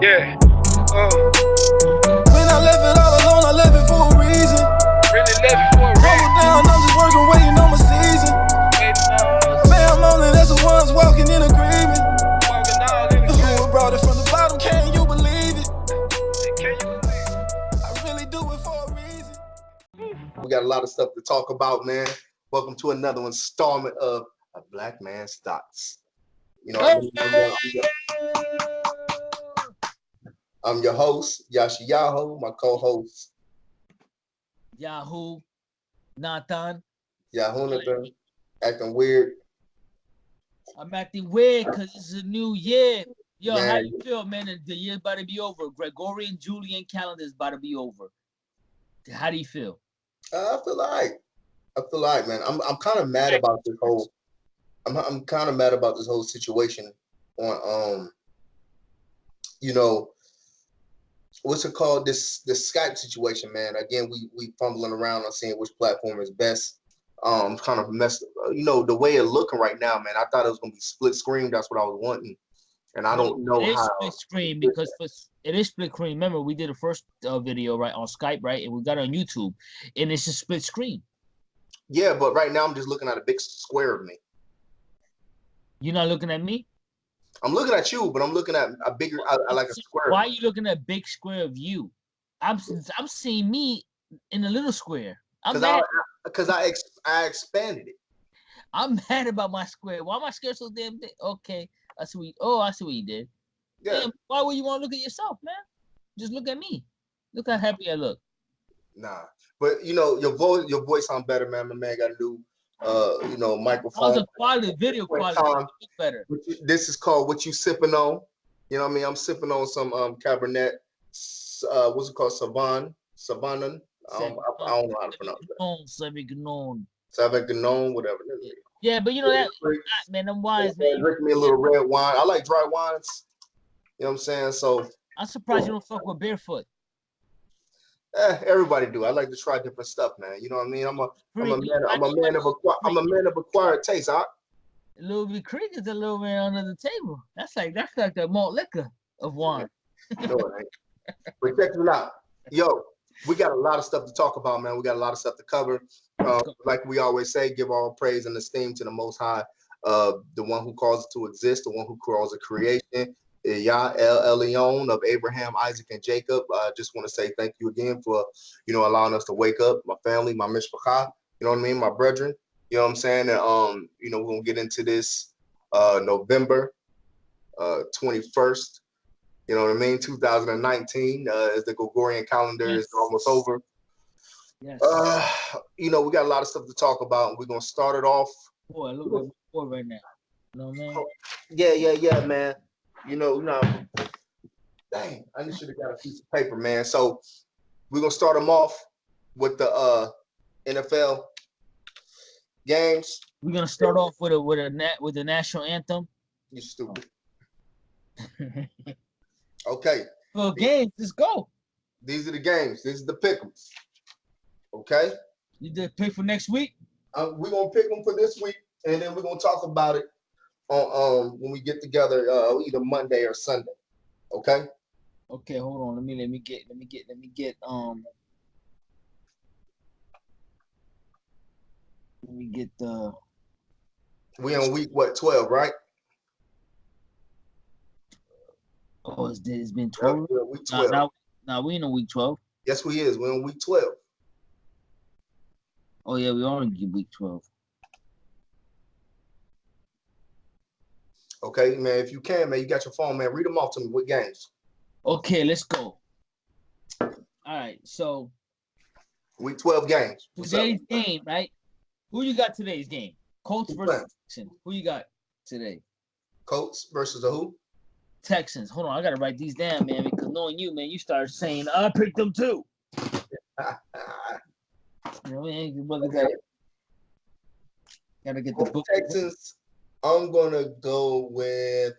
Yeah. When I left it all alone, I left it for a reason. Really left it for a reason. Humble down, I'm just working, waiting on my season. Man, I'm only that's the ones walking in agreement. Who brought it from the bottom? Can you believe it? I really do it for a reason. We got a lot of stuff to talk about, man. Welcome to another installment of A Black Man's Thoughts. You know, I'm your host, Yashiyaho, my co-host, Yahoo, Nathan. Yahoo, acting weird. I'm acting weird because it's a new year. Yo, Man. how you feel, man? The year's about to be over. Gregorian Julian calendar is about to be over. How do you feel? I feel like, man. I'm kind of mad about this whole. I'm kind of mad about this whole situation on you know, what's it called? This Skype situation, man. Again, we fumbling around on seeing which platform is best. Kind of messed. You know, the way it's looking right now, man. I thought it was gonna be split screen. That's what I was wanting, and I don't know it how. is split screen because it is split screen. Remember, we did the first video right on Skype, right, and we got it on YouTube, and it's a split screen. Yeah, but right now I'm just looking at a big square of me. You're not looking at me? I'm looking at you, but I'm looking at a bigger. I like a square. Why are you looking at a big square of you? I'm seeing me in a little square. Because I expanded it. I'm mad about my square. Why my square so damn big? Okay, I see what you did. Yeah. Damn, why would you want to look at yourself, man? Just look at me. Look how happy I look. Nah, but you know your voice sound better, man. My man got a new microphone. Also, quality, video quality better. This is called What You Sipping On. You know what I mean? I'm sipping on some Cabernet. What's it called? Sauvignon. I don't know how to pronounce that. Sauvignon, whatever. Yeah, but you know that, man, them wines, man. Drink me a little red wine. I like dry wines. You know what I'm saying? So I'm surprised you don't fuck with barefoot. Everybody do. I like to try different stuff, man. You know what I mean? I'm a man of acquired taste, huh? A little bit creek is a little bit under the table. That's like the malt liquor of wine. No, it ain't. But check it out. Yo, we got a lot of stuff to talk about, man. We got a lot of stuff to cover. Like we always say, give all praise and esteem to the Most High, the one who caused it to exist, the one who caused it creation. Yah El Elyon of Abraham, Isaac, and Jacob. I just want to say thank you again for, allowing us to wake up, my family, my mishpachah, you know what I mean, my brethren, you know what I'm saying? And, we're going to get into this November 21st, you know what I mean, 2019, as the Gregorian calendar is almost over. Yes. We got a lot of stuff to talk about, and we're going to start it off. Boy, I look like boy right now. You know what I Yeah, mean? man. Dang, I should have got a piece of paper, man. So we're gonna start them off with the NFL games. We're gonna start off with the national anthem. You stupid. Okay. Well, games, let's go. These are the games. This is the pick'ems. Okay. You did pick for next week? We're gonna pick them for this week, and then we're gonna talk about it on when we get together either Monday or Sunday. Okay. Okay, hold on. Let me get the. We on week 12, right? Oh, it's been 12. Yeah, week 12. Now we in week 12. Yes, we is. We're on week 12. Oh yeah, we are in week 12. Okay, man. If you can, man, you got your phone, man. Read them off to me. What games? Okay, let's go. All right, so week 12 games. Today's game, right? Who you got today's game? Colts versus Texans. Who you got today? Colts versus the who? Texans. Hold on, I gotta write these down, man, because knowing you, man, you start saying I picked them too. You know, okay. Gotta get the book. Texans. I'm gonna go with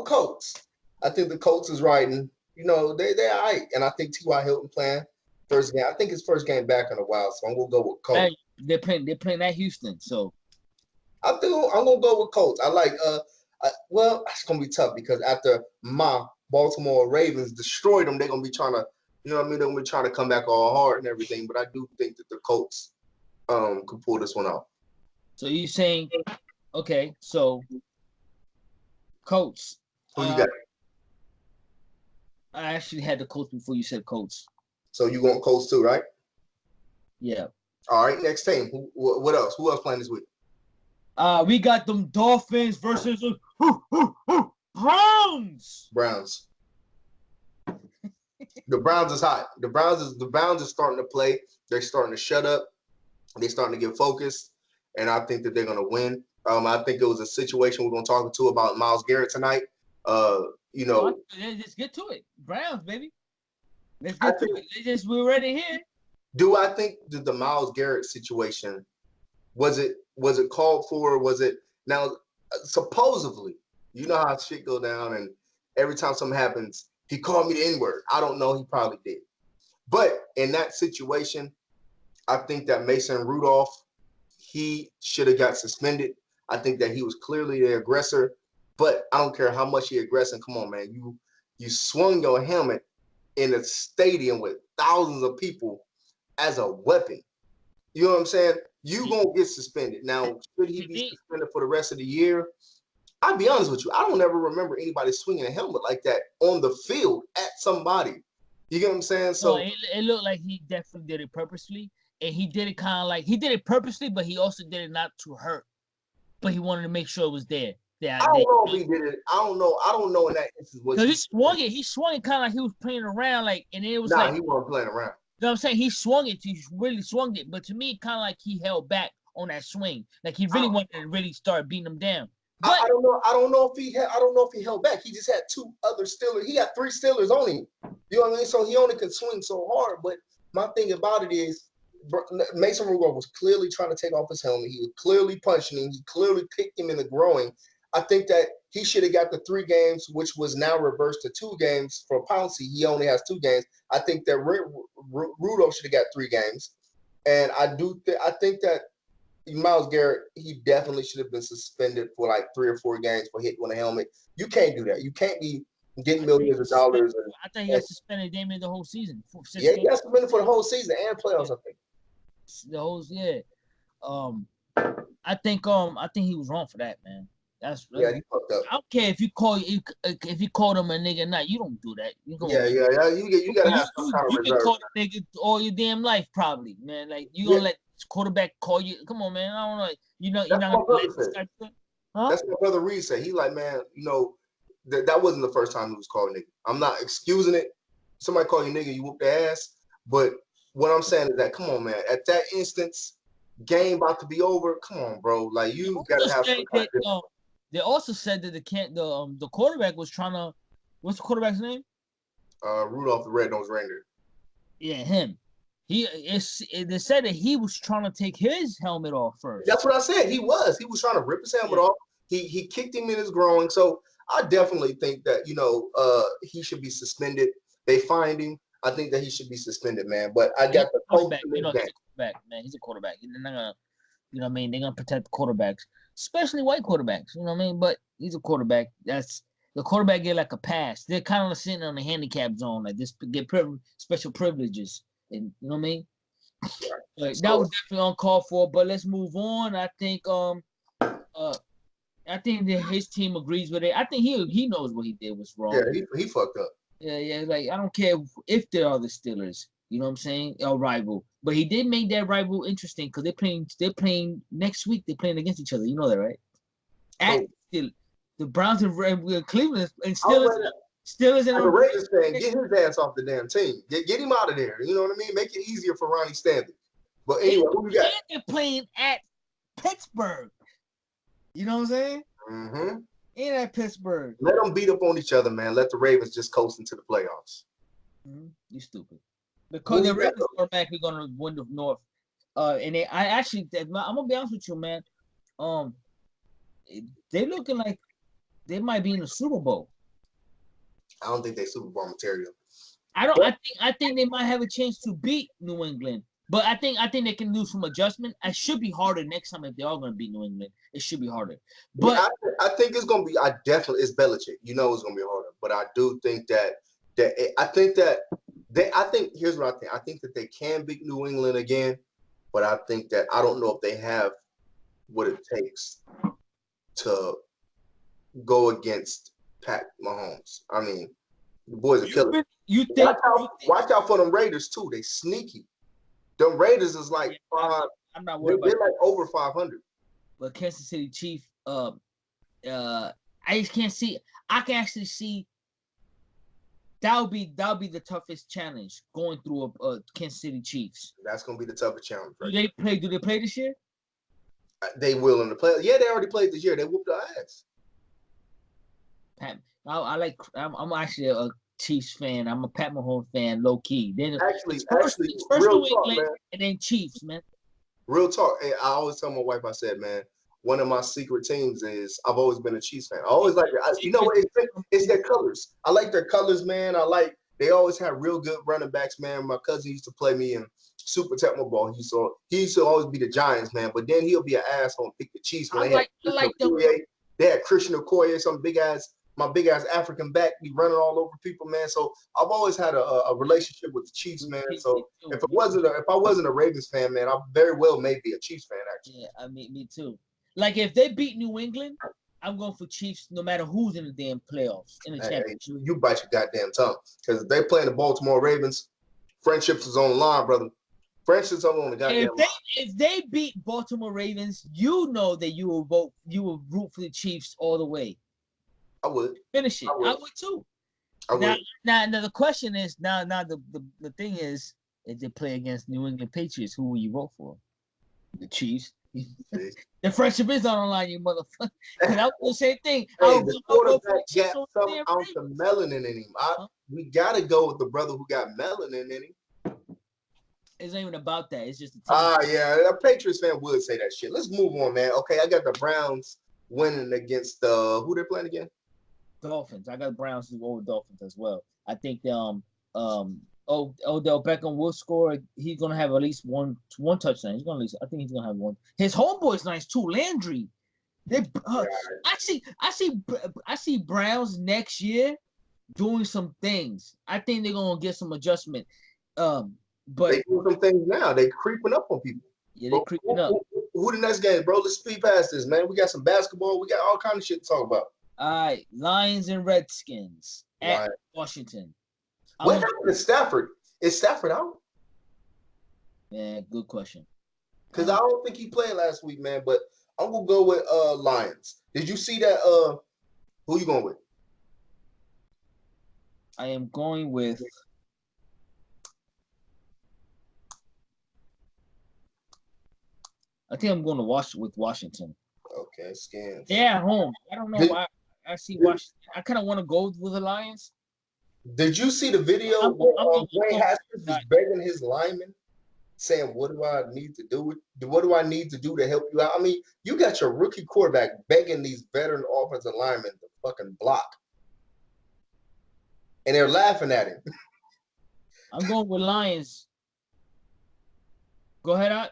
Colts. I think the Colts is riding. They're all right, and I think T.Y. Hilton playing first game. I think his first game back in a while, so I'm gonna go with Colts. They're playing at Houston, so I'm gonna go with Colts. I Well, it's gonna be tough because after my Baltimore Ravens destroyed them, they're gonna be trying to, you know what I mean? They're gonna be trying to come back all hard and everything. But I do think that the Colts could pull this one off. So you saying, okay, so Colts. Who you got? I actually had the Colts before you said Colts. So you want Colts too, right? Yeah. All right, next team. What else? Who else playing this week? We got them Dolphins versus the Browns. Browns. The Browns is hot. The Browns is starting to play. They're starting to shut up. They're starting to get focused, and I think that they're going to win. I think it was a situation we're going to talk to about Myles Garrett tonight. You know, let's get to it. Browns, baby. Let's get to it. We're ready here. Do I think that the Myles Garrett situation was it called for? Was it now? Supposedly, you know how shit go down, and every time something happens, he called me the N-word. I don't know. He probably did, but in that situation, I think that Mason Rudolph, he should have got suspended. I think that he was clearly the aggressor, but I don't care how much he aggressed. And come on, man, you swung your helmet in a stadium with thousands of people as a weapon. You know what I'm saying? You gonna get suspended. Now, should he be suspended for the rest of the year? I'll be honest with you. I don't ever remember anybody swinging a helmet like that on the field at somebody. You get what I'm saying? So it looked like he definitely did it purposely, and he did it kind of like he did it purposely, but he also did it not to hurt. But he wanted to make sure it was there. I don't know if he did it. I don't know in that instance. Because he swung it. He swung it kind of like he was playing around, like, and it was like he wasn't playing around. You know what I'm saying? He swung it. He really swung it. But to me, kind of like he held back on that swing. Like he really wanted to really start beating them down. But I don't know. I don't know if he held back. He just had two other Steelers. He got 3 Steelers on him. You know what I mean? So he only could swing so hard. But my thing about it is, Mason Rudolph was clearly trying to take off his helmet. He was clearly punching him. He clearly kicked him in the groin. I think that he should have got the 3 games, which was now reversed to 2 games for Pouncey. He only has 2 games. I think that Rudolph should have got 3 games. And I think that Myles Garrett, he definitely should have been suspended for like 3 or 4 games for hitting on a helmet. You can't do that. You can't be getting millions of dollars. I think he got suspended Damien the whole season. Yeah, he got suspended for the whole season and playoffs, I think. The whole I think he was wrong for that, man. That's he fucked up. I don't care if you call him a nigga or not. You don't do that. You gotta have some kind of reserve. You can call the nigga all your damn life, probably, man. Like you gonna let quarterback call you? Come on, man. I don't know. You're not gonna let this guy do it? Huh? That's what Brother Reed said. He like, man, you know, that wasn't the first time he was called nigga. I'm not excusing it. Somebody call you nigga, you whoop their ass. But what I'm saying is that, come on, man. At that instance, game about to be over. Come on, bro. Like you gotta have some kind of. They also said that the quarterback was trying to. What's the quarterback's name? Rudolph the Red-Nosed Reindeer. Yeah, him. They said that he was trying to take his helmet off first. That's what I said. He was trying to rip his helmet off. He kicked him in his groin. So I definitely think that he should be suspended. They fined him. I think that he should be suspended, man. But I got the quarterback. He's a quarterback, man. He's a quarterback. They're not gonna, you know what I mean? They're gonna protect the quarterbacks, especially white quarterbacks. You know what I mean? But he's a quarterback. That's the quarterback get like a pass. They're kind of sitting on the handicap zone, like this, get special privileges. And you know what I mean? Like, that was definitely uncalled for. But let's move on. I think that his team agrees with it. I think he knows what he did was wrong. Yeah, he fucked up. Yeah. Like I don't care if they are the Steelers. You know what I'm saying? A rival. But he did make that rival interesting because they're playing next week. They're playing against each other. You know that, right? The Browns and Cleveland and Steelers and the Raiders fan, get his ass off the damn team. Get him out of there. You know what I mean? Make it easier for Ronnie Stanley. But anyway, who we got? They're playing at Pittsburgh. You know what I'm saying? Mm-hmm. And at Pittsburgh. Let them beat up on each other, man. Let the Ravens just coast into the playoffs. Mm-hmm. You stupid. Because the Ravens are automatically going to win the North. I'm gonna be honest with you, man. They looking like they might be in the Super Bowl. I don't think they Super Bowl material. I think they might have a chance to beat New England. But I think they can do some adjustment. It should be harder next time if they are going to beat New England. It should be harder. But yeah, I think it's going to be. I definitely it's Belichick. You know it's going to be harder. But I do think that I think here's what I think. I think that they can beat New England again. But I think that I don't know if they have what it takes to go against Pat Mahomes. I mean, the boys are killing. You think? Watch out for them Raiders too. They sneaky. Them Raiders is like I'm not worried they're about like over 500. But Kansas City Chief, I just can't see. I can actually see that'll be the toughest challenge going through a Kansas City Chiefs. That's gonna be the toughest challenge. Right? Do they play this year? They will in the play. Yeah, they already played this year. They whooped our ass. Pat, I'm actually a Chiefs fan. I'm a Pat Mahomes fan, low key. Then Actually, first real New talk, England, man. and then Chiefs, man. Real talk. Hey, I always tell my wife, I said, man, one of my secret teams is I've always been a Chiefs fan. I always like it. You know what? It's their colors. I like their colors, man. They always have real good running backs, man. My cousin used to play me in Super Tecmo Ball. He used to always be the Giants, man. But then he'll be an asshole and pick the Chiefs. When they had Christian Okoye, my big ass African back, be running all over people, man. So I've always had a relationship with the Chiefs, man. So if I wasn't a Ravens fan, man, I very well may be a Chiefs fan, actually. Yeah, I mean, me too. Like if they beat New England, I'm going for Chiefs no matter who's in the damn playoffs in the championship. You bite your goddamn tongue, because if they playing the Baltimore Ravens, friendships is on the line, brother. Friendships are on the goddamn line. If they beat Baltimore Ravens, you know that you will root for the Chiefs all the way. I would finish it. I would too. Now the question is the thing is, if they play against New England Patriots, who will you vote for? The Chiefs. The friendship is on the line, you motherfucker. And I was the same thing. Hey, the quarterback got some ounce of melanin in him. We gotta go with the brother who got melanin in him. It's not even about that. It's just a team. Yeah, a Patriots fan would say that shit. Let's move on, man. Okay, I got the Browns winning against who they're playing again? Dolphins. I got Browns over Dolphins as well. I think Odell Beckham will score. He's gonna have at least one touchdown. I think he's gonna have one. His homeboy's nice too, Landry. I see Browns next year doing some things. I think they're gonna get some adjustment. But they doing some things now. They creeping up on people. Yeah, they creeping up. Who the next game, bro? Let's speed past this, man. We got some basketball. We got all kind of shit to talk about. All right, Lions and Redskins at Washington. What happened to Stafford? Is Stafford out? Yeah, good question. Because I don't think he played last week, man. But I'm gonna go with Lions. Did you see that? Who you going with? I am going with. I think I'm going to with Washington. Okay, scans. They're at home. I don't know why. I see Washington. I kind of want to go with the Lions. Did you see the video where Dwayne Haskins is begging his lineman, saying, "What do I need to do? What do I need to do to help you out?" I mean, you got your rookie quarterback begging these veteran offensive linemen to fucking block, and they're laughing at him. I'm going with Lions. Go ahead, Art.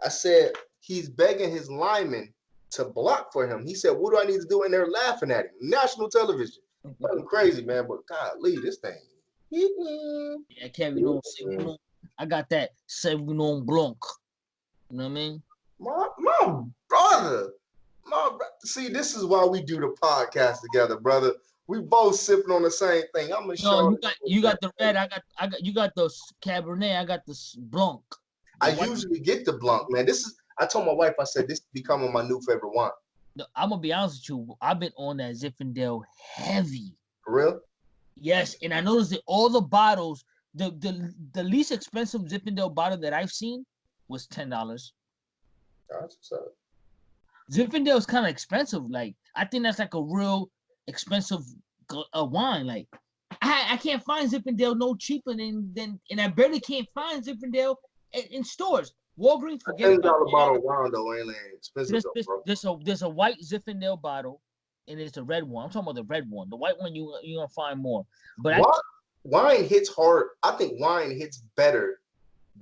I said he's begging his linemen to block for him. He said, "What do I need to do?" And they're laughing at him. National television. Fucking crazy, man. But golly, this thing. Yeah, Kevin, I got that Sauvignon Blanc. You know what I mean? My brother. See, this is why we do the podcast together, brother. We both sipping on the same thing. I'm gonna show you got the red. You got the Cabernet. I got the Blanc. I usually get the Blanc, man. I told my wife, I said, this is becoming my new favorite wine. I'm gonna be honest with you. I've been on that Zinfandel heavy. For real? Yes, and I noticed that all the bottles, the least expensive Zinfandel bottle that I've seen was $10. That's what's up. Zinfandel is kind of expensive. Like I think that's like a real expensive wine. Like I can't find Zinfandel no cheaper than and I barely can't find Zinfandel in stores. Walgreens, forget about $10 bottle of wine though ain't expensive. There's a white Zinfandel bottle, and it's a red one. I'm talking about the red one. The white one you're gonna find more. But wine hits hard. I think wine hits better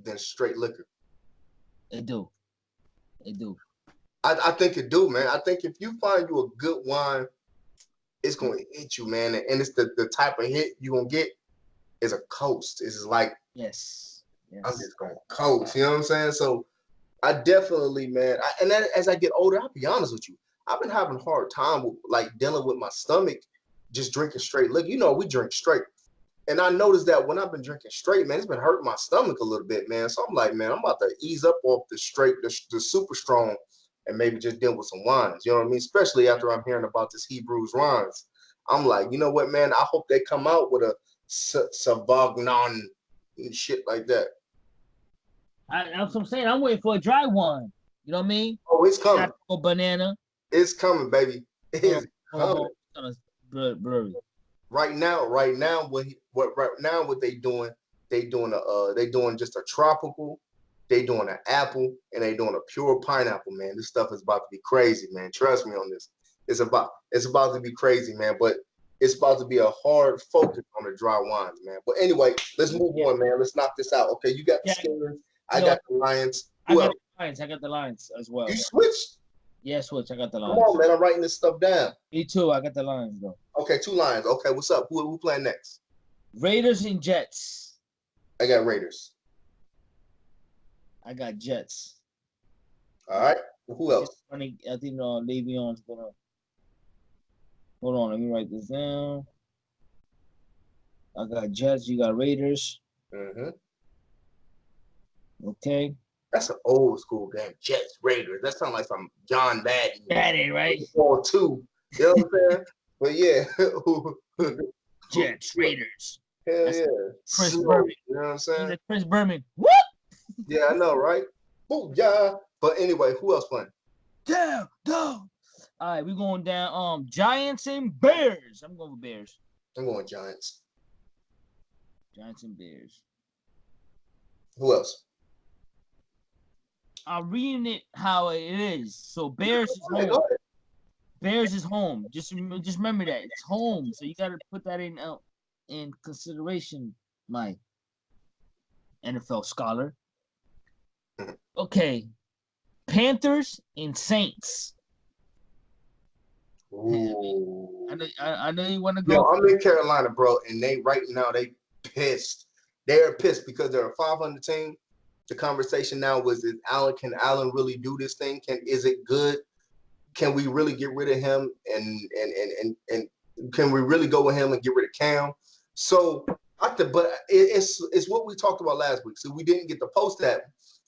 than straight liquor. It do. I think it do, man. I think if you find you a good wine, it's gonna hit you, man. And it's the type of hit you're gonna get is a coast. It's just like Yes. I'm just gonna coast. You know what I'm saying? So I definitely, man. As I get older, I'll be honest with you. I've been having a hard time with like dealing with my stomach, just drinking straight liquor. You know, we drink straight. And I noticed that when I've been drinking straight, man, it's been hurting my stomach a little bit, man. So I'm like, man, I'm about to ease up off the straight, the super strong, and maybe just deal with some wines. You know what I mean? Especially after I'm hearing about this Hebrews wines. I'm like, you know what, man? I hope they come out with a Savagnon and shit like that. That's what I'm saying. I'm waiting for a dry wine. You know what I mean? Oh, it's coming. Or banana. It's coming, baby. It's coming. Blurry. Right now, what they doing? They doing just a tropical. They doing an apple, and they doing a pure pineapple, man. This stuff is about to be crazy, man. Trust me on this. It's about to be crazy, man. But it's about to be a hard focus on the dry wines, man. But anyway, let's move on, man. Let's knock this out. Okay, you got the Steelers. I got the Lions. I got the Lions as well. You switched? Yeah, switch. I got the Lions. Come on, man. I'm writing this stuff down. Me too. I got the Lions, though. Okay, 2 Lions. Okay, what's up? Who playing next? Raiders and Jets. I got Raiders. I got Jets. All right. Who else? I think Le'Veon's gonna. Hold on, let me write this down. I got Jets. You got Raiders. Mm-hmm. Okay. That's an old school game. Jets, Raiders. That sounds like some John Madden. Madden, right? 4-2. You know what I'm saying? But yeah. Jets, Raiders. Hell That's yeah. Chris Slow, Berman. you know what I'm saying? Chris Berman. What? Yeah, I know, right? Oh, yeah. But anyway, who else playing? Down. All right, we're going down. Giants and Bears. I'm going with Bears. I'm going Giants. Giants and Bears. Who else? I'm reading it how it is. So Bears is home. Bears is home. Just remember that it's home. So you got to put that in consideration, my NFL scholar. Okay, Panthers and Saints. Ooh. I know you want to go. Yo, I'm in Carolina, bro, and they right now they pissed. They're pissed because they're a 500 team. The conversation now was, can Allen really do this thing? Is it good? Can we really get rid of him? And can we really go with him and get rid of Cam? So, but it's what we talked about last week. So we didn't get to post that.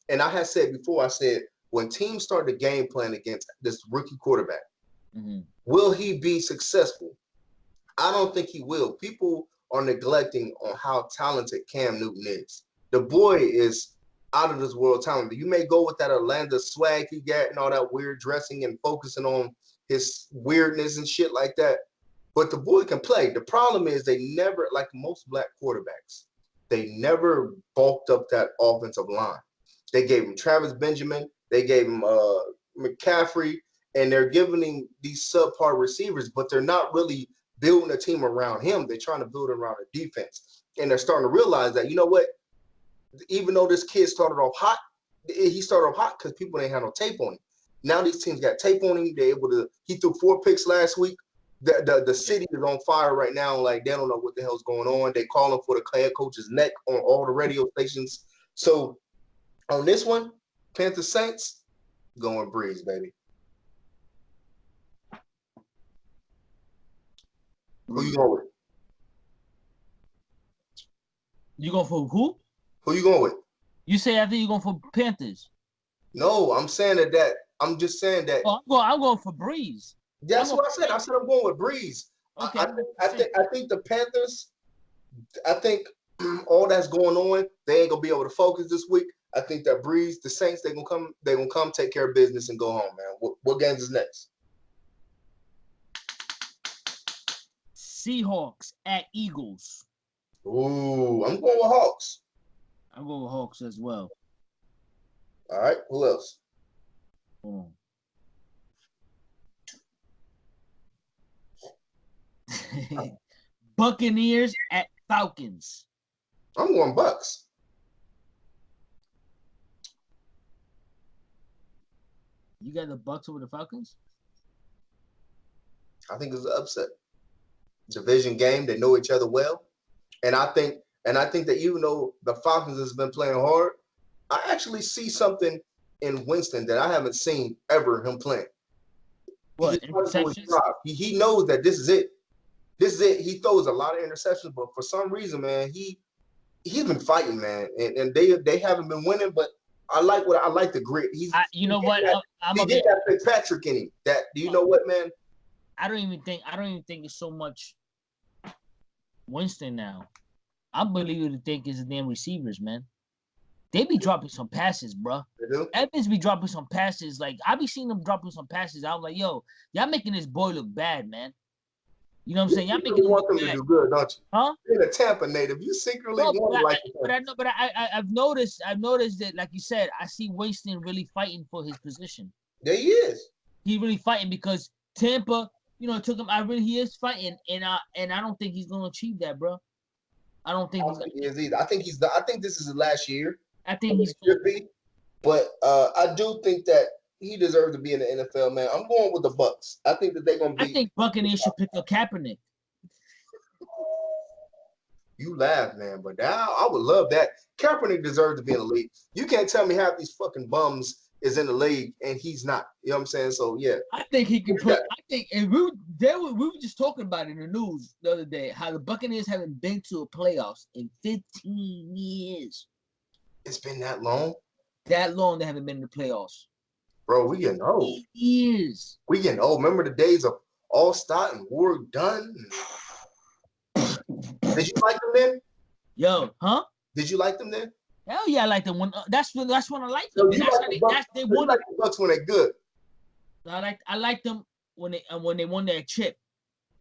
And I had said before, I said, when teams start the game plan against this rookie quarterback, will he be successful? I don't think he will. People are neglecting on how talented Cam Newton is. The boy is out of this world talented. You may go with that Atlanta swag he got and all that weird dressing and focusing on his weirdness and shit like that. But the boy can play. The problem is they never, like most black quarterbacks, they never bulked up that offensive line. They gave him Travis Benjamin. They gave him McCaffrey. And they're giving him these subpar receivers, but they're not really building a team around him. They're trying to build around a defense. And they're starting to realize that, you know what? Even though this kid started off hot, he started off hot because people didn't have no tape on him. Now these teams got tape on him. They're able to. He threw 4 picks last week. The city is on fire right now. Like, they don't know what the hell's going on. They calling for the head coach's neck on all the radio stations. So on this one, Panthers Saints, going Breeze, baby. Who you going with? You going for who? Who you going with? You say I think you're going for Panthers. No, I'm saying that. I'm just saying that. Oh, I'm going for Breeze. That's what I said. I said I'm going with Breeze. Okay. I think the Panthers. I think all that's going on, they ain't gonna be able to focus this week. I think that Breeze, the Saints, they're gonna come take care of business and go home, man. What games is next? Seahawks at Eagles. Ooh, I'm going with Hawks. I'm going with Hawks as well. All right, who else? Buccaneers at Falcons. I'm going Bucs. You got the Bucs over the Falcons? I think it's an upset. Division game. They know each other well, and I think that even though the Falcons has been playing hard, I actually see something in Winston that I haven't seen ever him playing. What, interceptions? He knows that this is it. This is it. He throws a lot of interceptions, but for some reason, man, he's been fighting, man, and they haven't been winning. But I like the grit. You know what? He did that Fitzpatrick in him. That do you know what, man? I don't even think it's so much Winston now. I believe to think it's the damn receivers, man. They be dropping some passes, bro. They do? Evans be dropping some passes. Like, I be seeing them dropping some passes. I'm like, yo, y'all making this boy look bad, man. You know what I'm saying? Y'all making him want look them bad. to do good, don't you? Huh? You're a Tampa native. You secretly want to like the but I've noticed that, like you said, I see Winston really fighting for his position. There he is. He really fighting because Tampa, took him. He is fighting, and I don't think he's gonna achieve that, bro. I don't think he is either. I think this is his last year. I think he should be, but I do think that he deserves to be in the NFL, man. I'm going with the Bucs. I think that they're gonna be. I think Buccaneers should pick up Kaepernick. You laugh, man, but now I would love that. Kaepernick deserves to be in the league. You can't tell me half these fucking bums is in the league and he's not. You know what I'm saying? So yeah, I think he can put. I think, and we were just talking about it in the news the other day how the Buccaneers haven't been to a playoffs in 15 years. It's been that long. That long they haven't been in the playoffs. Bro, we getting old. 8 years. We getting old. Remember the days of All-Star and Ward Dunn? Did you like them then? Yo, huh? Did you like them then? Hell yeah, I like them. That's when I like them. So they won. Like the Bucs when they're good. I like them when they won their chip.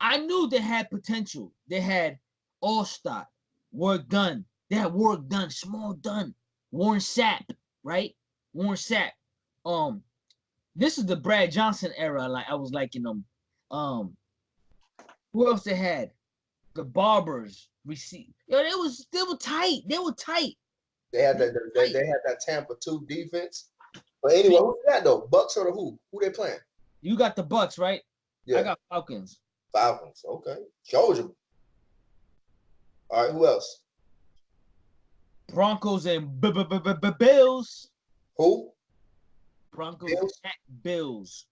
I knew they had potential. They had All-Star, work done. They had work done, small done. Warren Sapp, right? Warren Sapp. This is the Brad Johnson era. Like I was liking them. Who else they had? The Barbers receive. Yo, they were tight. They were tight. They had that Tampa 2 defense. But anyway, who's that though? Bucs or the who? Who they playing? You got the Bucs, right? Yeah. I got Falcons. Falcons. Okay. Georgia. All right. Who else? Broncos and Bills. Who? Broncos at Bills.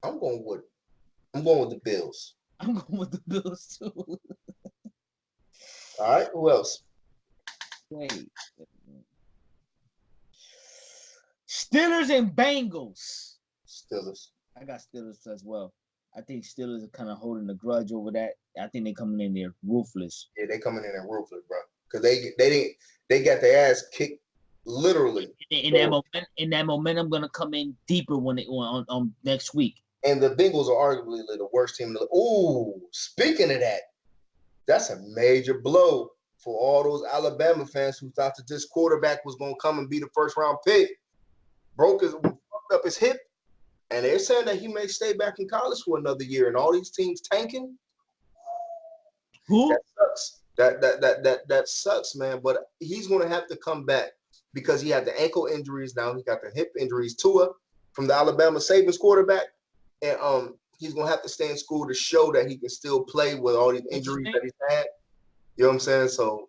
I'm going with the Bills. I'm going with the Bills too. All right. Who else? Wait. Steelers and Bengals. Steelers. I got Steelers as well. I think Steelers are kind of holding a grudge over that. I think they're coming in there ruthless. Yeah, they coming in there ruthless, bro. Because they got their ass kicked literally. And that momentum gonna come in deeper when it on next week. And the Bengals are arguably the worst team in the league. Ooh, speaking of that, that's a major blow for all those Alabama fans who thought that this quarterback was gonna come and be the first round pick. Fucked up his hip, and they're saying that he may stay back in college for another year. And all these teams tanking. Who? That sucks. That sucks, man. But he's gonna have to come back because he had the ankle injuries. Now he got the hip injuries. Tua from the Alabama Savings quarterback, and he's gonna have to stay in school to show that he can still play with all these injuries that he's had. You know what I'm saying? So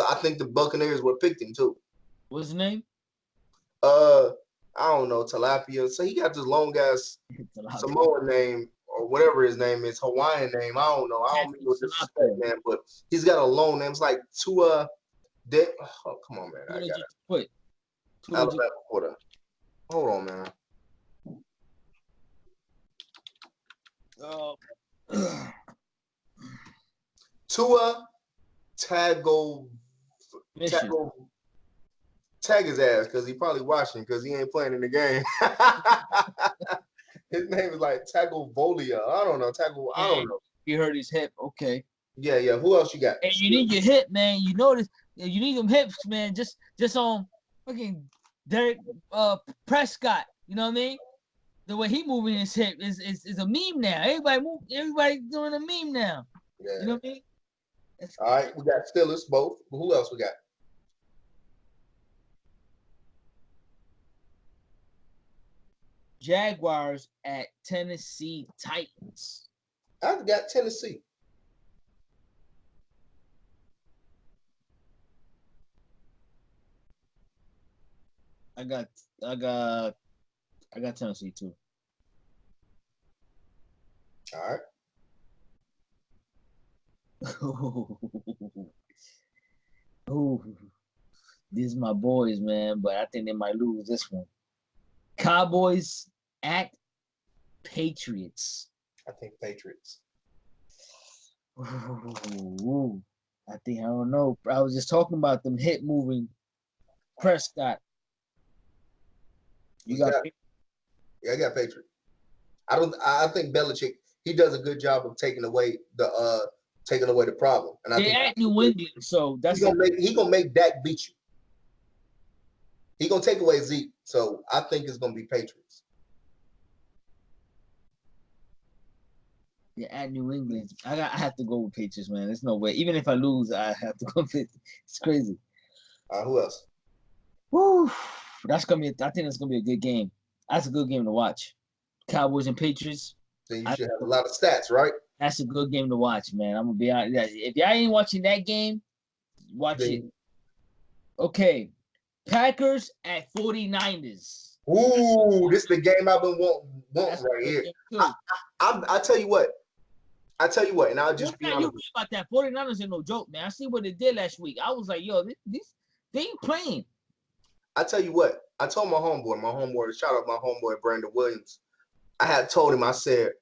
I think the Buccaneers would have picked him too. What's his name? I don't know, Tilapia. So he got this long ass Samoan name or whatever his name is, Hawaiian name. I don't know. I don't mean no disrespect, man, but he's got a long name. It's like Tua. Oh, come on, man. I got it. Alabama quarter. Hold on, man. Tua tag his ass because he probably watching because he ain't playing in the game. His name is like Tagovailoa. I don't know. I don't know. He hurt his hip. Okay. Yeah. Who else you got? And you need your hip, man. You notice you need them hips, man. Just on fucking Derrick Prescott. You know what I mean? The way he moving his hip is a meme now. Everybody doing a meme now. Yeah. You know what I mean? All right, we got Steelers both. But who else we got? Jaguars at Tennessee Titans. I've got Tennessee. I got Tennessee too. All right. Ooh, these my boys, man, but I think they might lose this one. Cowboys at Patriots. I think Patriots. Ooh, I don't know. I was just talking about them hit moving Prescott. You got Yeah, I got Patriots. I think Belichick, he does a good job of taking away the problem. And I they think at New England, so that's he gonna make Dak beat you. He gonna take away Zeke. So I think it's gonna be Patriots. Yeah, at New England. I have to go with Patriots, man. There's no way. Even if I lose, I have to go with it. It's crazy. Who else? Woo. I think that's gonna be a good game. That's a good game to watch. Cowboys and Patriots. Then you should have a lot of stats, right? That's a good game to watch, man. I'm gonna be honest. If y'all ain't watching that game, watch it. Okay. Packers at 49ers. Ooh, this is the game I've been wanting right here. I tell you what, and I'll just be honest. You read about that 49ers ain't no joke, man. I see what they did last week. I was like, yo, they ain't playing. I tell you what, I told my homeboy, shout out my homeboy Brandon Williams. I had told him, I said,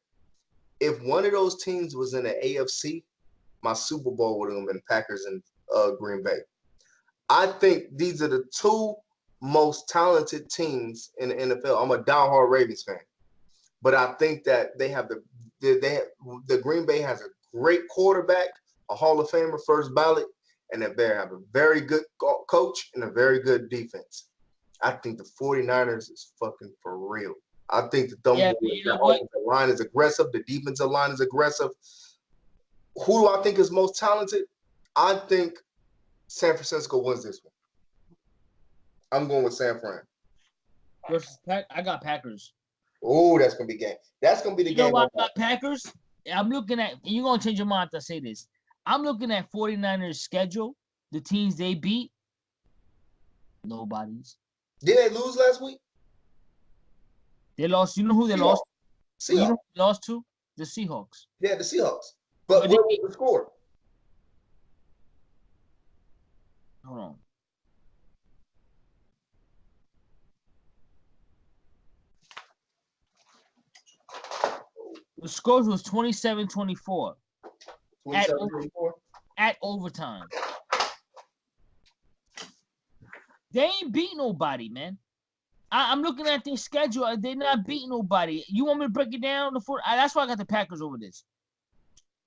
if one of those teams was in the AFC, my Super Bowl would have been Packers and Green Bay. I think these are the two most talented teams in the NFL. I'm a diehard Ravens fan, but I think that the Green Bay has a great quarterback, a Hall of Famer, first ballot, and they have a very good coach and a very good defense. I think the 49ers is fucking for real. I think the line is aggressive. The defensive line is aggressive. Who do I think is most talented? I think San Francisco wins this one. I'm going with San Fran. I got Packers. Oh, that's going to be game. That's going to be the game. You know why I got Packers? I'm looking at, and you're going to change your mind if I say this. I'm looking at 49ers schedule, the teams they beat. Nobody's. Did they lose last week? They lost. You know who they lost? Seahawks. You know who they lost to? The Seahawks. Yeah, the Seahawks. But what was the score? Hold on. The scores was 27-24. 27-24? At overtime. They ain't beat nobody, man. I'm looking at their schedule. They're not beating nobody. You want me to break it down? That's why I got the Packers over this.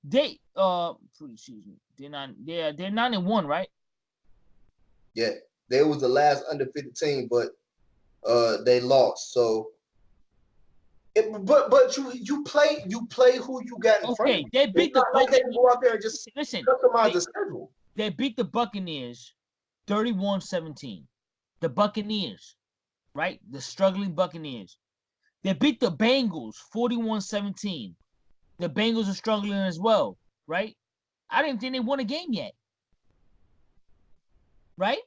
They're 9-1, right? Yeah, they was the last undefeated team, but they lost. So, but you play who you got in front of you. They beat the Buccaneers. They go out there and just customize the schedule. They beat the Buccaneers 31-17. The Buccaneers, right? The struggling Buccaneers. They beat the Bengals 41-17. The Bengals are struggling as well, right? I didn't think they won a game yet. Right?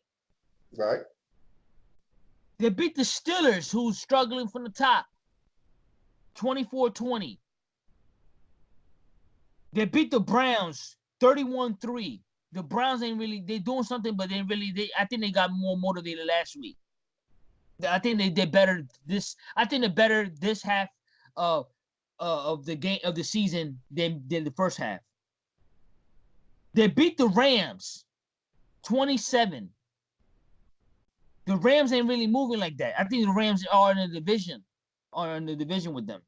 Right. They beat the Steelers, who's struggling from the top, 24-20. They beat the Browns 31-3. The Browns ain't really, they doing something, but I think they got more motivated last week. I think they're better this half of the game of the season than the first half. They beat the Rams 27. The Rams ain't really moving like that. I think the Rams are in the division with them.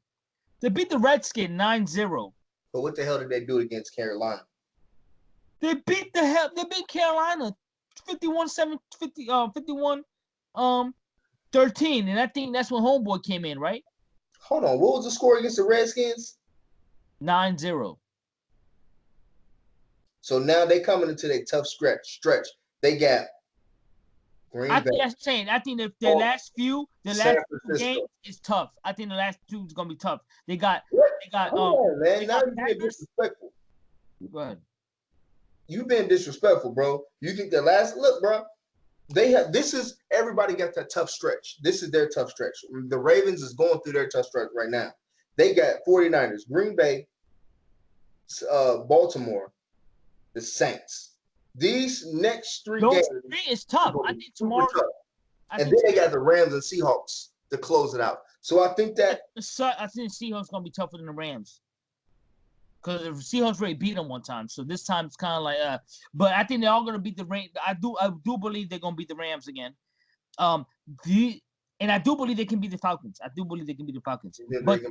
They beat the Redskins 9-0. But what the hell did they do against Carolina? They beat Carolina 51-13, and I think that's when Homeboy came in, right? Hold on, what was the score against the Redskins? 9-0. So now they coming into their tough stretch. They got Green I Bay. think that's saying. I think the last few San Francisco. games is tough. I think the last two is gonna be tough. They got Come on, man. they Now got you're being Packers. disrespectful. Go ahead. You've been disrespectful, bro. You think the last look, bro? Everybody got that tough stretch. This is their tough stretch. The Ravens is going through their tough stretch right now. They got 49ers, Green Bay, Baltimore, the Saints. These next three games is tough. I think tomorrow. And then they got the Rams and Seahawks to close it out. So I think that I think the Seahawks gonna be tougher than the Rams. Because the Seahawks already beat them one time, so this time it's kind of like But I think they're all gonna beat the Rams. I do believe they're gonna beat the Rams again. And I do believe they can beat the Falcons. But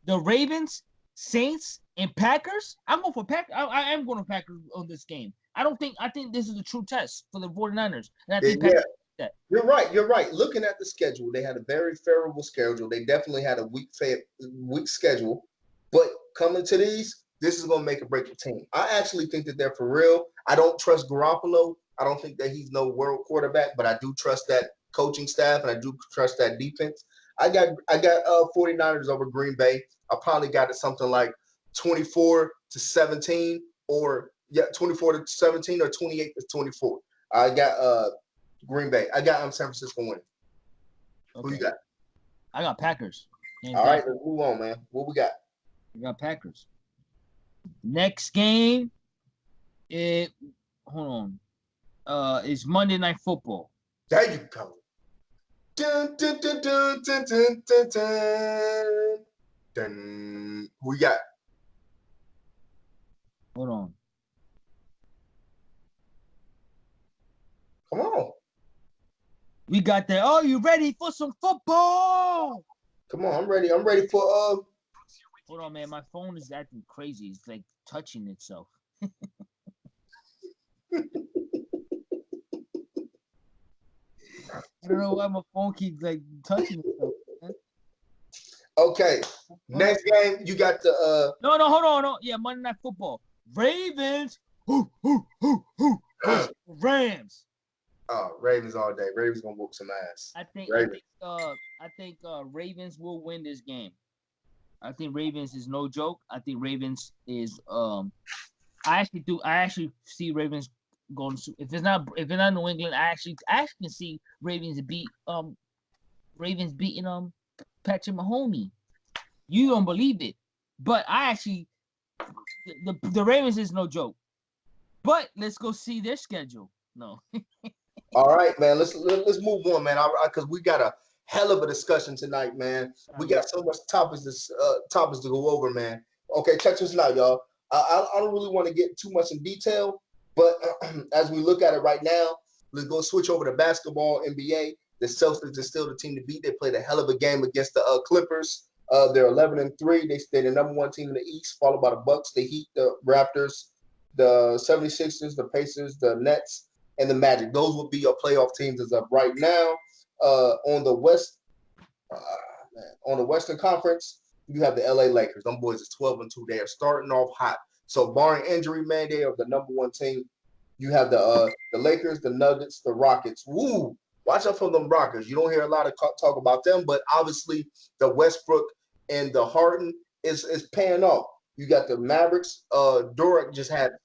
the Ravens, Saints, and Packers. I'm going for Packers. I am going to Packers on this game. I think this is a true test for the 49ers. And I think that. You're right. Looking at the schedule, they had a very favorable schedule. They definitely had a weak schedule. But coming to these, this is going to make or break the team. I actually think that they're for real. I don't trust Garoppolo. I don't think that he's no world quarterback, but I do trust that coaching staff, and I do trust that defense. I got 49ers over Green Bay. I probably got it something like 24-17 or 24-17 or 28-24. I got Green Bay. I got San Francisco winning. Okay. Who you got? I got Packers. All right, let's move on, man. What we got? We got Packers. Next game, it's Monday Night Football. There you go. Dun, dun, dun, dun, dun, dun, dun, dun. Dun. Who we got? Hold on. Come on. We got that. Oh, you ready for some football? Come on, I'm ready. I'm ready for Hold on, man. My phone is acting crazy. It's like touching itself. I don't know why my phone keeps like touching itself. Man. Okay. Next game, you got the No, hold on. No. Yeah, Monday Night Football. Ravens. Rams. Oh, Ravens all day. Ravens gonna whoop some ass. I think Ravens will win this game. I think Ravens is no joke. I think Ravens is I actually see Ravens going to, if it's not New England, I actually can see Ravens beating Patrick Mahomes. You don't believe it, but I actually the Ravens is no joke. But let's go see their schedule. No. All right, man. Let's move on, man. Because we got a hell of a discussion tonight, man. We got so much topics to go over, man. Okay, check this out, y'all. I don't really want to get too much in detail, but as we look at it right now, let's go switch over to basketball, NBA. The Celtics are still the team to beat. They played a hell of a game against the Clippers. They're 11-3. They're the number one team in the East, followed by the Bucs, the Heat, the Raptors, the 76ers, the Pacers, the Nets, and the Magic. Those would be your playoff teams as of right now. On the Western Conference, you have the LA Lakers. Them boys is 12-2. They are starting off hot. So barring injury, man, they are the number one team. You have the Lakers, the Nuggets, the Rockets. Woo! Watch out for them Rockets. You don't hear a lot of talk about them, but obviously the Westbrook and the Harden is paying off. You got the Mavericks. Derrick just had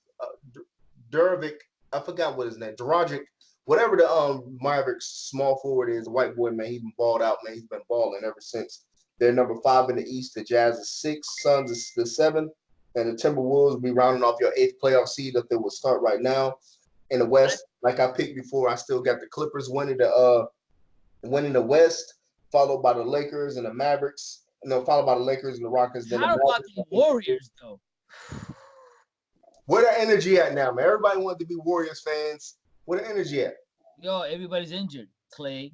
Derrick. I forgot what his name. Derrick. Whatever the Mavericks small forward is, white boy, man, he's been balled out, man. He's been balling ever since. They're number 5 in the East. The Jazz is 6, Suns is the 7th, and the Timberwolves will be rounding off your 8th playoff seed if they would start right now. In the West, like I picked before, I still got the Clippers winning the West, followed by the Lakers and the Mavericks, and then followed by the Lakers and the Rockets. Then How about the Warriors, though? Where the energy at now, man? Everybody wanted to be Warriors fans. Where the energy at? Yo, everybody's injured. Clay,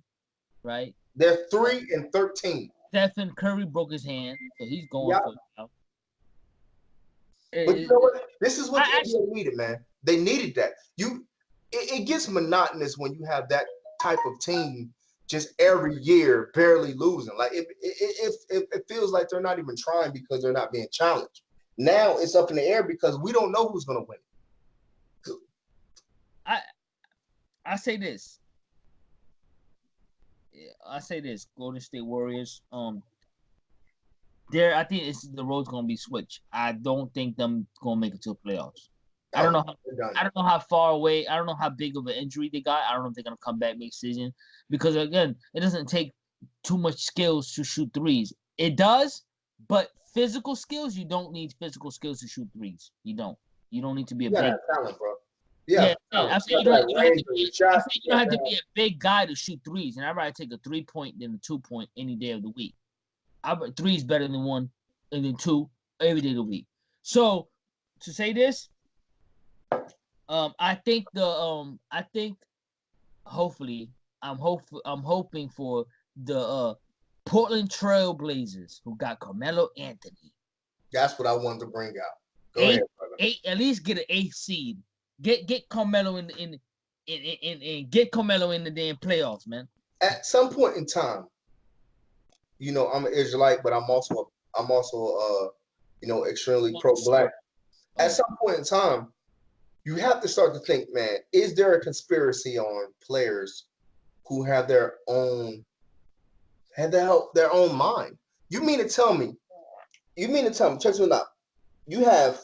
right? They're 3-13. Stephen Curry broke his hand, so he's going for it now. But you know what? This is what the NBA needed, man. They needed that. It gets monotonous when you have that type of team just every year barely losing. Like it feels like they're not even trying because they're not being challenged. Now it's up in the air because we don't know who's going to win. I say this. I say this: Golden State Warriors. I think the road's gonna be switched. I don't think them gonna make it to the playoffs. I don't know. I don't know how far away. I don't know how big of an injury they got. I don't know if they're gonna come back next season because again, it doesn't take too much skills to shoot threes. It does, but physical skills. You don't need physical skills to shoot threes. You don't. You don't need to be a big talent, bro. I say you don't have to be a big guy to shoot threes, and I'd rather take a 3-point than a 2-point any day of the week. Three is better than 1 and then 2 every day of the week. So to say this, I think hopefully I'm hoping for the Portland Trail Blazers who got Carmelo Anthony. That's what I wanted to bring out. Go ahead, brother. At least get an 8th seed. Get Carmelo in get Carmelo in the damn playoffs, man. At some point in time, I'm an Israelite, but I'm also extremely pro-black. At some point in time, you have to start to think, man, is there a conspiracy on players who have their own mind? You mean to tell me, check this out. You have,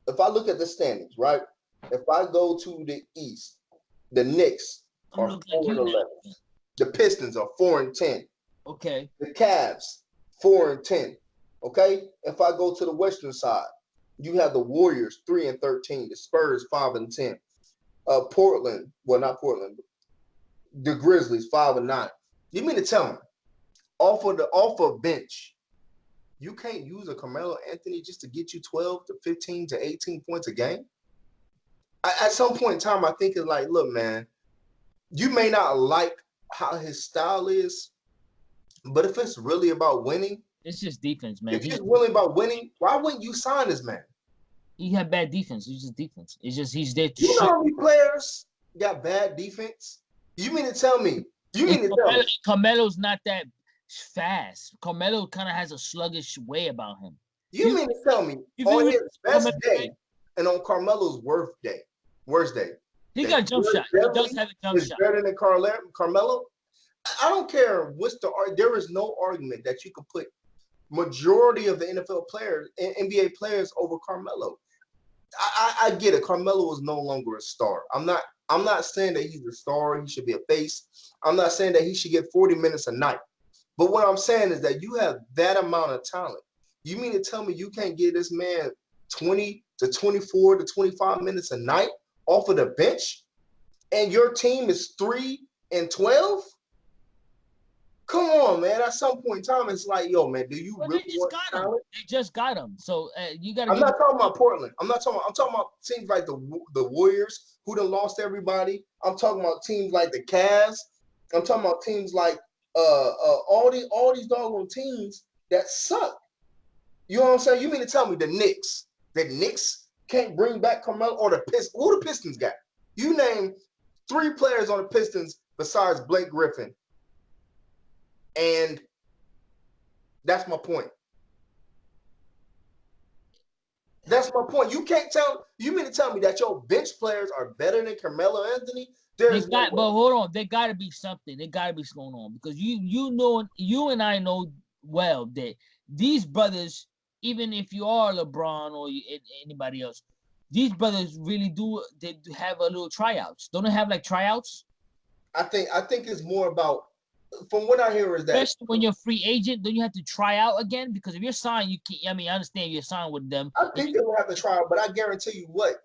if I look at the standings, right? If I go to the East, the Knicks are 4-11. The Pistons are 4-10. Okay. The Cavs 4-10. Okay. If I go to the Western side, you have the Warriors 3-13. The Spurs 5-10. Portland, well, not Portland. The Grizzlies 5-9. You mean to tell me, off of bench, you can't use a Carmelo Anthony just to get you 12 to 15 to 18 points a game? At some point in time, I think it's like, look, man, you may not like how his style is, but if it's really about winning, it's just defense, man. If it's really about winning, why wouldn't you sign this man? He had bad defense. It's just defense. It's just he's there to shoot. You know how many players got bad defense? You mean to tell me? Carmelo's not that fast. Carmelo kind of has a sluggish way about him. You mean to tell me on his best day and on Carmelo's worst day? He got a jump shot. He does have a jump shot. Better than Carmelo. I don't care what's the argument. There is no argument that you can put majority of the NFL players and NBA players over Carmelo. I get it. Carmelo is no longer a star. I'm not saying that he's a star. He should be a face. I'm not saying that he should get 40 minutes a night. But what I'm saying is that you have that amount of talent. You mean to tell me you can't get this man 20 to 24 to 25 minutes a night off of the bench, and your team is 3-12? Come on, man. At some point in time, it's like, yo, man, do you really want talent? They just got him. So you got to. I'm not talking about Portland. I'm talking about teams like the Warriors, who done lost everybody. I'm talking about teams like the Cavs. I'm talking about teams like all these doggone teams that suck. You know what I'm saying? You mean to tell me the Knicks can't bring back Carmelo, or the Pistons? Who the Pistons got? You name 3 players on the Pistons besides Blake Griffin. And that's my point. You mean to tell me that your bench players are better than Carmelo Anthony? But hold on, there got to be something. There got to be going on, because you and I know well that these brothers, even if you are LeBron or anybody else, these brothers really do. They have a little tryouts. Don't they have like tryouts? I think it's more about. From what I hear is that, especially when you're a free agent, then you have to try out again, because if you're signed, you can't. I mean, I understand you're signed with them. I think they will have to try out, but I guarantee you what,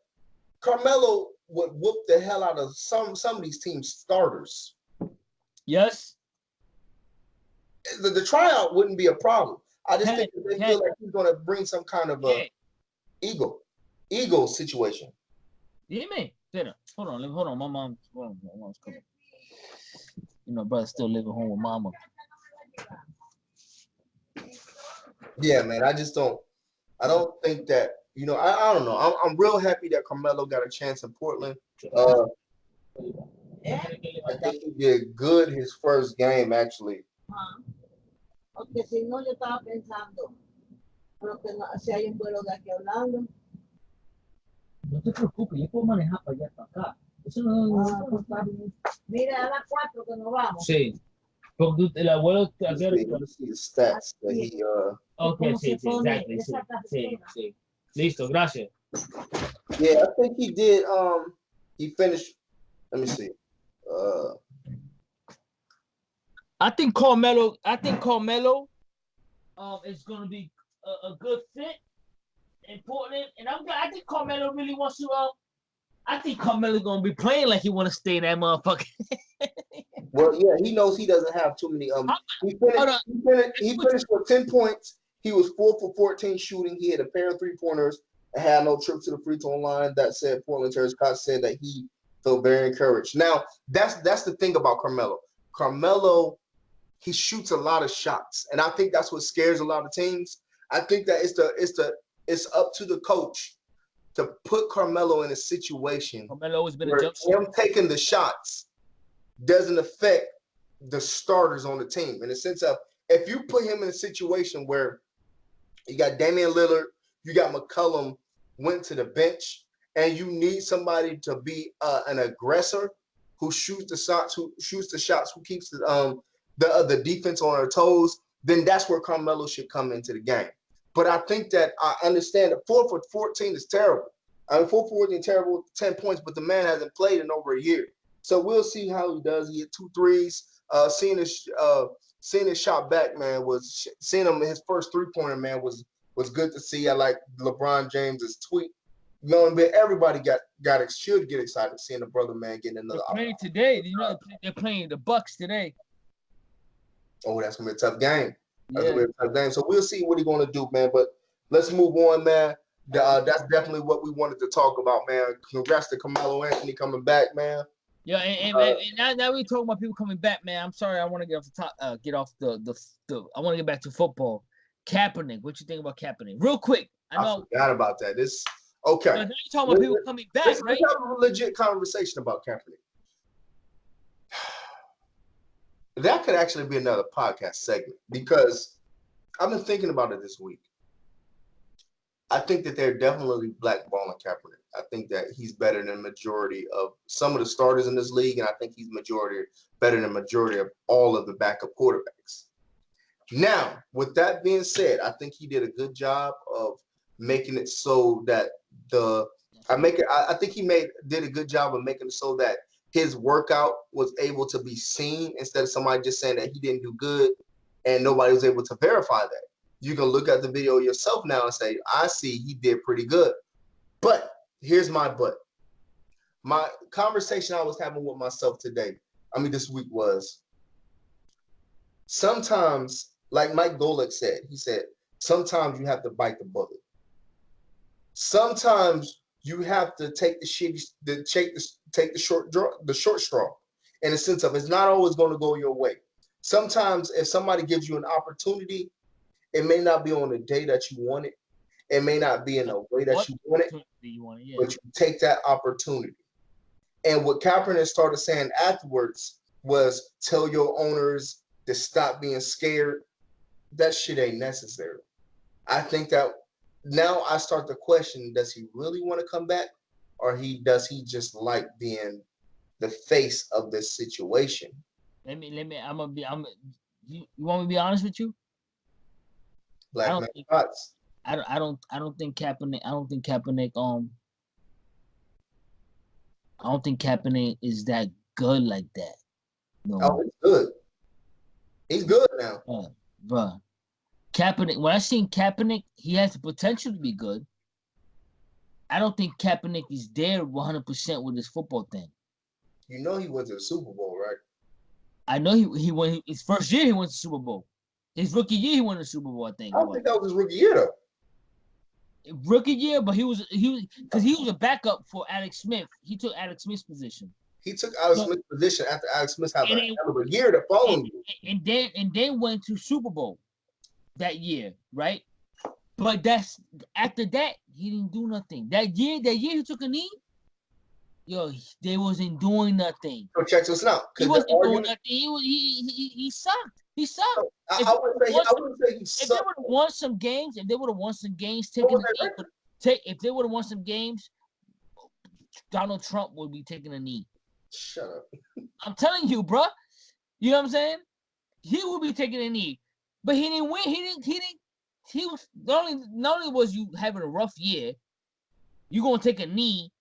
Carmelo would whoop the hell out of some of these teams' starters. Yes. The tryout wouldn't be a problem. I just think that they feel like he's going to bring some kind of a ego situation. You mean? Hold on. My mom's coming. You know, brother still living home with mama. Yeah, man. I don't think that, I don't know. I'm real happy that Carmelo got a chance in Portland. I think he did good his first game, actually. Porque si no, yo estaba pensando, pero que no, si hay un vuelo de aquí a Orlando. No te preocupes, yo puedo manejar para allá, para acá. Mira, a las 4 que nos vamos. Sí. Porque el abuelo. Let's see the stats that he Okay, sí, exactly. Sí. Listo, gracias. Yeah, I think he did. He finished. Let me see. I think Carmelo is going to be a good fit in Portland, and I think Carmelo really wants to. I think Carmelo's going to be playing like he want to stay in that motherfucker. Well, yeah, he knows he doesn't have too many. He finished with 10 points. He was 4 for 14 shooting. He had a pair of 3-pointers and had no trip to the free throw line. That said, Portland Terry Scott said that he felt very encouraged. Now, that's the thing about Carmelo. Carmelo, he shoots a lot of shots, and I think that's what scares a lot of teams. I think that it's up to the coach to put Carmelo in a situation Carmelo has been where a jump shooter. him taking the shots doesn't affect the starters on the team. In the sense of, if you put him in a situation where you got Damian Lillard, you got McCollum went to the bench, and you need somebody to be an aggressor who shoots the shots, who keeps the defense on their toes, then that's where Carmelo should come into the game. But I think that I understand that 4 for 14 is terrible. I mean, 4 for 14 is terrible, 10 points, but the man hasn't played in over a year. So we'll see how he does. He hit 2 threes. Seeing his shot back, man, seeing him his first 3-pointer, man, was good to see. I like LeBron James's tweet. Everybody should get excited seeing the brother, man, getting another. They're playing today. You know, they're playing the Bucs today. Oh, that's gonna be a tough game. Yeah. So we'll see what he's gonna do, man. But let's move on, man. That's definitely what we wanted to talk about, man. Congrats to Carmelo Anthony coming back, man. Yeah, and now we talking about people coming back, man. I'm sorry, I want to get off the top. I want to get back to football. Kaepernick, what you think about Kaepernick? Real quick, I forgot about that. Okay. Now you talking about people coming back, right? Let's have a legit conversation about Kaepernick. That could actually be another podcast segment because I've been thinking about it this week. I think that they're definitely blackballing Kaepernick. I think that he's better than the majority of some of the starters in this league, and I think he's better than the majority of all of the backup quarterbacks. Now, with that being said, I think he did a good job of making it so that I think he did a good job of making it so that his workout was able to be seen instead of somebody just saying that he didn't do good and nobody was able to verify that. You can look at the video yourself now and say, I see he did pretty good. But here's my but. My conversation I was having with myself this week was, sometimes, like Mike Golick said, he said, sometimes you have to bite the bullet. Sometimes you have to take the short straw, in the sense of it's not always going to go your way. Sometimes if somebody gives you an opportunity, it may not be on the day that you want it. It may not be in the way that you want it, but you take that opportunity. And what Kaepernick started saying afterwards was, tell your owners to stop being scared. That shit ain't necessary. I think that now I start to question, does he really want to come back, or does he just like being the face of this situation? You want me to be honest with you? I don't think Kaepernick is that good like that. No. Oh, he's good. He's good now. Bruh. Kaepernick, when I seen Kaepernick, he has the potential to be good. I don't think Kaepernick is there 100% with his football thing. You know he went to the Super Bowl, right? I know he went his first year. He went to the Super Bowl. His rookie year, he won the Super Bowl. I think. I don't think that was his rookie year though. Rookie year, but he was a backup for Alex Smith. He took Alex Smith's position. He took Alex Smith's position after Alex Smith had a hell of a year the following year. And then went to Super Bowl that year, right? But that's after that he didn't do nothing. That year he took a knee. Yo, they wasn't doing nothing. So check this out. He wasn't doing nothing. He sucked. He sucked. I wouldn't say he sucked. If they would have won some games, if they would have won some games, Donald Trump would be taking a knee. Shut up. I'm telling you, bro. You know what I'm saying? He would be taking a knee, but he didn't win. He was not only was you having a rough year, you gonna take a knee.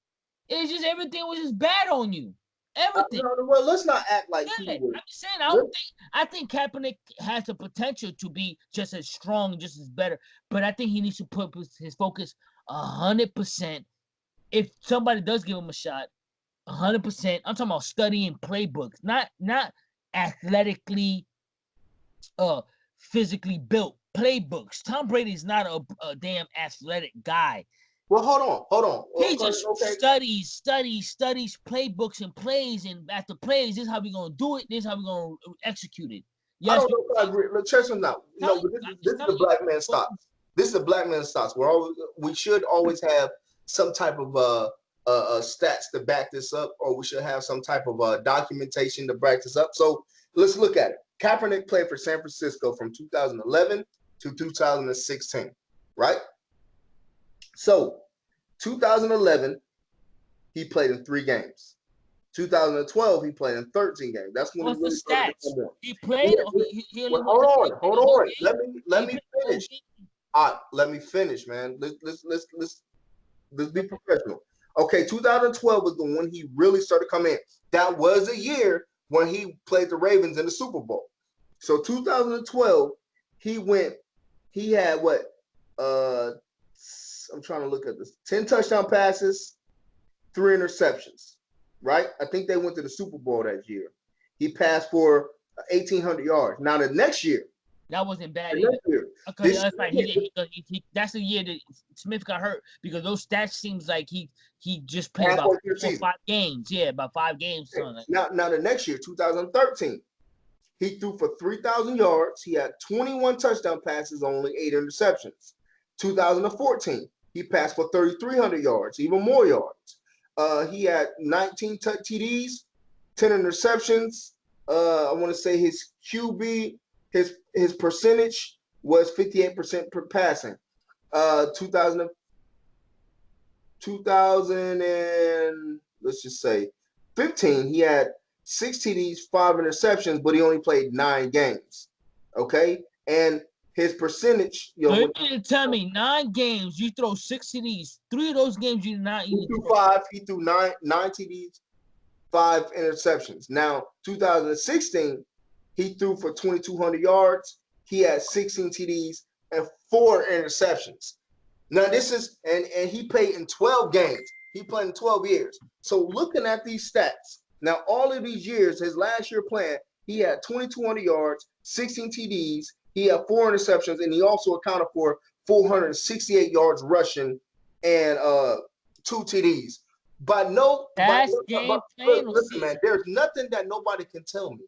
It's just everything was just bad on you. Everything. Well, let's not act like Yeah, he was. I'm saying I think Kaepernick has the potential to be just as strong, just as better. But I think he needs to put his focus 100%. If somebody does give him a shot, 100%. I'm talking about studying playbooks, not athletically, physically built playbooks. Tom Brady's not a damn athletic guy. Well, hold on. He just studies playbooks and plays, and after plays, this is how we're gonna do it. This is how we're gonna execute it. Yes, I don't know if I agree. Look, check something out. You know, this is the black man stocks. This is the black man stocks. We should always have some type of stats to back this up, or we should have some type of documentation to back this up. So let's look at it. Kaepernick played for San Francisco from 2011 to 2016, right? So 2011, he played in 3 games. 2012, he played in 13 games. That's when what's the stats? He played. Hold on. Let me finish. Let me finish, man. Let's be professional. Okay, 2012 was the one he really started coming in. That was a year when he played the Ravens in the Super Bowl. So 2012, he had what? I'm trying to look at this. 10 touchdown passes, 3 interceptions, right? I think they went to the Super Bowl that year. He passed for 1,800 yards. Now the next year. That wasn't bad either. That's the year that Smith got hurt, because those stats seems like he just played about 4 or 5 games. Yeah, about 5 games. Now the next year, 2013, he threw for 3,000 yards. He had 21 touchdown passes, only 8 interceptions. 2014, he passed for 3,300 yards, even more yards. He had 19 TDs, 10 interceptions. I want to say his QB, his percentage was 58% per passing. 2000 and let's just say 15, he had 6 TDs, 5 interceptions, but he only played 9 games. Okay, and his percentage. So you mean to tell me 9 games, you throw 6 TDs, 3 of those games you did not even threw 5. He threw 9 TDs, 5 interceptions. Now 2016, he threw for 2,200 yards. He had 16 TDs and 4 interceptions. Now this is and he played in 12 games. He played in 12 years. So looking at these stats, now all of these years, his last year playing, he had 2,200 yards, 16 TDs. He had 4 interceptions, and he also accounted for 468 yards rushing and 2 TDs. Listen, man, there's nothing that nobody can tell me.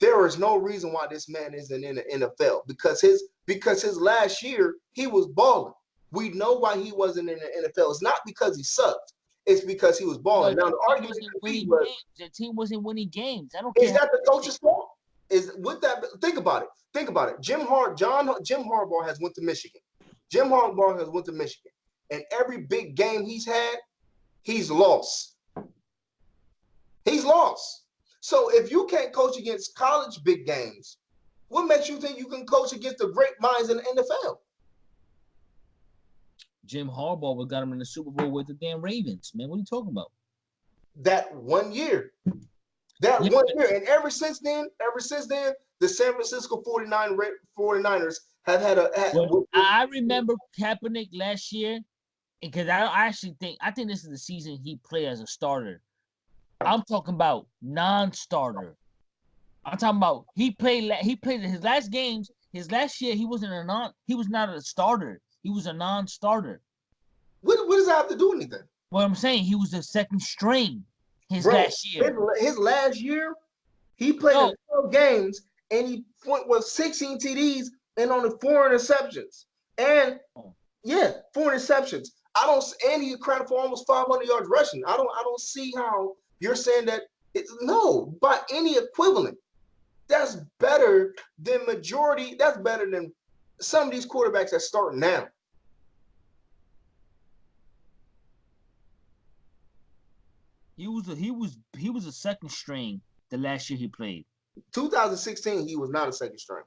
There is no reason why this man isn't in the NFL, because his last year he was balling. We know why he wasn't in the NFL. It's not because he sucked. It's because he was balling. Now the argument was the team wasn't winning games. I don't care. Is that the coach's fault? Think about it. Jim Harbaugh has went to Michigan. And every big game he's had, he's lost. So if you can't coach against college big games, what makes you think you can coach against the great minds in the NFL? Jim Harbaugh got him in the Super Bowl with the damn Ravens, man. What are you talking about? That 1 year. And ever since then, the San Francisco 49ers have had I remember Kaepernick last year, because I think this is the season he played as a starter. I'm talking about non-starter. I'm talking about he played his last games. His last year he was not a starter. He was a non-starter. What does that have to do with anything? What I'm saying, he was the second string last year. His last year, he played in 12 games, and he went with 16 TDs and only 4 interceptions. And 4 interceptions. And he accounted for almost 500 yards rushing. I don't see how you're saying that. By any equivalent, that's better than majority. That's better than some of these quarterbacks that start now. he was a second string the last year he played. 2016, he was not a second string.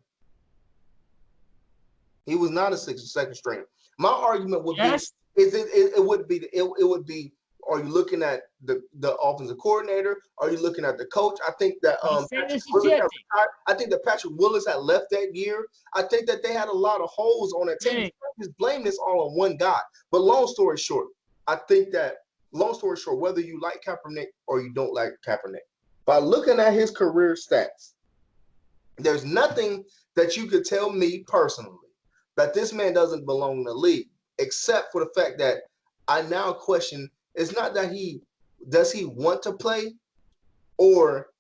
He was not a second string. My argument would be it would be. Are you looking at the offensive coordinator? Are you looking at the coach? I think that Patrick Willis had left that year. I think that they had a lot of holes on that team. You can't just blame this all on one guy. But long story short, whether you like Kaepernick or you don't like Kaepernick, by looking at his career stats, there's nothing that you could tell me personally that this man doesn't belong in the league, except for the fact that I now question. It's not that does he want to play, or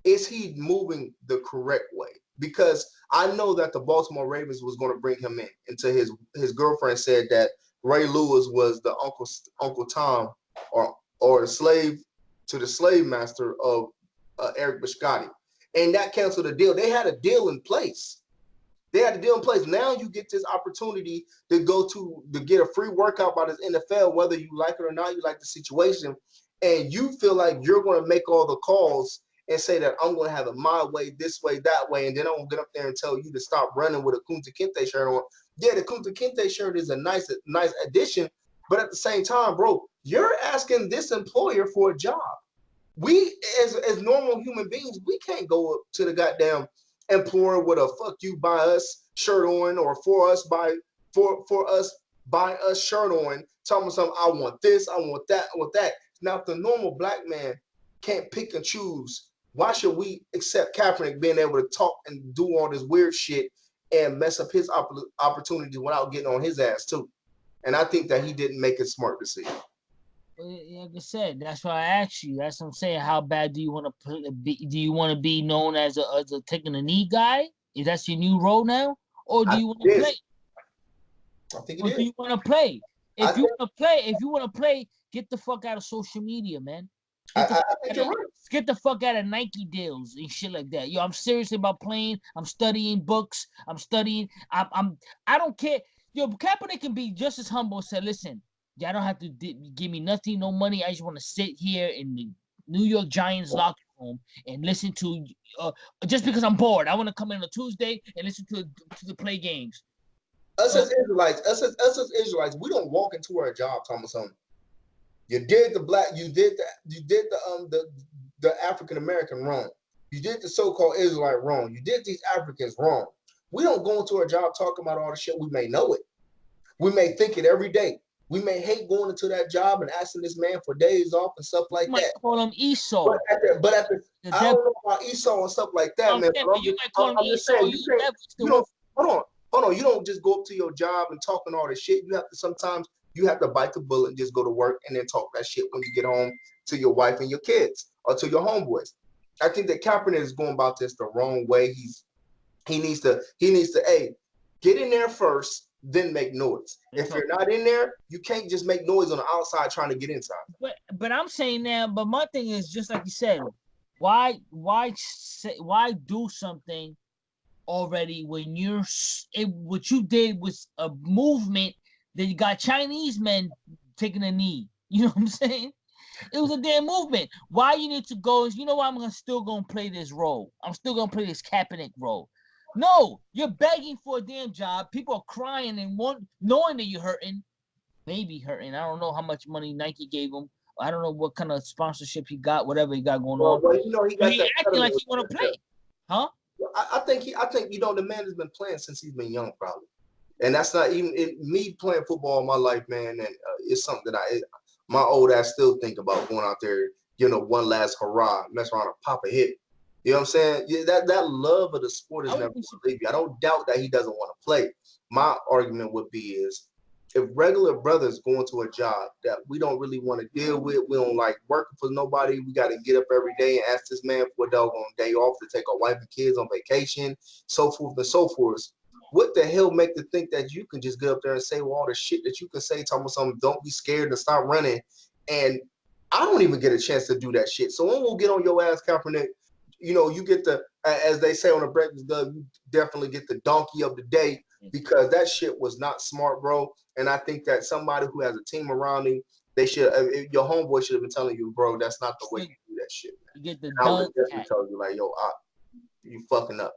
is he moving the correct way? Because I know that the Baltimore Ravens was going to bring him in until his girlfriend said that Ray Lewis was the Uncle Tom or the slave to the slave master of Eric Biscotti, and that canceled the deal. They had a deal in place. Now you get this opportunity to get a free workout by this NFL, whether you like it or not, you like the situation, and you feel like you're going to make all the calls and say that I'm going to have it my way, this way, that way, and then I'm going to get up there and tell you to stop running with a Kunta Kinte shirt on. Yeah, the Kunta Kinte shirt is a nice addition, but at the same time, bro, you're asking this employer for a job. We, as normal human beings, we can't go up to the goddamn employer with a "fuck you, buy us" shirt on, or for us buy us shirt on, telling me something. I want this, I want that, I want that. Now, if the normal black man can't pick and choose, why should we accept Kaepernick being able to talk and do all this weird shit and mess up his opportunity without getting on his ass too? And I think that he didn't make a smart decision. Like I said, that's why I asked you. That's what I'm saying. How bad do you want to be? Do you want to be known as a taking a knee guy? Is that your new role now, or do you want to play? I think it is. Do you want to play? If you want to play, get the fuck out of social media, man. Get the fuck out of Nike deals and shit like that. Yo, I'm serious about playing. I'm studying books. I don't care. Yo, Kaepernick can be just as humble and say, listen, y'all don't have to give me nothing, no money. I just want to sit here in the New York Giants locker room and listen to, just because I'm bored. I want to come in on a Tuesday and listen to the play games. Us as Israelites, we don't walk into our job talking something. You did the African American wrong. You did the so-called Israelite wrong. You did these Africans wrong. We don't go into our job talking about all the shit. We may know it. We may think it every day. We may hate going into that job and asking this man for days off and stuff like that. You might call him Esau. I don't know about Esau and stuff like that, man. You might call him Esau. Hold on. You don't just go up to your job and talking all this shit. Sometimes you have to bite the bullet and just go to work and then talk that shit when you get home to your wife and your kids or to your homeboys. I think that Kaepernick is going about this the wrong way. He needs to get in there first, then make noise. If you're not in there, you can't just make noise on the outside trying to get inside. But I'm saying now, but my thing is just like you said, why do something already when what you did was a movement that you got Chinese men taking a knee. You know what I'm saying? It was a damn movement. Why you need to go is, you know what, I'm still going to play this role. I'm still going to play this Kaepernick role. No, you're begging for a damn job. People are crying and knowing that you're hurting. Maybe hurting. I don't know how much money Nike gave him. I don't know what kind of sponsorship he got, whatever he got going on. Well, he acting like he want to play. Huh? I think the man has been playing since he's been young, probably. And that's not even me playing football my life, man. And it's something that my old ass still think about, going out there, one last hurrah, mess around and pop a hit. You know what I'm saying? Yeah, that love of the sport is never going to leave you. I don't doubt that he doesn't want to play. My argument would be is, if regular brothers going to a job that we don't really want to deal with, we don't like working for nobody, we got to get up every day and ask this man for a doggone day off to take our wife and kids on vacation, so forth and so forth. What the hell make you think that you can just get up there and say all the shit that you can say, talking about something, don't be scared and stop running? And I don't even get a chance to do that shit. So when we'll get on your ass, Kaepernick, you get the, as they say on the Breakfast Club, you definitely get the donkey of the day, because that shit was not smart, bro. And I think that somebody who has a team around him They should. Your homeboy should have been telling you, bro, that's not the way you do that shit. You get the And I would dunk definitely hat. tell you, like, yo, you fucking up.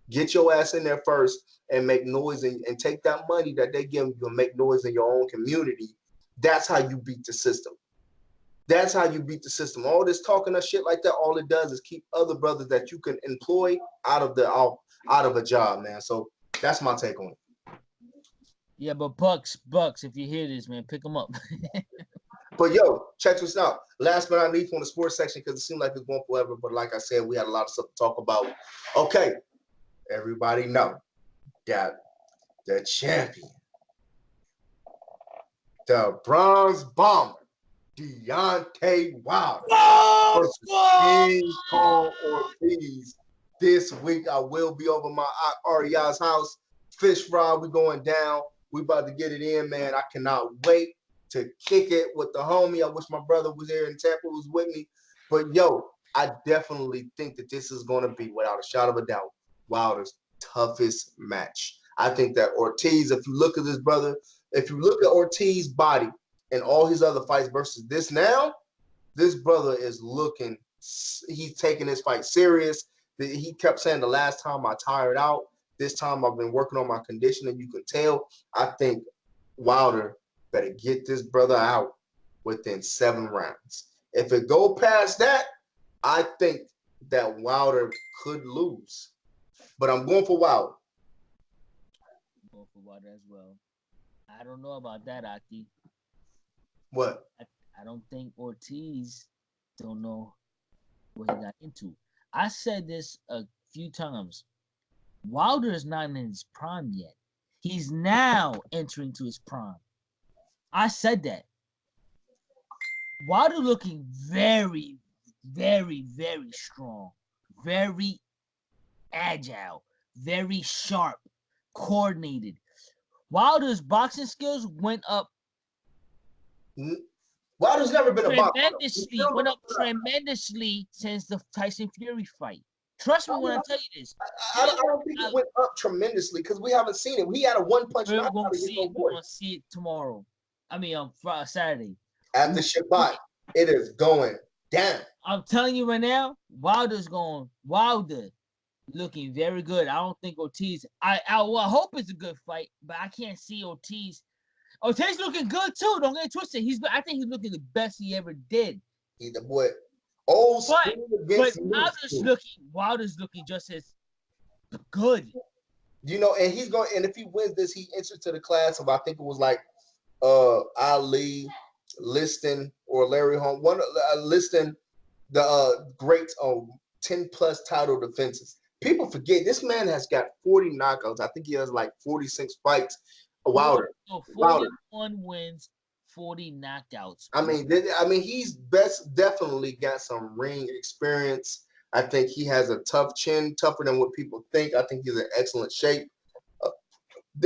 Get your ass in there first and make noise and take that money that they give you and make noise in your own community. That's how you beat the system. That's how you beat the system. All this talking of shit like that, all it does is keep other brothers that you can employ out of a job, man. So that's my take on it. Yeah, but Bucks, if you hear this, man, pick them up. But yo, check this out. Last but not least on the sports section, because it seemed like it's going forever. But like I said, we had a lot of stuff to talk about. Okay, everybody know that the champion, the Bronze Bomber, Deontay Wilder versus King Kong Ortiz. This week I will be over my REI's house. Fish fry, we going down. We about to get it in, man. I cannot wait to kick it with the homie. I wish my brother was here in Tampa, was with me. But yo, I definitely think that this is going to be, without a shadow of a doubt, Wilder's toughest match. I think that Ortiz, if you look at this brother, if you look at Ortiz's body and all his other fights versus this now, this brother is looking, he's taking this fight serious. He kept saying the last time I tired out, this time I've been working on my conditioning. You can tell. I think Wilder better get this brother out within 7 rounds. If it go past that, I think that Wilder could lose. But I'm going for Wilder. I'm going for Wilder as well. I don't know about that, Aki. What? I don't think Ortiz don't know what he got into. I said this a few times. Wilder is not in his prime yet. He's now entering to his prime. I said that. Wilder looking very, very, very strong, very agile, very sharp, coordinated. Wilder's boxing skills went up. Wilder's never been a boxer. Tremendously since the Tyson Fury fight. Trust me when I tell you this. I don't think it went up tremendously because we haven't seen it. We had a one-punch knockout. We're gonna see it tomorrow. I mean, on Saturday. After Shabbat, it is going down. I'm telling you right now, Wilder looking very good. I don't think Ortiz. I hope it's a good fight, but I can't see Ortiz. Ortiz looking good too. Don't get it twisted. I think he's looking the best he ever did. He's the boy. Old school against Wilder's looking just as good. You know, and he's going. And if he wins this, he enters to the class of, I think it was like Ali, Liston, or Larry Holmes. Liston, the great 10+ title defenses. People forget this man has got 40 knockouts. I think he has like 46 fights. Wilder. 41 wins, 40 knockouts. I mean, he's definitely got some ring experience. I think he has a tough chin, tougher than what people think. I think he's in excellent shape.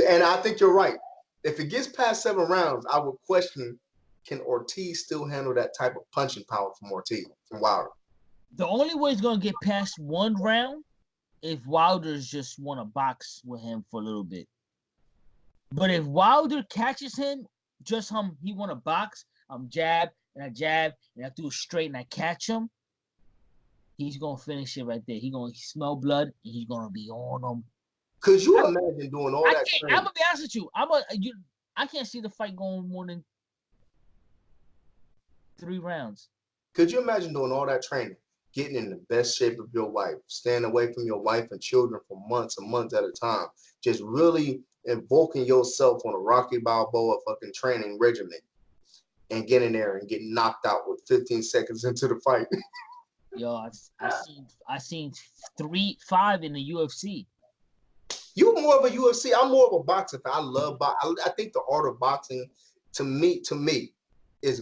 And I think you're right. If it gets past 7 rounds, I would question, can Ortiz still handle that type of punching power from Wilder? The only way he's going to get past 1 round if Wilder's just want to box with him for a little bit. But if Wilder catches him, just he want to box, I'm jab, and I do it straight, and I catch him, he's going to finish it right there. He's going to smell blood, and he's going to be on him. Could you imagine doing all that training? I'm going to be honest with you. I can't see the fight going more than 3 rounds. Could you imagine doing all that training, getting in the best shape of your life, staying away from your wife and children for months and months at a time, just really invoking yourself on a Rocky Balboa fucking training regimen and getting there and getting knocked out with 15 seconds into the fight? Yo, I seen 5 in the UFC. You're more of a UFC. I'm more of a boxer fan. I love boxing. I think the art of boxing, to me, is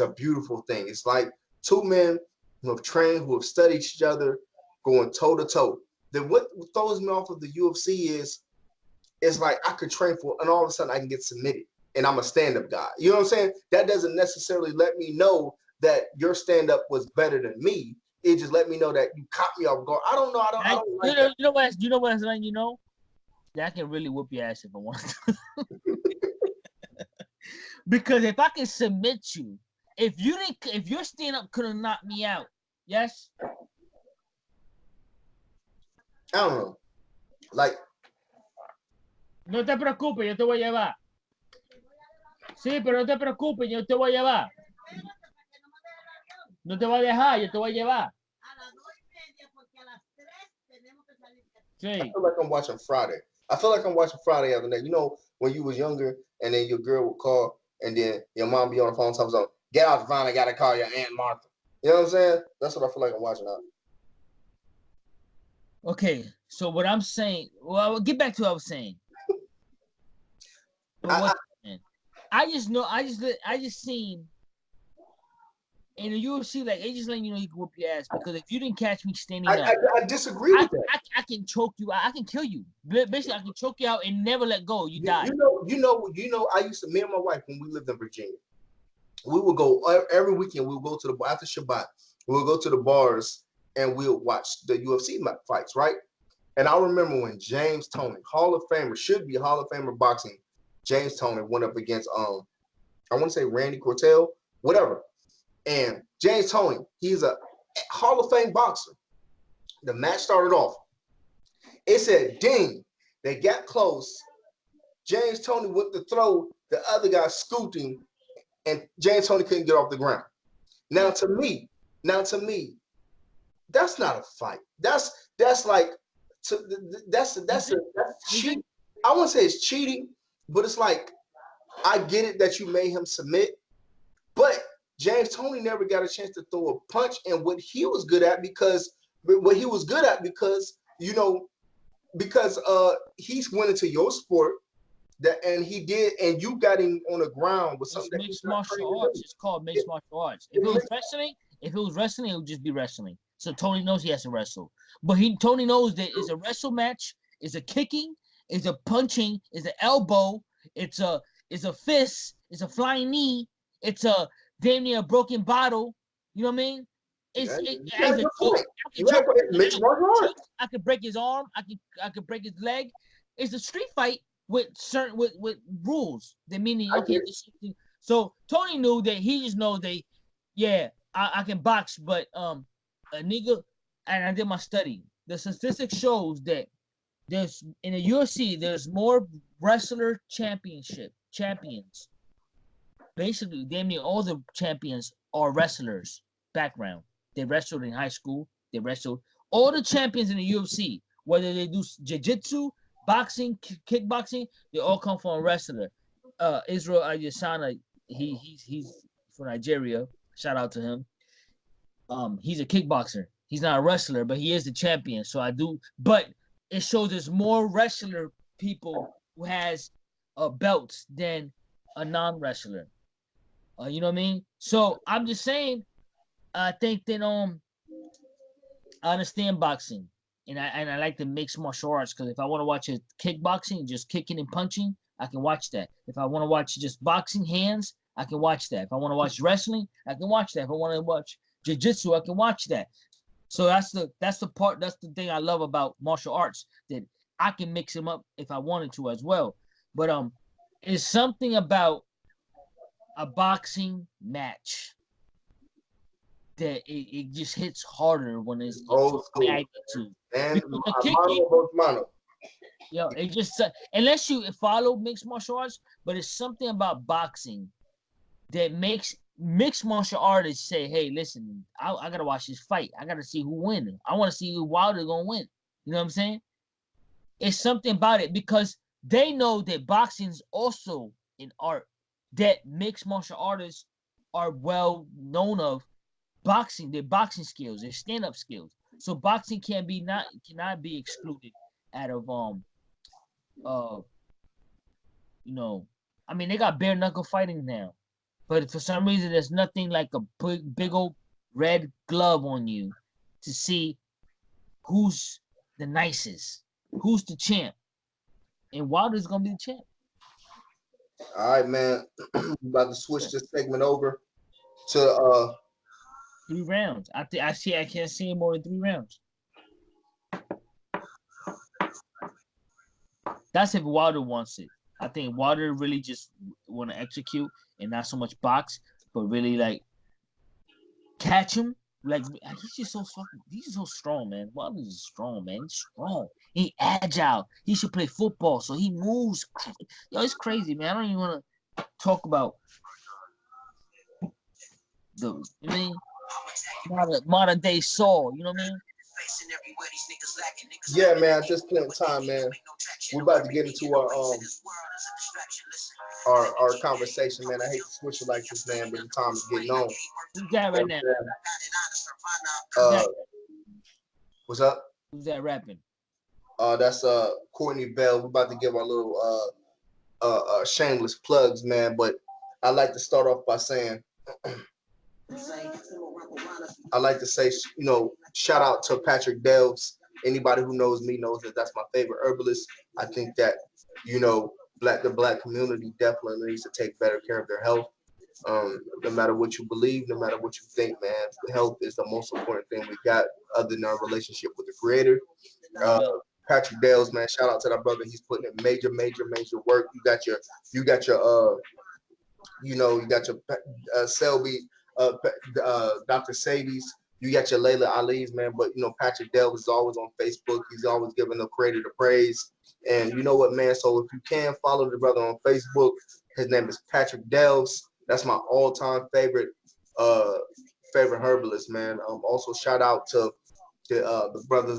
a beautiful thing. It's like 2 men who have trained, who have studied each other, going toe to toe. Then what throws me off of the UFC is, it's like I could train for, and all of a sudden I can get submitted, and I'm a stand-up guy. You know what I'm saying? That doesn't necessarily let me know that your stand-up was better than me. It just let me know that you caught me off guard. I don't know. I don't like that. You know what? Letting you know that I can really whoop your ass if I want to. Because if I can submit you, if your stand up could have knocked me out, yes. I don't know. Like, No te preocupes, yo te voy a llevar. Sí, pero no te preocupes, yo te voy a llevar. No te voy a dejar, yo te voy a llevar. Sí. I feel like I'm watching Friday. I feel like I'm watching Friday other night. You know, when you was younger and then your girl would call and then your mom be on the phone talking about, get out the phone, I gotta call your Aunt Martha. You know what I'm saying? That's what I feel like I'm watching now. Okay, so what I'm saying, well, get back to what I was saying. I just seen in the UFC, like, they just letting you know you can whoop your ass, because if you didn't catch me standing up, I disagree with that. I can choke you out. I can kill you. Basically, I can choke you out and never let go. You die. You know, I used to, me and my wife, when we lived in Virginia, we would go every weekend. We would go to the, after Shabbat, we would go to the bars and we would watch the UFC fights, right? And I remember when James Toney, Hall of Famer, should be Hall of Famer boxing, James Toney went up against I want to say Randy Cortell, whatever. And James Toney, he's a Hall of Fame boxer. The match started off. It said ding. They got close. James Toney went to throw, the other guy scooting, and James Toney couldn't get off the ground. Now to me, that's not a fight. That's like that's cheating. I wouldn't say it's cheating, but it's like, I get it that you made him submit, but James Toney never got a chance to throw a punch, and what he was good at because you know, because he's went into your sport and he did, and you got him on the ground with something. It's mixed martial arts. It's called mixed martial arts. If it was wrestling, it would just be wrestling. So Tony knows he has to wrestle, but Tony knows that it's a wrestle match, it's a kicking, it's a punching, it's an elbow, it's a fist, it's a flying knee, it's a damn near a broken bottle. You know what I mean? I could break his arm. I could break his leg. It's a street fight with certain with rules. That meaning okay. So Tony knew that. He just knows that. Yeah, I can box, but a nigga. And I did my study. The statistics shows that there's in the UFC there's more wrestler champions. Basically, damn near all the champions are wrestlers. Background. They wrestled in high school. They wrestled. All the champions in the UFC, whether they do jiu-jitsu, boxing, kickboxing, they all come from a wrestler. Israel Adesanya, he's from Nigeria. Shout out to him. He's a kickboxer. He's not a wrestler, but he is the champion. So I do. But it shows there's more wrestler people who has belts than a non-wrestler. You know what I mean? So I'm just saying. I think that I understand boxing, and I like the mixed martial arts, because if I want to watch a kickboxing, just kicking and punching, I can watch that. If I want to watch just boxing hands, I can watch that. If I want to watch wrestling, I can watch that. If I want to watch jiu-jitsu, I can watch that. So that's the thing I love about martial arts, that I can mix them up if I wanted to as well. But it's something about a boxing match that it just hits harder when it's magnitude. It just unless you follow mixed martial arts, but it's something about boxing that makes mixed martial artists say, "Hey, listen, I gotta watch this fight. I gotta see who wins. I want to see who Wilder's gonna win." You know what I'm saying? It's something about it because they know that boxing is also an art that mixed martial artists are well known of. Boxing, their boxing skills, their stand-up skills. So boxing cannot be excluded out of I mean, they got bare knuckle fighting now, but for some reason there's nothing like a big old red glove on you to see who's the nicest, who's the champ, and Wilder's gonna be the champ. All right, man. We're about to switch this segment over to 3 rounds. I can't see more than 3 rounds. That's if Wilder wants it. I think Water really just want to execute and not so much box, but really like catch him. Like he's just so fucking. He's so strong, man. Wallace is strong, man. He's strong. He agile. He should play football, so he moves. Yo, it's crazy, man. I don't even want to talk about the. You know what I mean, modern day Saul. You know what I mean? Yeah, man. At this point in time, man, we're about to get into our conversation, man. I hate to switch it like this, man, but the time is getting on. Who's that right now? What's up? Who's that rapping? That's Courtney Bell. We're about to give our little shameless plugs, man. But I like to start off by saying I like to say, you know, shout out to Patrick Delves. Anybody who knows me knows that that's my favorite herbalist. I think that, you know, the black community definitely needs to take better care of their health. No matter what you believe, no matter what you think, man, health is the most important thing we got other than our relationship with the creator. Patrick Dales, man, shout out to that brother. He's putting in major work. You got your Selby, Dr. Sadie's, you got your Layla Ali's, man. But you know, Patrick Dales is always on Facebook. He's always giving the creator the praise. And you know what, man? So if you can follow the brother on Facebook, his name is Patrick Dales. That's my all-time favorite herbalist, man. Also shout out to the brothers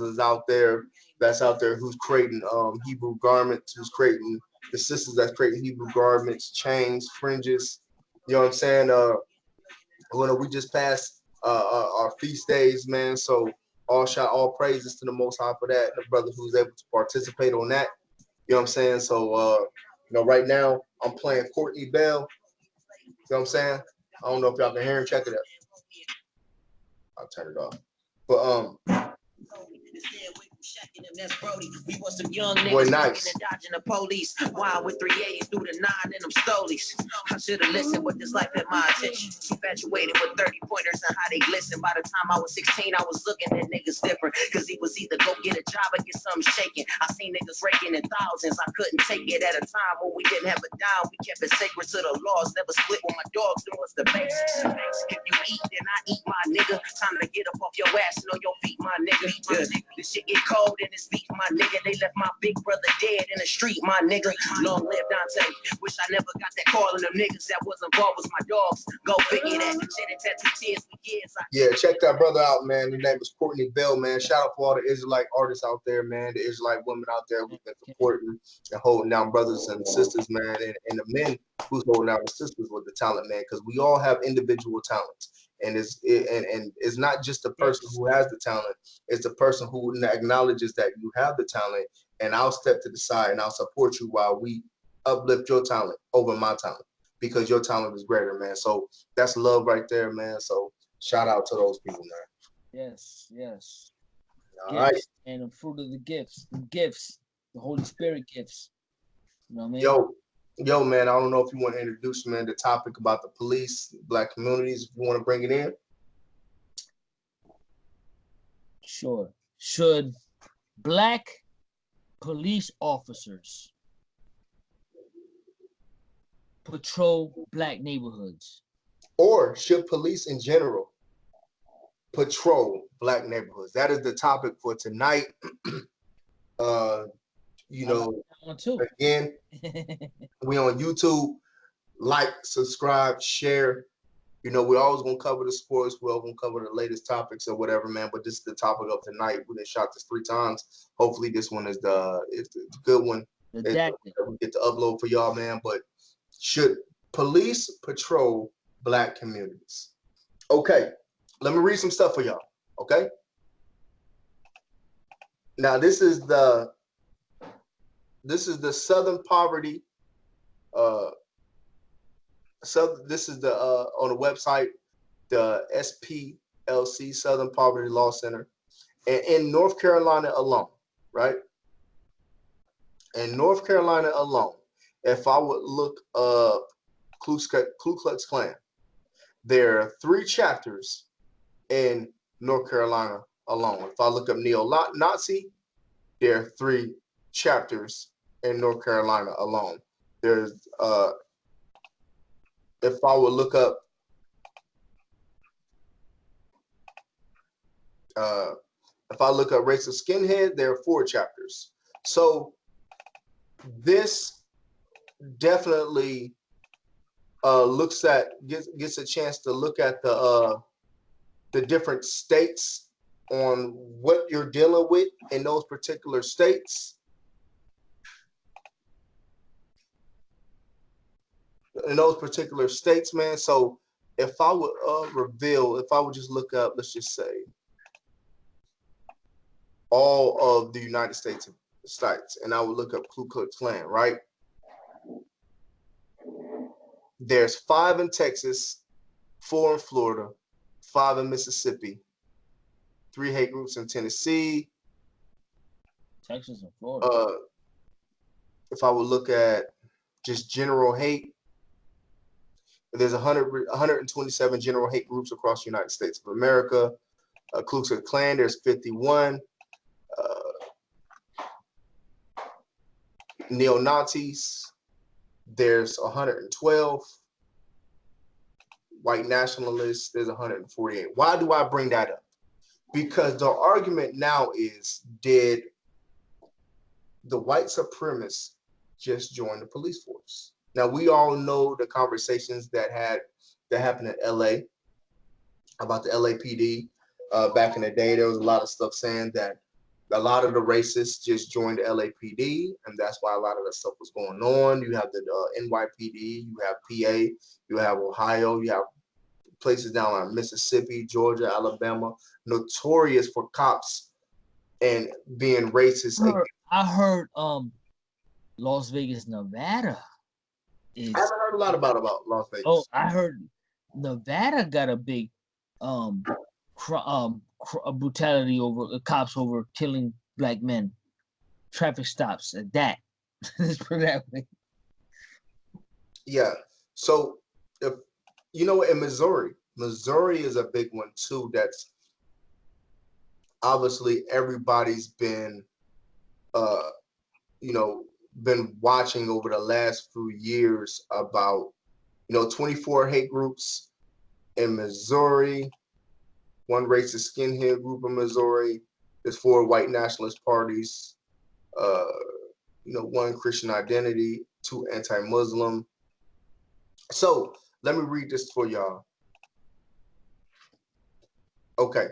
that's out there who's creating Hebrew garments, who's creating the sisters that's creating Hebrew garments, chains, fringes. You know what I'm saying? We just passed our feast days, man. So all praises to the Most High for that. The brother who's able to participate on that. You know what I'm saying? So right now I'm playing Courtney Bell. You know what I'm saying? I don't know if y'all can hear him. Check it out. I'll turn it off. But boy, nice. Dodging the police, wild with 380s through the 9 and them stolies. I should have listened, but this life had my attention. Infatuated with 30 pointers and how they glisten. By the time I was 16, I was looking at niggas different. Cause he was either go get a job or get something shaking. I seen niggas raking in thousands. I couldn't take it at a time when we didn't have a dime. We kept it sacred to the laws. Never split with my dogs. Doing what's the basics. If you eat, then I eat, my nigga. Time to get up off your ass and on your feet, my nigga. This shit get cold in this beat, my nigga. They left my big brother dead in the street, my nigga. Long live Deontay. Wish I never got that call, and them niggas that was involved was my dogs. Go figure that. Shit and tattoo tears for years. Yeah, check that brother out, man. His name is Courtney Bell, man. Shout out for all the Israelite artists out there, man. The Israelite women out there who've been supporting and holding down brothers and sisters, man. And the men who's holding down the sisters with the talent, man. Because we all have individual talents. And it's not just the person who has the talent, it's the person who acknowledges that you have the talent, and I'll step to the side and I'll support you while we uplift your talent over my talent, because your talent is greater, man. So that's love right there, man. So shout out to those people, man. Yes. All right. And the fruit of the gifts, the Holy Spirit gifts. You know what I mean? Yo, man, I don't know if you want to introduce, man, the topic about the police, black communities, if you want to bring it in. Sure. Should black police officers patrol black neighborhoods? Or should police in general patrol black neighborhoods? That is the topic for tonight. Again, we on YouTube. Like, subscribe, share. You know, we're always gonna cover the sports. We're always gonna cover the latest topics or whatever, man. But this is the topic of tonight. We done shot this 3 times. Hopefully, this one is the good one. We get to upload for y'all, man. But should police patrol black communities? Okay, let me read some stuff for y'all. Okay. Now, this is the Southern Poverty. This is the on the website, the SPLC, Southern Poverty Law Center, and in North Carolina alone, right? In North Carolina alone, if I would look up Ku Klux Klan, there are 3 chapters in North Carolina alone. If I look up neo-Nazi, there are 3 chapters in North Carolina alone. There's if I would look up Race of Skinhead, there are 4 chapters. So this definitely gets a chance to look at the different states on what you're dealing with in those particular states. Man. So if I would just look up, let's just say, all of the United States sites, and I would look up Ku Klux Klan, right? There's 5 in Texas, 4 in Florida, 5 in Mississippi, 3 hate groups in Tennessee. Texas and Florida. If I would look at just general hate, there's 127 general hate groups across the United States of America. Ku Klux Klan, there's 51. Neo-Nazis, there's 112. White nationalists, there's 148. Why do I bring that up? Because the argument now is, did the white supremacists just join the police force? Now, we all know the conversations that happened in LA about the LAPD. Back in the day, there was a lot of stuff saying that a lot of the racists just joined the LAPD, and that's why a lot of that stuff was going on. You have the NYPD, you have PA, you have Ohio, you have places down in Mississippi, Georgia, Alabama, notorious for cops and being racist. I heard Las Vegas, Nevada. I haven't heard a lot about Las Vegas. Oh, I heard Nevada got a big brutality over cops over killing black men, traffic stops at that. Let's put it that way. Yeah. So, in Missouri is a big one too. That's obviously everybody's been, been watching over the last few years about, 24 hate groups in Missouri, 1 racist skinhead group in Missouri. There's 4 white nationalist parties, 1 Christian identity, 2 anti-Muslim. So let me read this for y'all. Okay,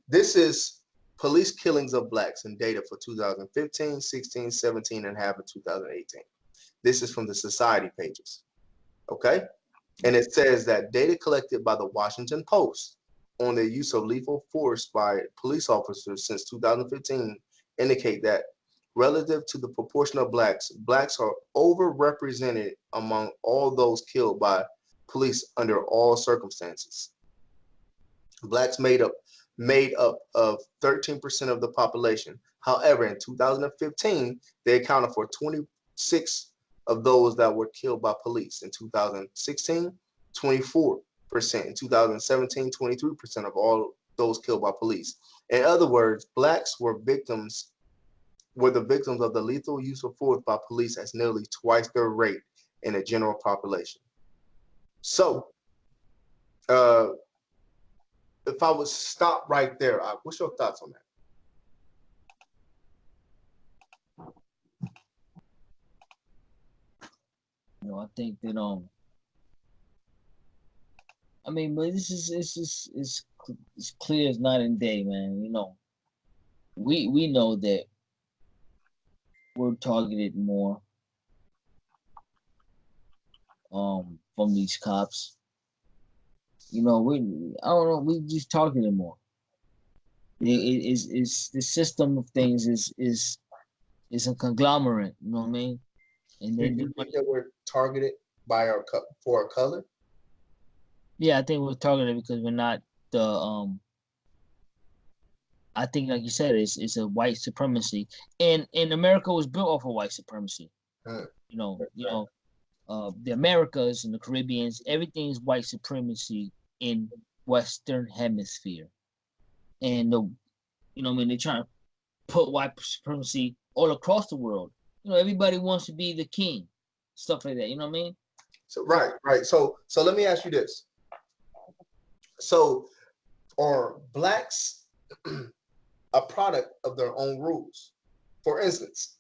this is police killings of blacks in data for 2015, 16, 17, and half of 2018. This is from the society pages. Okay, and it says that data collected by the Washington Post on the use of lethal force by police officers since 2015 indicate that relative to the proportion of blacks are overrepresented among all those killed by police under all circumstances. Blacks made up of 13% of the population. However, in 2015, they accounted for 26 of those that were killed by police. In 2016, 24%. In 2017, 23% of all those killed by police. In other words, blacks were the victims of the lethal use of force by police at nearly twice their rate in the general population. So, if I would stop right there, what's your thoughts on that? I think that but this is it's clear as night and day, man. We know that we're targeted more from these cops. I don't know, we just targeted more. It's the system of things is a conglomerate, you know what I mean? And then you think that we're targeted by for our color? Yeah, I think we're targeted because we're not the I think, like you said, it's a white supremacy, and America was built off of white supremacy. The Americas and the Caribbeans, everything's white supremacy in Western Hemisphere, and they're trying to put white supremacy all across the world. Everybody wants to be the king, stuff like that. You know what I mean? So right. So let me ask you this. So are blacks a product of their own rules? For instance,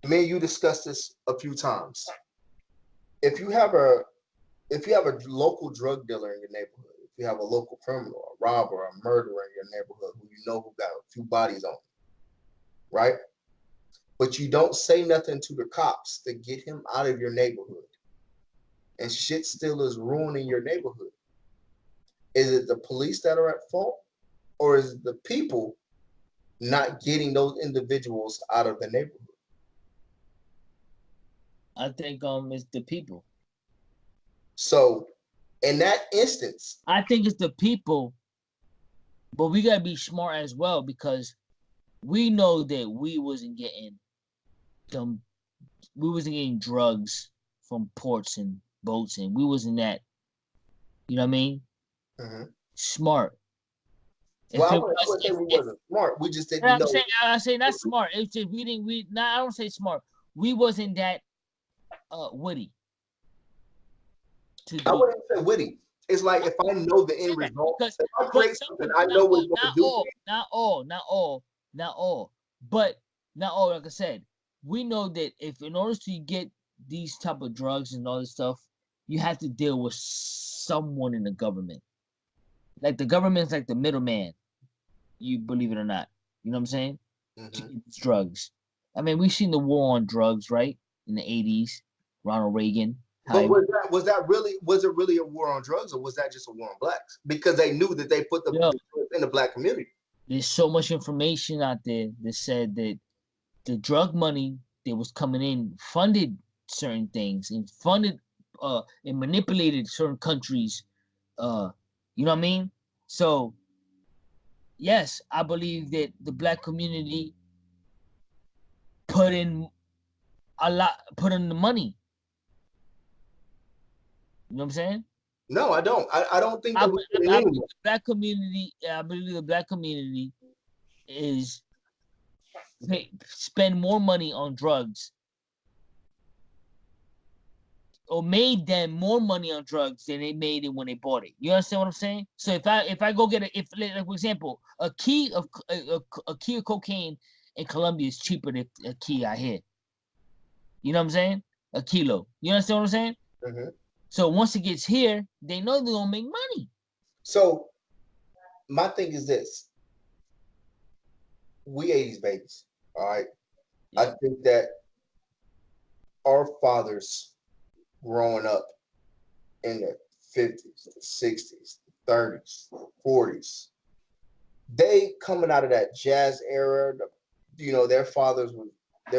me and you discussed this a few times. If you have a local drug dealer in your neighborhood, if you have a local criminal, a robber, a murderer in your neighborhood who you know who got a few bodies on, right? But you don't say nothing to the cops to get him out of your neighborhood, and shit still is ruining your neighborhood. Is it the police that are at fault, or is it the people not getting those individuals out of the neighborhood? I think it's the people. So in that instance, I think it's the people, but we gotta be smart as well because we know that we wasn't getting drugs from ports and boats, and we wasn't that. You know what I mean? mm-hmm. Smart. Well, I wouldn't say we wasn't smart. We just didn't know. I'm saying not smart. It's just we didn't. I don't say smart. We wasn't that witty. I wouldn't say witty. It's like if I know the end result, if I create something, I know what's going to do. Not all. But not all. Like I said, we know that if in order to get these type of drugs and all this stuff, you have to deal with someone in the government. Like the government's like the middleman. You believe it or not, you know what I'm saying? Mm-hmm. It's drugs. I mean, we've seen the war on drugs, right? In the 80s, Ronald Reagan. But was it really a war on drugs, or was that just a war on blacks? Because they knew that they put the drugs in the black community. There's so much information out there that said that the drug money that was coming in funded certain things and funded and manipulated certain countries. You know what I mean? So yes, I believe that the black community put in the money. You know what I'm saying? No, I don't. I don't think that I believe the black community. I believe the black community spend more money on drugs, or made them more money on drugs than they made it when they bought it. You understand what I'm saying? So if I go get like for example, a key of cocaine in Colombia is cheaper than a key I hear. You know what I'm saying? A kilo. You understand what I'm saying? Mm-hmm. So once it gets here, they know they're gonna make money. So my thing is this: we 80s babies, all right. Yeah. I think that our fathers growing up in the 50s, the 60s, the 30s, 40s, they coming out of that jazz era. Their fathers were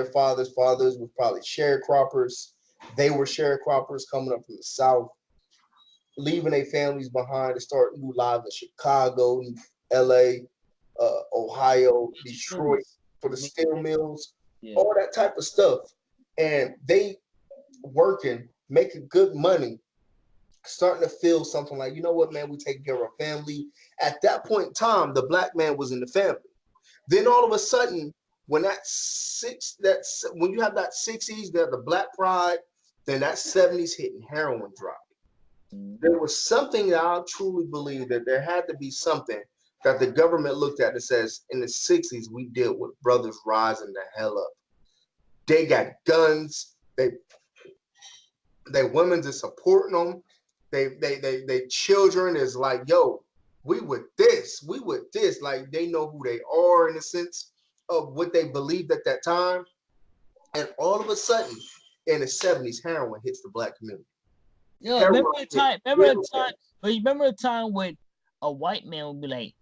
probably sharecroppers. They were sharecroppers coming up from the South, leaving their families behind to start new lives in Chicago, LA, Ohio, Detroit for the steel mills, all that type of stuff. And they working, making good money, starting to feel something like, you know what, man, we take care of our family. At that point in time, the black man was in the family. Then all of a sudden, when when you have that 60s, the black pride, then that 70s hitting heroin drop. There was something that I truly believe that there had to be something that the government looked at that says in the 60s, we dealt with brothers rising the hell up. They got guns. They women is supporting them. They children is like, yo, we with this. Like they know who they are in the sense of what they believed at that time. And all of a sudden, in the 70s, heroin hits the black community. Yeah, remember the time when a white man would be like,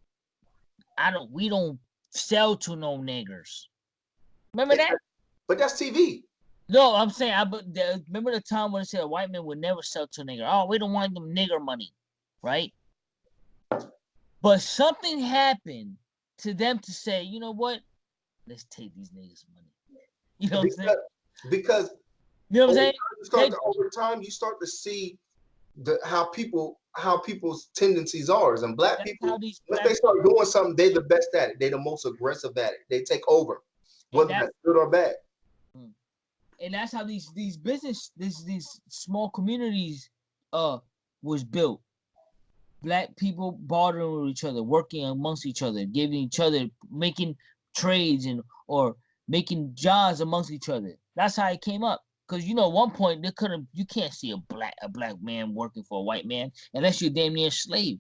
we don't sell to no niggers. Remember that? But that's TV. No, I'm saying, remember the time when they said a white man would never sell to a nigger. Oh, we don't want them nigger money, right? But something happened to them to say, you know what? Let's take these niggas' money. You know what I'm saying? Because you know what I'm saying? Over time, you start to see how people's tendencies are. And black people, when they start doing something, they're the best at it. They're the most aggressive at it. They take over, whether that's good or bad. And that's how these these small communities was built. Black people bartering with each other, working amongst each other, giving each other, making trades and or making jobs amongst each other. That's how it came up. Because at one point you can't see a black man working for a white man unless you're damn near a slave.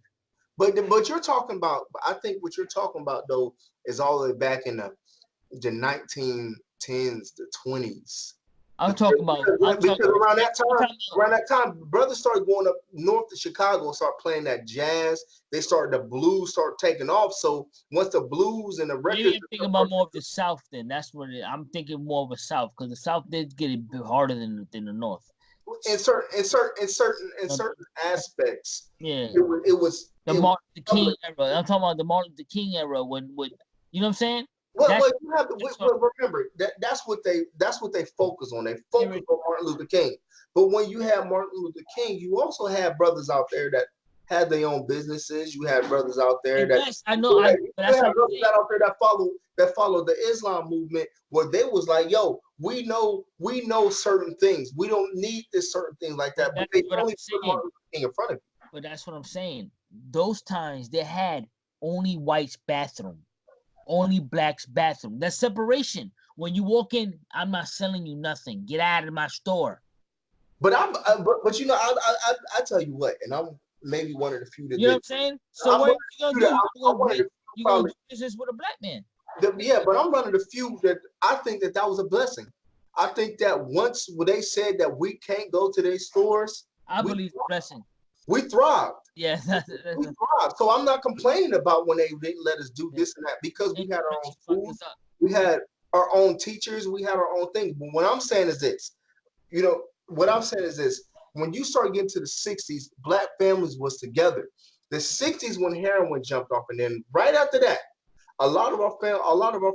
But you're talking about. I think what you're talking about though is all the way back in the 1910s, the 20s. I'm talking about Because around that time, brothers started going up north to Chicago, start playing that jazz. They started the blues start taking off. So once the blues and the records, maybe I'm thinking about more of the South. Then that's what I'm thinking more of a South because the South did get it harder than the North. In certain aspects, yeah, it was the Martin Luther King era. I'm talking about the Martin Luther King era when you know what I'm saying? Well, you have to remember that's what they focus on. They focus on Martin Luther King. But when you have Martin Luther King, you also have brothers out there that had their own businesses. You have brothers out there that yes, I know. But that's brothers out there that follow the Islam movement, where they was like, "Yo, we know certain things. We don't need this certain thing like that." But they only put Martin Luther King in front of you. But that's what I'm saying. Those times they had only whites bathroom. Only blacks bathroom. That's separation. When you walk in, I'm not selling you nothing. Get out of my store. But I tell you what, and I'm maybe one of the few that you know what I'm saying. So what you gonna do? You gonna do business with a black man? Yeah, but I'm one of the few that I think that was a blessing. I think that once when they said that we can't go to their stores, I believe it's a blessing. We thrived. Yeah, we thrived. So I'm not complaining about when they didn't let us do this and that because we had our own schools, we had our own teachers, we had our own thing. But what I'm saying is this, when you start getting to the 60s, black families was together. The 60s when heroin jumped off, and then right after that, a lot of our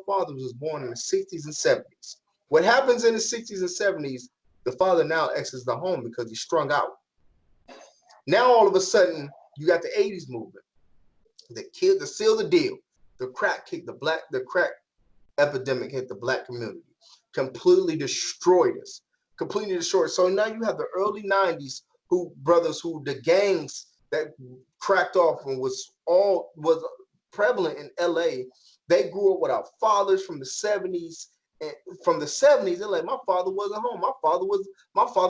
fathers was born in the 60s and 70s. What happens in the 60s and 70s, the father now exits the home because he's strung out. Now all of a sudden, you got the 80s movement. The seal the deal. The crack epidemic hit the black community. Completely destroyed us. So now you have the early 90s who the gangs that cracked off and was prevalent in LA. They grew up without fathers from the 70s. And from the 70s, they're like, my father wasn't home. My father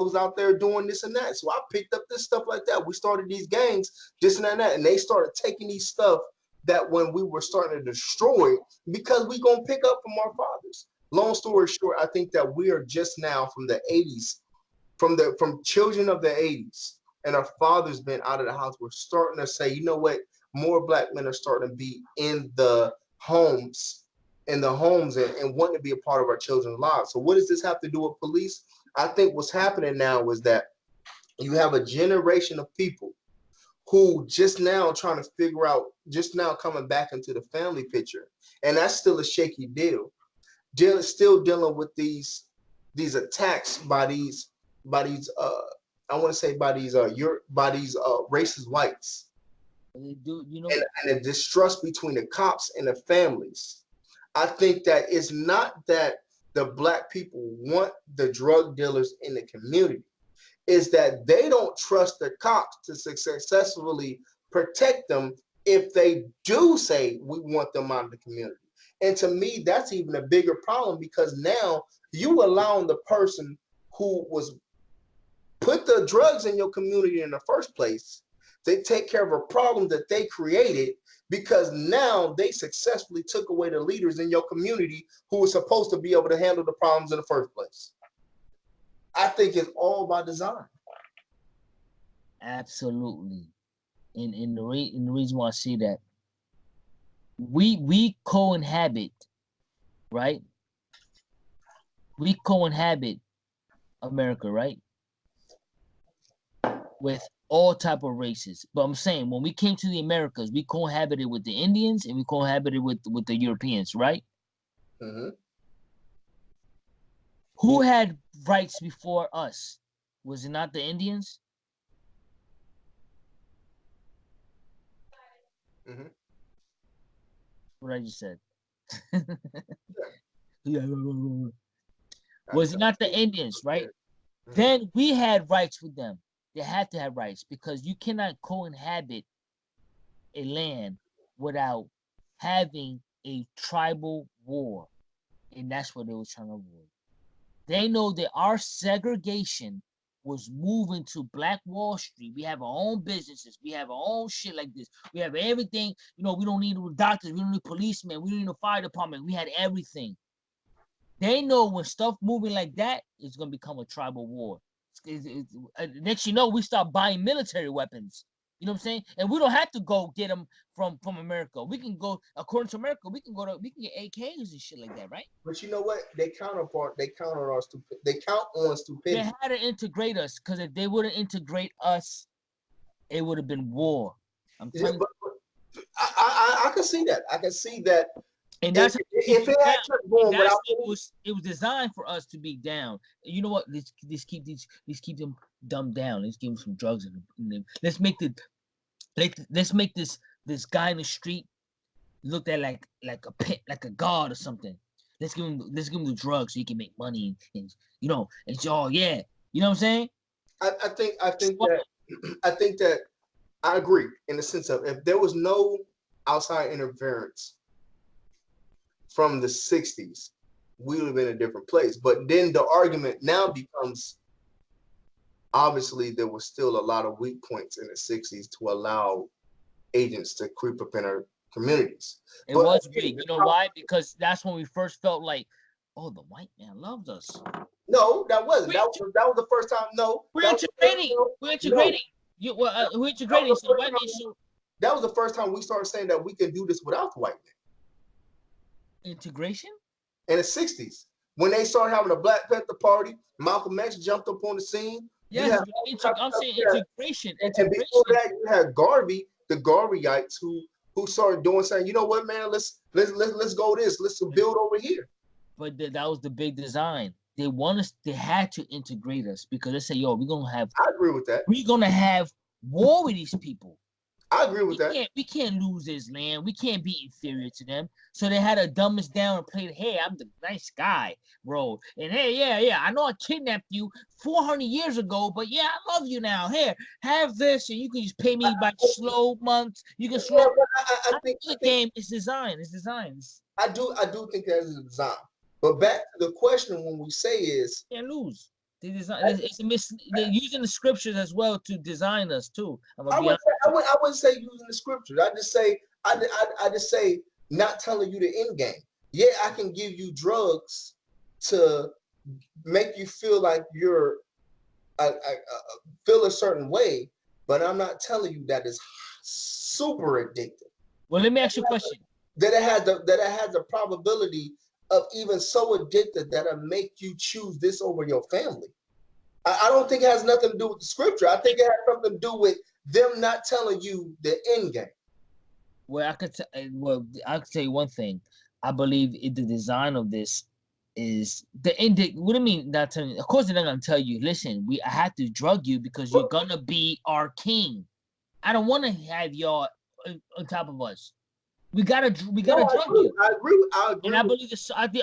was out there doing this and that. So I picked up this stuff like that. We started these gangs, this and that, and they started taking these stuff that when we were starting to destroy because we gonna pick up from our fathers. Long story short, I think that we are just now from the 80s, from children of the 80s, and our fathers been out of the house. We're starting to say, you know what? More black men are starting to be in the homes and wanting to be a part of our children's lives. So what does this have to do with police? I think what's happening now is that you have a generation of people who just now trying to figure out, just now coming back into the family picture. And that's still a shaky deal. Still dealing with these attacks by these racist whites. They do, and the distrust between the cops and the families. I think that it's not that the black people want the drug dealers in the community. It's that they don't trust the cops to successfully protect them if they do say we want them out of the community. And to me, that's even a bigger problem because now you allowing the person who was put the drugs in your community in the first place, they take care of a problem that they created because now they successfully took away the leaders in your community who were supposed to be able to handle the problems in the first place. I think it's all by design. Absolutely. And the reason why I see that, we co-inhabit, right? We co-inhabit America, right? With all type of races. But I'm saying when we came to the Americas, we cohabited with the Indians and we cohabited with the Europeans, right? Mm-hmm. Who had rights before us? Was it not the Indians? Mm-hmm. What I just said. Was it not the Indians, right? Mhm. Then we had rights with them. They had to have rights because you cannot co-inhabit a land without having a tribal war. And that's what they were trying to avoid. They know that our segregation was moving to Black Wall Street. We have our own businesses. We have our own shit like this. We have everything. You know, we don't need doctors. We don't need policemen. We don't need a fire department. We had everything. They know when stuff moving like that, it's going to become a tribal war. Next, you know, we start buying military weapons. You know what I'm saying? And we don't have to go get them from America. We can go, according to America, we can get AKs and shit like that, right? But you know what? They count on stupidity. They had to integrate us because if they wouldn't integrate us, it would have been war. I'm telling you. But I can see that. I can see that. And that's if it had kept going without it was designed for us to be down. You know what? Let's keep them dumbed down. Let's give them some drugs in them. Let's make this guy in the street looked at like a pit, like a god or something. Let's give him the drugs so he can make money and you know, it's all yeah. You know what I'm saying? I think that I agree in the sense of if there was no outside interference from the 60s, we would have been in a different place. But then the argument now becomes obviously there was still a lot of weak points in the 60s to allow agents to creep up in our communities. It was weak. You know why? Because that's when we first felt like, oh, the white man loves us. No, that wasn't. That was the first time. No, we're integrating. We're integrating. We're integrating. So white man. That was the first time we started saying that we can do this without the white man. Integration? In the 60s. When they started having a Black Panther party, Malcolm X jumped up on the scene. Yes, I'm saying integration. And before that, you had Garvey, the Garveyites, who started saying, you know what, man, let's go this. Let's build over here. But that was the big design. They want us. They had to integrate us because they say, "Yo, we're gonna have." I agree with that. We're gonna have war with these people. I agree with that. We can't lose this land. We can't be inferior to them. So they had to dumb us down and play, hey, I'm the nice guy, bro. And hey, yeah, I know I kidnapped you 400 years ago, but yeah, I love you now. Here, have this, and you can just pay me by slow months. You can slow. I think the game is designed. It's designed. I do think that is a design. But back to the question when we say is can't lose. They design. They're using the scriptures as well to design us too. I wouldn't say using the scriptures. I just say not telling you the end game. Yeah, I can give you drugs to make you feel like you're feel a certain way, but I'm not telling you that it's super addictive. Well, let me ask you a question. That it has the probability of even so addicted that it make you choose this over your family. I don't think it has nothing to do with the scripture. I think it has something to do with them not telling you the end game. Well, I could tell you one thing. I believe the design of this is the end. What do you mean not telling you? Of course, they're not gonna tell you. Listen, I have to drug you because you're gonna be our king. I don't want to have y'all on top of us. We gotta drug you. I agree. And I believe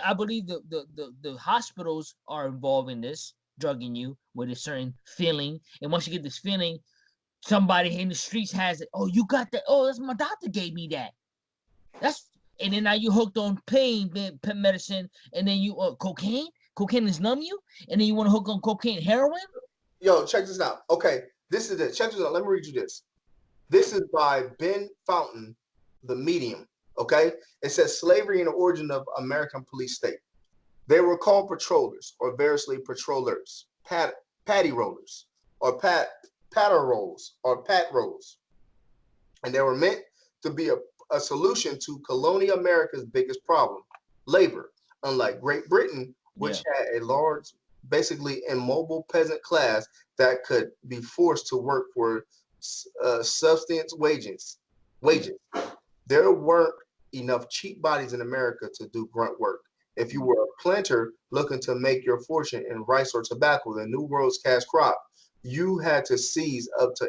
I believe the hospitals are involved in this, drugging you with a certain feeling. And once you get this feeling, somebody in the streets has it. Oh, you got that? Oh, that's my doctor gave me that. And then now you hooked on pain medicine, and then you cocaine. Cocaine is numb you, and then you want to hook on cocaine, heroin. Yo, check this out. Okay, this is it. Check this out. Let me read you this. This is by Ben Fountain, The Medium. Okay, it says slavery and the origin of American police state. They were called patrollers, or variously patrollers, patty rollers, or patter rolls, or pat rolls, and they were meant to be a solution to colonial America's biggest problem, labor. Unlike Great Britain, which had a large, basically immobile peasant class that could be forced to work for subsistence wages. There weren't enough cheap bodies in America to do grunt work. If you were a planter looking to make your fortune in rice or tobacco, the New World's cash crop, you had to seize up to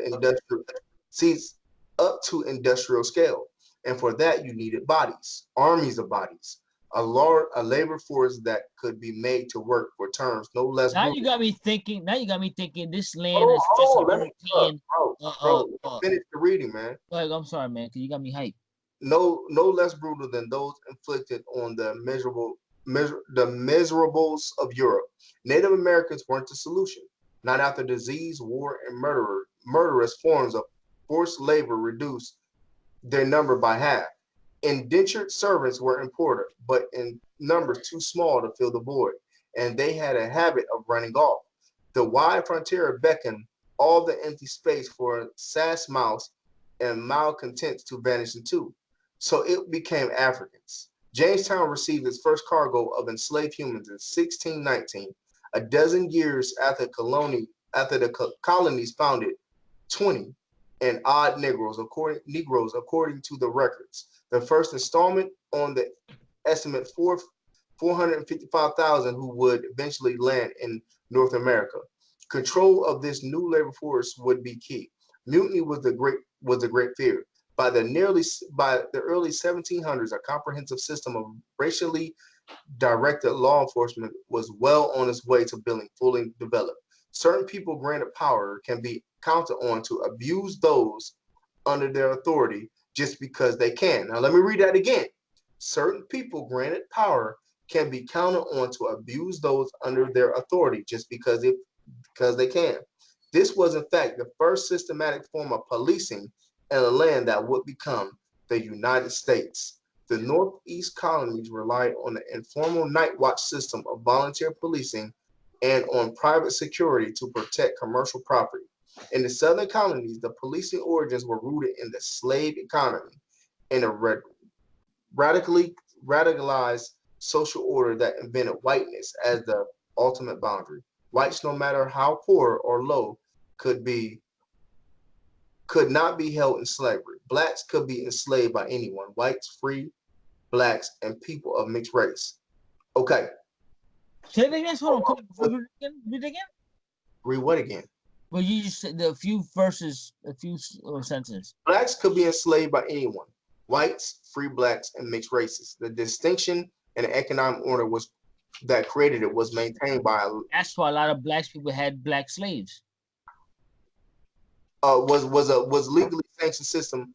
industrial scale. And for that, you needed bodies, armies of bodies. a labor force that could be made to work for terms no less. Now you got me thinking. This land is just a European. Bro, finish the reading, man. I'm sorry, man, because you got me hyped. No less brutal than those inflicted on the miserables of Europe. Native Americans weren't the solution. Not after disease, war, and murderous forms of forced labor reduced their number by half. Indentured servants were imported, but in numbers too small to fill the void, and they had a habit of running off. The wide frontier beckoned all the empty space for sass mouse and malcontents to vanish into. So it became Africans. Jamestown received its first cargo of enslaved humans in 1619. A dozen years after the colonies founded 20 and odd Negroes, according to the records. The first installment on the estimate 455,000 who would eventually land in North America. Control of this new labor force would be key. Mutiny was the great fear. By the early 1700s, a comprehensive system of racially directed law enforcement was well on its way to being fully developed. Certain people granted power can be counted on to abuse those under their authority just because they can. Now let me read that again. Certain people granted power can be counted on to abuse those under their authority just because they can. This was in fact the first systematic form of policing in a land that would become the United States. The Northeast colonies relied on the informal night watch system of volunteer policing and on private security to protect commercial property. In the southern colonies, the policing origins were rooted in the slave economy and a radicalized social order that invented whiteness as the ultimate boundary. Whites, no matter how poor or low, could not be held in slavery. Blacks could be enslaved by anyone. Whites, free, blacks, and people of mixed race. Okay. Say it again. Hold on. Read it again. Read what again? Well, you just said a few sentences. Blacks could be enslaved by anyone. Whites, free blacks, and mixed races. The distinction and the economic order that created it was maintained by. That's why a lot of black people had black slaves. Was legally sanctioned system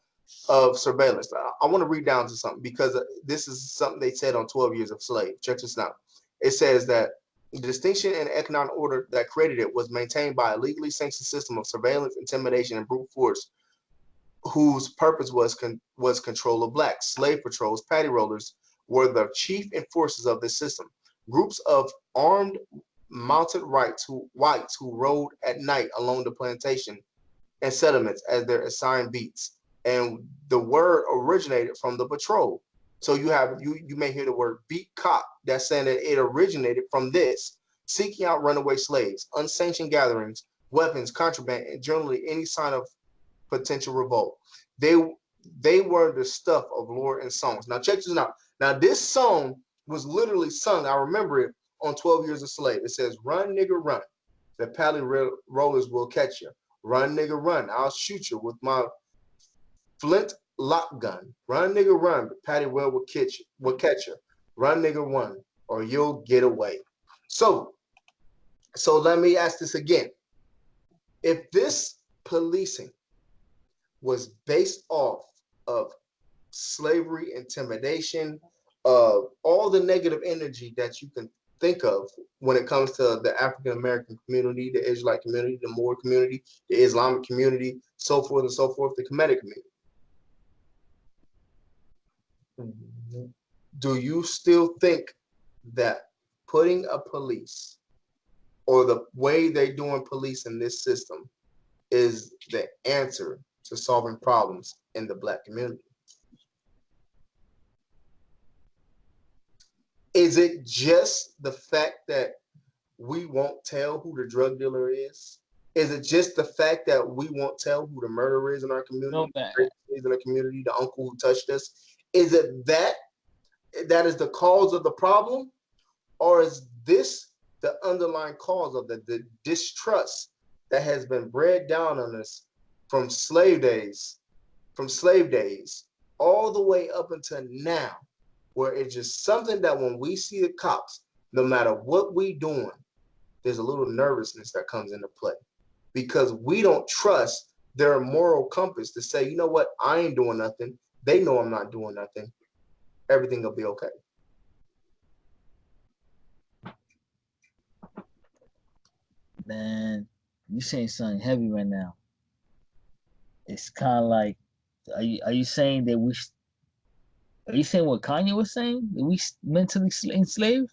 of surveillance. I want to read down to something because this is something they said on 12 Years of Slave. Check this out. It says that the distinction and economic order that created it was maintained by a legally sanctioned system of surveillance, intimidation, and brute force, whose purpose was control of blacks. Slave patrols, patty rollers, were the chief enforcers of this system. Groups of armed mounted whites who rode at night along the plantation and settlements as their assigned beats. And the word originated from the patrol. So you may hear the word beat cop. That's saying that it originated from this, seeking out runaway slaves, unsanctioned gatherings, weapons, contraband, and generally any sign of potential revolt. They were the stuff of lore and songs. Now check this out. Now this song was literally sung. I remember it on 12 Years a Slave. It says, "Run, nigga, run. The pally rollers will catch you. Run, nigga, run. I'll shoot you with my flint lock gun. Run, nigga, run. The patty will catch you. Run, nigga, run, or you'll get away." So let me ask this again. If this policing was based off of slavery, intimidation, all the negative energy that you can think of when it comes to the African American community, the Israelite community, the Moor community, the Islamic community, so forth and so forth, the Kemetic community. Do you still think that putting a police or the way they're doing police in this system is the answer to solving problems in the Black community? Is it just the fact that we won't tell who the drug dealer is? Is it just the fact that we won't tell who the murderer is in our community? The uncle who touched us? Is it that is the cause of the problem? Or is this the underlying cause of the distrust that has been bred down on us from slave days all the way up until now? where it's just something that when we see the cops, no matter what we doing, there's a little nervousness that comes into play because we don't trust their moral compass to say, you know what, I ain't doing nothing. They know I'm not doing nothing. Everything will be okay. Man, you saying something heavy right now. It's kind of like, are you saying that are you saying what Kanye was saying? That we mentally enslaved?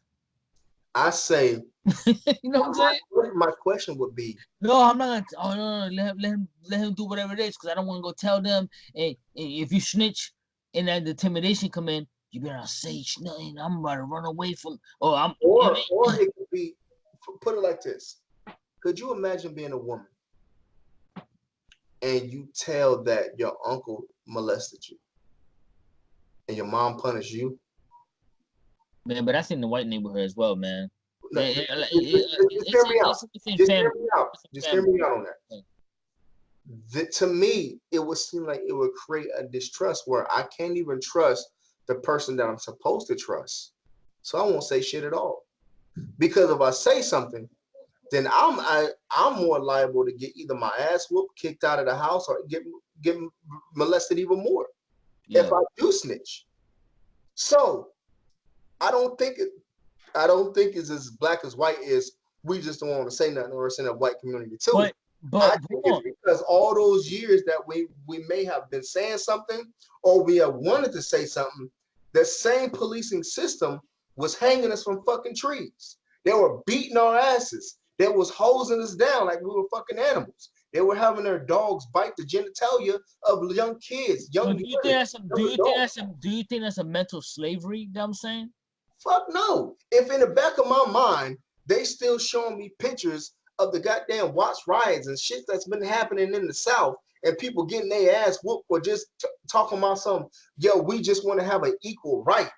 I say, You know what I'm saying? my question would be, No, I'm not gonna. Oh no, let him do whatever it is, because I don't want to go tell them. Hey, if you snitch and that intimidation come in, you better not say nothing. I'm about to run away from. Oh, I'm. or it could be, put it like this. Could you imagine being a woman and you tell that your uncle molested you and your mom punished you? Man, but that's in the white neighborhood as well, man. No, Just hear me out. Just hear me out. Just hear me out on that. To me, it would seem like it would create a distrust where I can't even trust the person that I'm supposed to trust. So I won't say shit at all. Because if I say something, then I'm more liable to get either my ass whooped, kicked out of the house, or get molested even more if I do snitch. So I don't think it's as black as white as we just don't want to say nothing, or it's in a white community too. But I think it's because all those years that we may have been saying something, or we have wanted to say something, the same policing system was hanging us from fucking trees. They were beating our asses. They was hosing us down like we were fucking animals. They were having their dogs bite the genitalia of young kids. Do you think that's a mental slavery that I'm saying? Fuck no. If in the back of my mind, they still showing me pictures of the goddamn Watts riots and shit that's been happening in the South, and people getting their ass whooped for just talking about some, we just want to have an equal right,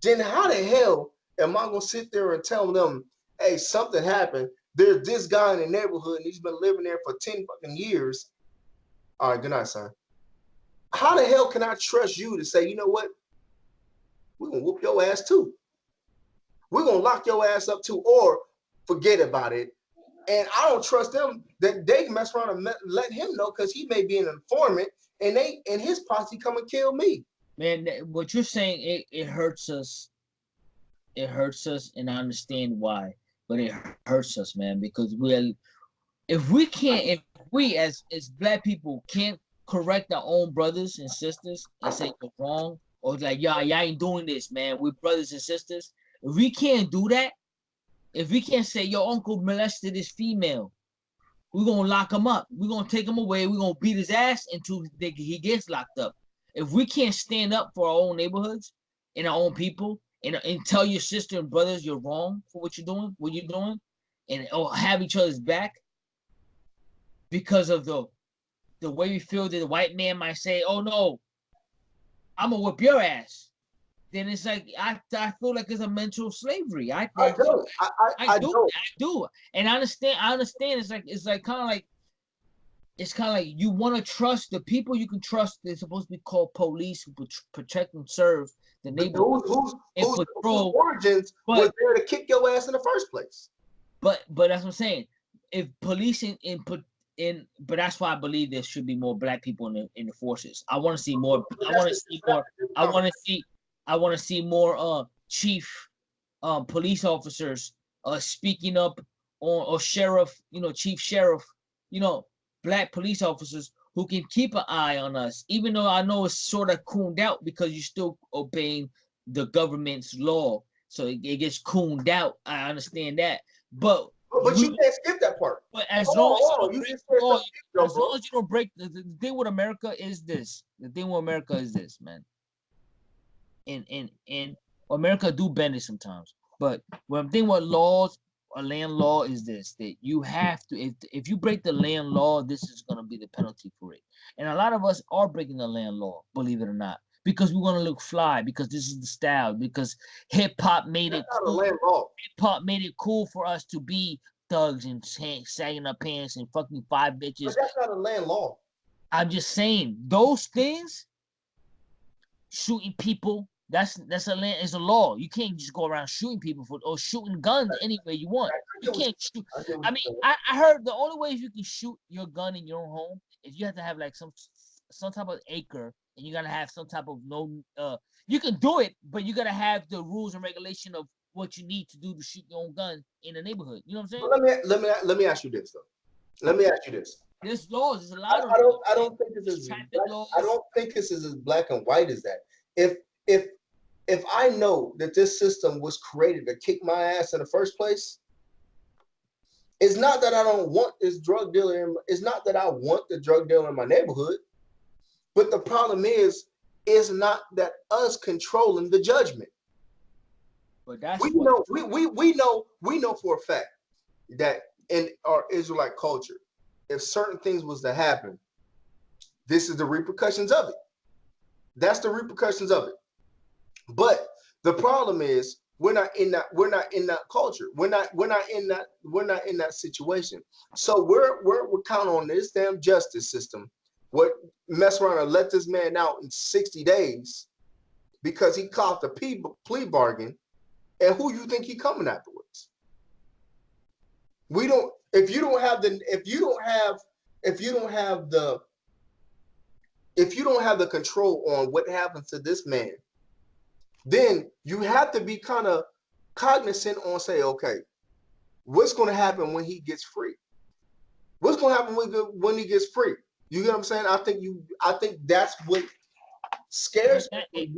then how the hell am I going to sit there and tell them, hey, something happened. There's this guy in the neighborhood and he's been living there for 10 fucking years. All right, good night, son. How the hell can I trust you to say, you know what? We're going to whoop your ass too. We're going to lock your ass up too, or forget about it. And I don't trust them that they mess around and let him know, because he may be an informant and his posse come and kill me. Man, what you're saying, it hurts us. It hurts us, and I understand why, but it hurts us, man, because if we as black people can't correct our own brothers and sisters and say you're wrong, or like, y'all ain't doing this, man, we're brothers and sisters. If we can't do that, if we can't say your uncle molested this female, we're gonna lock him up. We're gonna take him away. We're gonna beat his ass until he gets locked up. If we can't stand up for our own neighborhoods and our own people, and tell your sister and brothers you're wrong for what you're doing, and have each other's back, because of the way we feel that the white man might say, "Oh no, I'm gonna whip your ass," then it's like I feel like it's a mental slavery. I do, and I understand. It's kind of like you want to trust the people you can trust. They're supposed to be called police, who protect and serve the neighborhood. Whose origins was there to kick your ass in the first place? But that's what I'm saying. If police but that's why I believe there should be more black people in the forces. I want to see more. I want to see more chief police officers speaking up, or sheriff, chief sheriff, black police officers who can keep an eye on us, even though I know it's sort of cooned out because you're still obeying the government's law. So it gets cooned out. I understand that. But you can't skip that part. But as long as you don't break the thing with America is this. The thing with America is this, man. And America do bend it sometimes. But one thing with laws, a land law, is this: that you have to, if you break the land law, this is gonna be the penalty for it. And a lot of us are breaking the land law, believe it or not, because we want to look fly, because this is the style, because hip hop made it cool. Hip hop made it cool for us to be thugs and sagging our pants and fucking 5 bitches. But that's not a land law. I'm just saying those things, shooting people That's it's a law. You can't just go around shooting people or shooting guns any way you want. You can't shoot. I mean, I heard the only way you can shoot your gun in your own home is you have to have like some type of acre, and you gotta have some type of you can do it, but you gotta have the rules and regulation of what you need to do to shoot your own gun in the neighborhood. You know what I'm saying? Well, let me ask you this though. Let me ask you this. There's laws. There's a lot of laws. I don't think this is as black and white as that. If I know that this system was created to kick my ass in the first place, it's not that I don't want this drug dealer. It's not that I want the drug dealer in my neighborhood. But the problem is not that us controlling the judgment. But that's we know for a fact that in our Israelite culture, if certain things was to happen, this is the repercussions of it. That's the repercussions of it. But the problem is we're not in that culture. We're not in that situation. So we're counting on this damn justice system. What mess around and let this man out in 60 days because he caught the plea bargain, and who you think he coming afterwards? We don't. If you don't have the control on what happens to this man, then you have to be kind of cognizant on say, okay, what's going to happen when he gets free? What's going to happen when he gets free? You get what I'm saying? I think that's what scares me.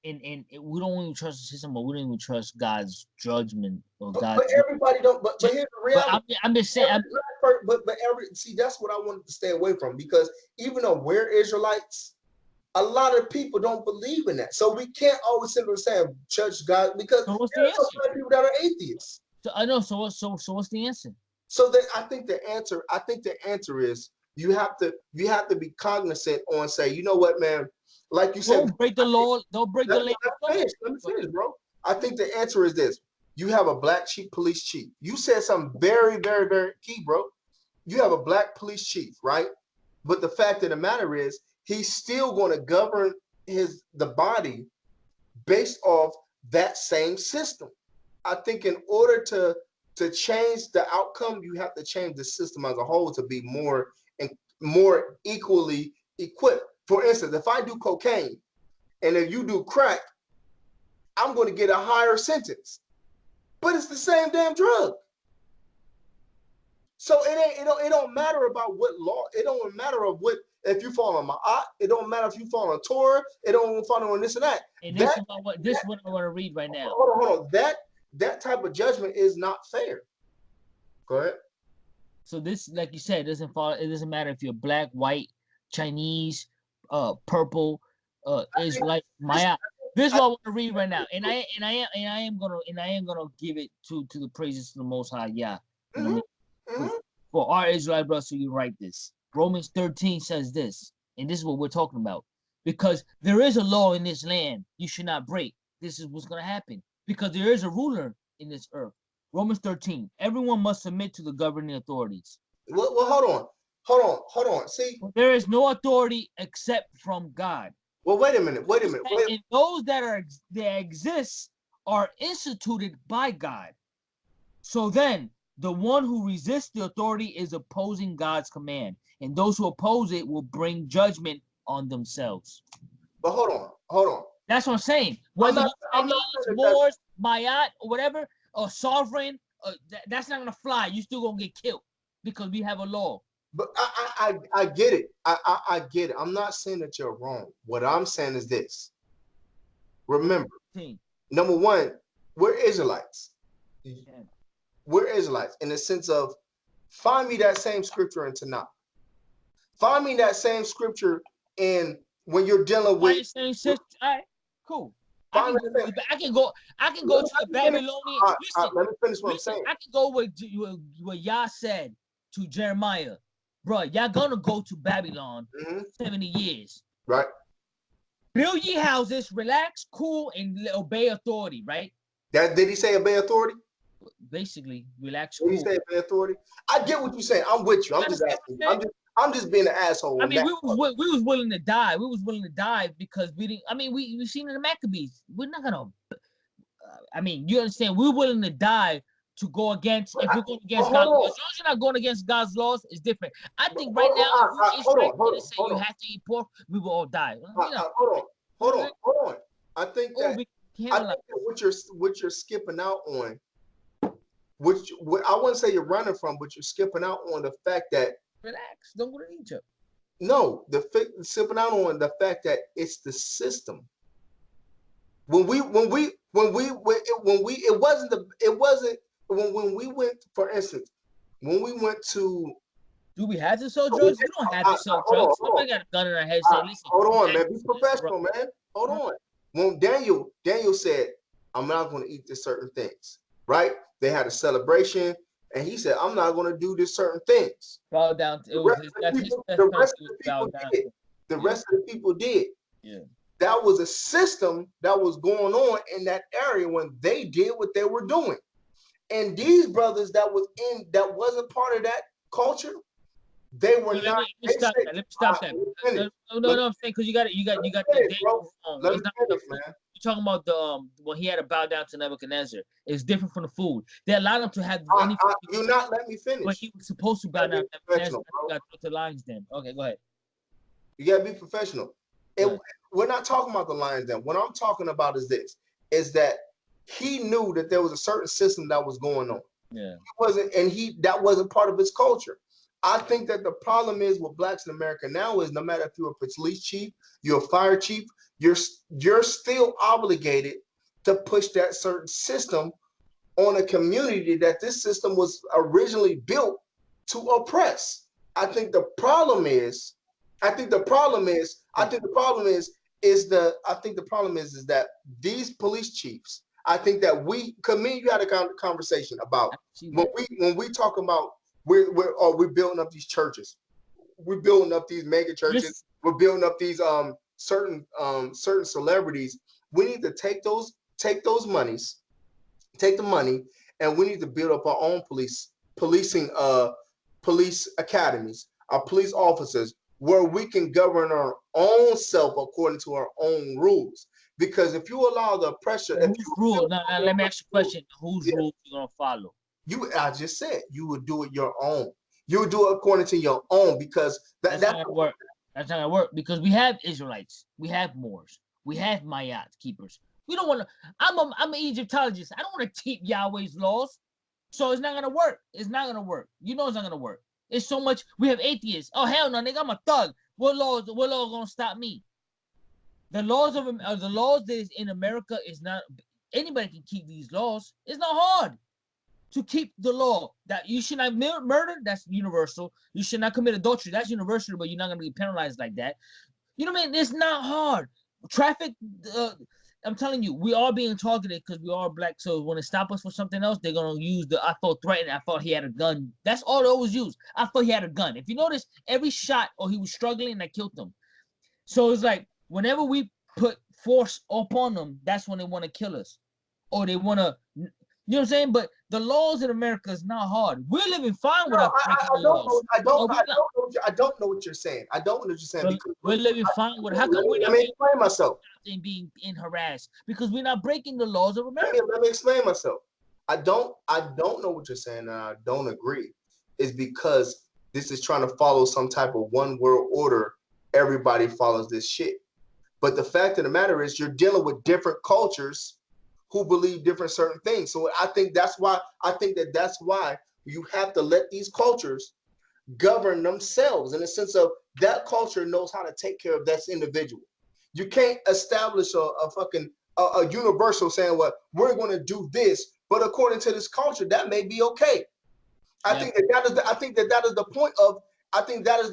And we don't even trust the system, but we don't even trust God's judgment or God's. But everybody don't. But here's the reality. I'm just saying. See, that's what I wanted to stay away from, because even though we're Israelites, a lot of people don't believe in that. So we can't always simply say church God, because there are so many people that are atheists. So I know. So what's the answer? So then I think the answer is you have to be cognizant on say, you know what, man, like you said, don't break the law. Don't break the law. Let me finish, bro. I think the answer is this: you have a black police chief. You said something very, very, very key, bro. You have a black police chief, right? But the fact of the matter is, he's still going to govern the body based off that same system. I think in order to change the outcome, you have to change the system as a whole to be more equally equipped. For instance, if I do cocaine and if you do crack, I'm going to get a higher sentence, but it's the same damn drug. So it don't matter about what law. It don't matter of what, if you fall on Ma'at, it don't matter if you fall on Torah. It don't fall on this and that. And this is what I want to read right now. Hold on. That type of judgment is not fair. Go ahead. So this, like you said, it doesn't matter if you're black, white, Chinese, purple, Israelite, Maya. This is what I want to read right now, and I am gonna give it to the praises of the Most High. Yeah. For our Israelite brothers, so you write this. Romans 13 says this, and this is what we're talking about. Because there is a law in this land you should not break. This is what's going to happen. Because there is a ruler in this earth. Romans 13. Everyone must submit to the governing authorities. Well, hold on. See, there is no authority except from God. Well, wait a minute. And those that exist are instituted by God. So then, the one who resists the authority is opposing God's command, and those who oppose it will bring judgment on themselves. But hold on. That's what I'm saying. Whether it's Moors, Mayat, or whatever, or sovereign, that's not gonna fly. You still gonna get killed because we have a law. But I get it. I get it. I'm not saying that you're wrong. What I'm saying is this. Remember, number one, we're Israelites. Yeah. We're Israelites in the sense of find me that same scripture in Tanakh. Find me that same scripture in when you're dealing with. All right, cool. I can go to the Babylonian. Let me finish what I'm saying. I can go with what Yah said to Jeremiah, bro. Y'all gonna go to Babylon 70 years, right? Build ye houses, relax, cool, and obey authority, right? That did he say obey authority? Basically, relax. Did he say obey authority? I get what you're saying. I'm with you. I'm just asking. I'm just being an asshole. I mean, we was willing to die. We was willing to die because we didn't. I mean, we seen in the Maccabees. We're not gonna. I mean, you understand? We're willing to die to go against. If we're going against God's laws, as long as you're not going against God's laws, it's different. I think right now, if Israel say you have to eat pork, we will all die. Hold on. I think that what you're skipping out on, which I wouldn't say you're running from, but you're skipping out on the fact that relax, don't go to Egypt. No, skipping out on the fact that it's the system. When we went, for instance, when we went to. Do we have to sell drugs? We don't have to sell drugs. Somebody got a gun in our head saying, listen. Hold on, man. Be professional, man. Hold on. When Daniel said, I'm not going to eat this certain things, right? They had a celebration, and he said, I'm not going to do this certain things. Bow down. The rest of the people did. Yeah. That was a system that was going on in that area when they did what they were doing. And these brothers that wasn't part of that culture, they were not. Let me stop that. No, I'm saying because you got the wrong. You're talking about the when he had to bow down to Nebuchadnezzar. It's different from the food. They allowed him to have anything. You're not letting me finish. But he was supposed to bow down to Nebuchadnezzar. Got to the lions then. Okay, go ahead. You gotta be professional. We're not talking about the lions then. What I'm talking about is this: is that he knew that there was a certain system that was going on. Yeah. That wasn't part of his culture. I think that the problem is with blacks in America now is no matter if you're a police chief, you're a fire chief, you're still obligated to push that certain system on a community that this system was originally built to oppress. I think the problem is that these police chiefs, I think that you had a conversation about when we talk about we're building up these churches, we're building up these mega churches, we're building up these certain celebrities. We need to take the money, and we need to build up our own police academies, our police officers, where we can govern our own self according to our own rules. Because if you allow the pressure, let me ask you a question: whose rules you gonna follow? I just said you would do it your own. You would do it according to your own, because that's not gonna work. That's not gonna work because we have Israelites, we have Moors, we have Mayat keepers. We don't want to. I'm an Egyptologist. I don't want to keep Yahweh's laws, so it's not gonna work. It's not gonna work. You know it's not gonna work. It's so much. We have atheists. Oh hell no, nigga, I'm a thug. What law gonna stop me? The laws that is in America is not. Anybody can keep these laws. It's not hard to keep the law that you should not murder. That's universal. You should not commit adultery. That's universal, but you're not gonna be penalized like that. You know what I mean? It's not hard. Traffic. I'm telling you, we are being targeted because we are black. So when they stop us for something else, they're gonna use I thought threatened. I thought he had a gun. That's all they always use. I thought he had a gun. If you notice, every shot he was struggling, and I killed him. So it's like whenever we put force upon them, that's when they want to kill us, or they want to. You know what I'm saying? But the laws in America is not hard. We're living fine without breaking the laws. I don't know what you're saying. I don't know what you're saying. Because we're living fine with. How come we're not explain myself? Being harassed because we're not breaking the laws of America. Let me explain myself. I don't know what you're saying, and I don't agree. It's because this is trying to follow some type of one world order. Everybody follows this shit. But the fact of the matter is, you're dealing with different cultures who believe different certain things. So I think that's why you have to let these cultures govern themselves in the sense of that culture knows how to take care of that individual. You can't establish a universal saying, well, we're going to do this, but according to this culture, that may be okay. I think that is the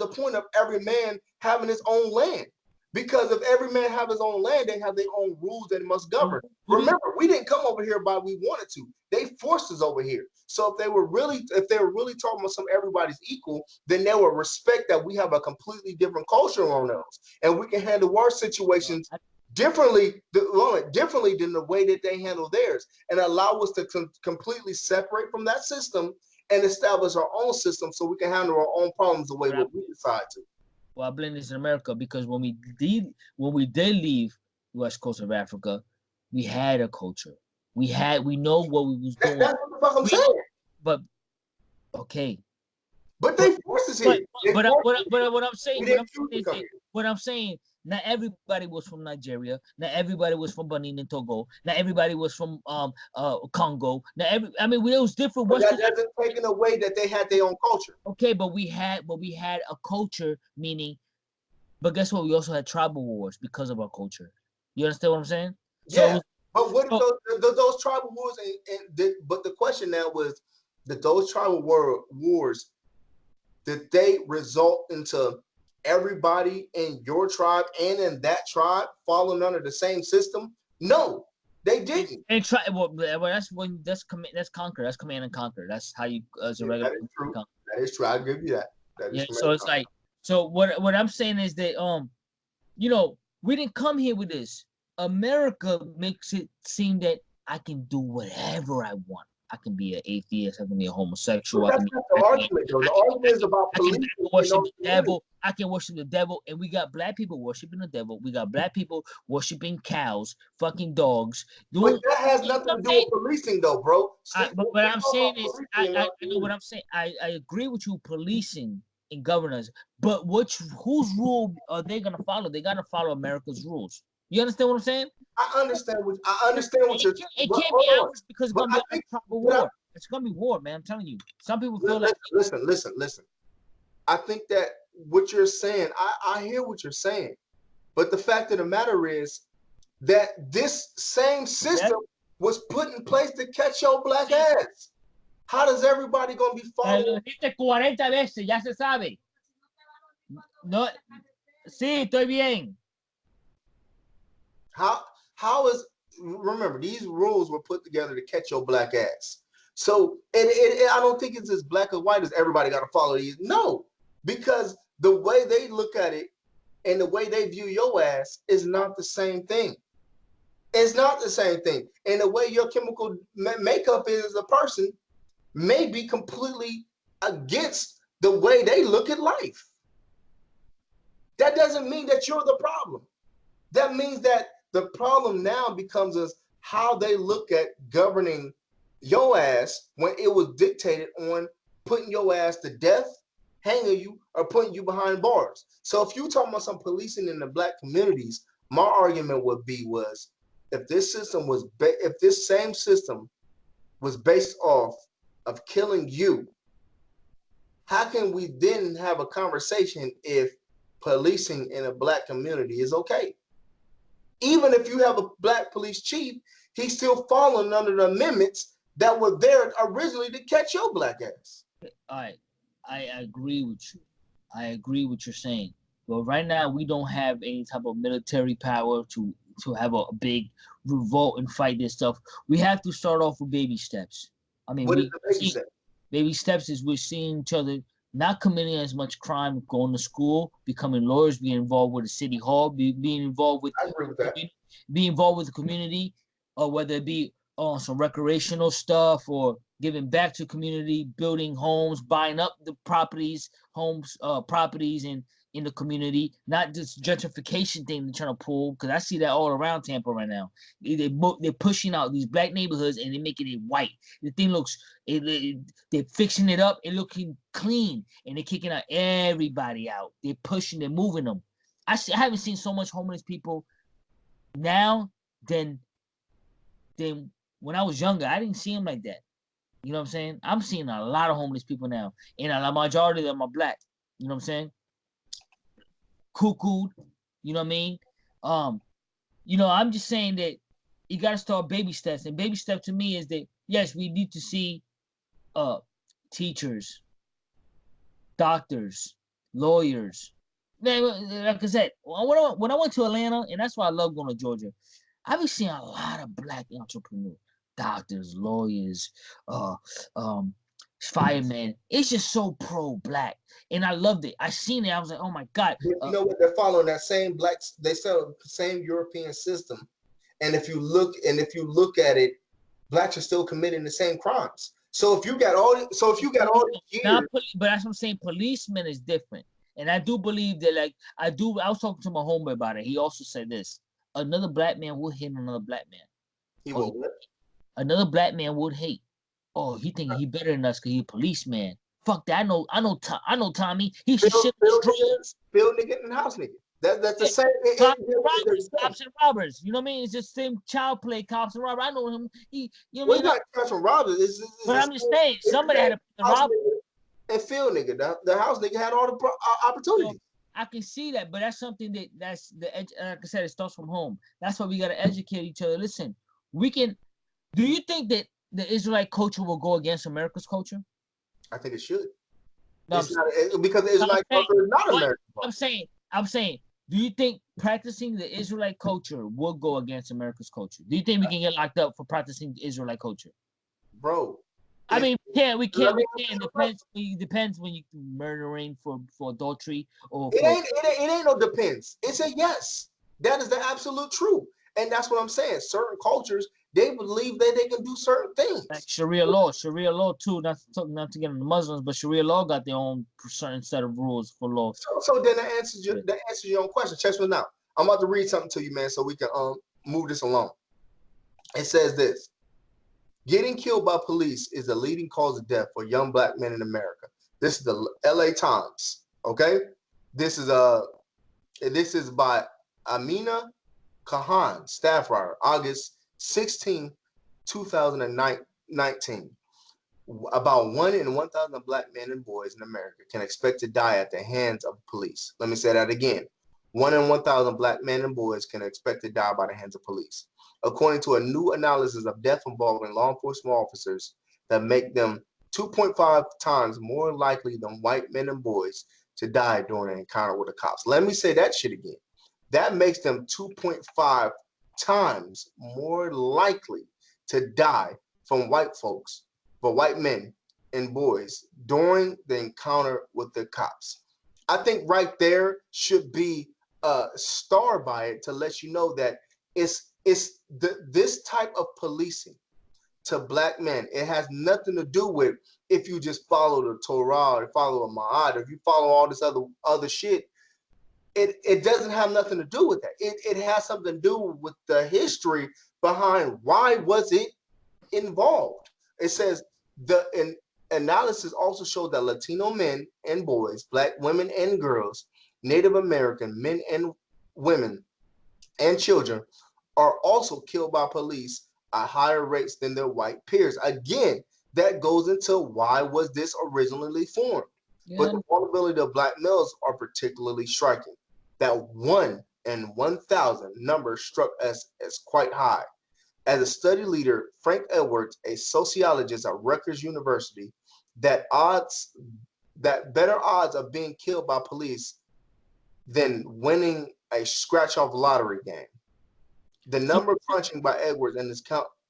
point of every man having his own land. Because if every man have his own land, they have their own rules that must govern. Remember, we didn't come over here by we wanted to. They forced us over here. So if they were really talking about everybody's equal, then they would respect that we have a completely different culture on us, and we can handle our situations differently than the way that they handle theirs, and allow us to completely separate from that system and establish our own system so we can handle our own problems the way what we decide to. Well, I blame this in America because when we did leave the West Coast of Africa, we had a culture. We know what we was doing. That's what the fuck I'm saying. But okay. But they forced us here. What I'm saying is not everybody was from Nigeria. Not everybody was from Benin and Togo. Not everybody was from Congo. There was different. But that doesn't take away that they had their own culture. Okay, but we had a culture, meaning. But guess what? We also had tribal wars because of our culture. You understand what I'm saying? Yeah. But what those tribal wars? But the question now was that those tribal wars, did they result into everybody in your tribe and in that tribe falling under the same system? No, they didn't. And that's conquer. That's command and conquer. That's how you as a regular. That is true. That is true. I'll give you that. So it's like, so what I'm saying is that we didn't come here with this. America makes it seem that I can do whatever I want. I can be an atheist. I can be a homosexual. That's not the argument, though. The argument is about policing. I can worship the devil. I can worship the devil, and we got black people worshiping the devil. We got black people worshiping cows, fucking dogs. But that has nothing to do with policing, though, bro. But what I'm saying is, I know what I'm saying. I agree with you, policing and governors. But whose rule are they gonna follow? They gotta follow America's rules. You understand what I'm saying? I understand what you're saying. It can't be ours because it's gonna be a war. It's gonna be war, man. I'm telling you. Some people feel like listen. I think that what you're saying, I hear what you're saying, but the fact of the matter is that this same system was put in place to catch your black ass. How does everybody gonna be following? 40 veces, ya se sabe. No, sí, estoy bien. How is, remember, these rules were put together to catch your black ass. So I don't think it's as black or white as everybody got to follow these. No, because the way they look at it and the way they view your ass is not the same thing. It's not the same thing. And the way your chemical makeup is as a person may be completely against the way they look at life. That doesn't mean that you're the problem. That means that the problem now becomes how they look at governing your ass when it was dictated on putting your ass to death, hanging you, or putting you behind bars. So if you talking about some policing in the black communities, my argument would be if this same system was based off of killing you, how can we then have a conversation if policing in a black community is okay? Even if you have a black police chief, he's still falling under the amendments that were there originally to catch your black ass. All right, I agree with you. I agree with what you're saying. But right now, we don't have any type of military power to have a big revolt and fight this stuff. We have to start off with baby steps. I mean, what is the baby step? Baby steps is we're seeing each other not committing as much crime, going to school, becoming lawyers, being involved with the city hall, being involved with, being involved with the community, or whether it be on some recreational stuff or giving back to community, building homes, buying up the properties in the community, not this gentrification thing they're trying to pull, because I see that all around Tampa right now. They're pushing out these black neighborhoods and they're making it white. The thing looks, they're fixing it up and looking clean, and they're kicking out everybody out. They're pushing, they're moving them. I haven't seen so much homeless people now than when I was younger. I didn't see them like that. You know what I'm saying? I'm seeing a lot of homeless people now, and a majority of them are black. You know what I'm saying? Cuckooed, you know what I mean? I'm just saying that you got to start baby steps, and baby step to me is that yes, we need to see teachers, doctors, lawyers. Like I said, when I went to Atlanta, and that's why I love going to Georgia, I've been seeing a lot of black entrepreneurs, doctors, lawyers, firemen. It's just so pro-black, and I loved it. I seen it. I was like, oh my God. You know what? They're following that same same European system, and if you look at it, blacks are still committing the same crimes. So if you got all these years, but that's what I'm saying. Policemen is different, and I do believe that. Like I was talking to my homeboy about it. He also said this: another black man would hit another black man. he will what? Another black man would hate. Oh, he thinking he better than us because he a policeman. Fuck that. I know Tommy. He should shit Bill nigga and house nigga. That's the same. Cops and robbers. You know what I mean? It's just same child play. Cops and robbers. I know him. You know what I mean? Not cops and robbers. But I'm just saying, somebody had to put the robber. And Phil nigga, the house nigga had all the opportunities. I can see that, but that's something that's the edge. Like I said, it starts from home. That's why we gotta educate each other. Listen, we can. Do you think that the Israelite culture will go against America's culture? I think it should. No, because the Israelite culture is not American. I'm saying, do you think practicing the Israelite culture will go against America's culture? Do you think we can get locked up for practicing the Israelite culture? Bro. I mean, we can't. It depends when you murdering for adultery or. It ain't no depends. It's a yes. That is the absolute truth. And that's what I'm saying. Certain cultures, they believe that they can do certain things. Like Sharia law too. Not to get on the Muslims, but Sharia law got their own certain set of rules for law. So then that answers your own question. Check this out. I'm about to read something to you, man, so we can move this along. It says this: getting killed by police is the leading cause of death for young black men in America. This is the LA Times. Okay, this is by Amina Kahan, staff writer, August 16, 2019. About 1 in 1,000 black men and boys in America can expect to die at the hands of police. Let me say that again. 1 in 1,000 black men and boys can expect to die by the hands of police, according to a new analysis of death involving law enforcement officers that make them 2.5 times more likely than white men and boys to die during an encounter with the cops. Let me say that shit again. That makes them 2.5 times more likely to die from white folks, for white men and boys during the encounter with the cops. I think right there should be a star by it to let you know that it's this type of policing to black men. It has nothing to do with if you just follow the Torah or follow a Ma'ad, or if you follow all this other shit. It doesn't have nothing to do with that. It has something to do with the history behind why was it involved. It says the analysis also showed that Latino men and boys, black women and girls, Native American men and women, and children are also killed by police at higher rates than their white peers. Again, that goes into why was this originally formed. Yeah. But the vulnerability of black males are particularly striking. That 1 in 1,000 number struck us as quite high. As a study leader, Frank Edwards, a sociologist at Rutgers University, that better odds of being killed by police than winning a scratch-off lottery game. The number crunching by Edwards and his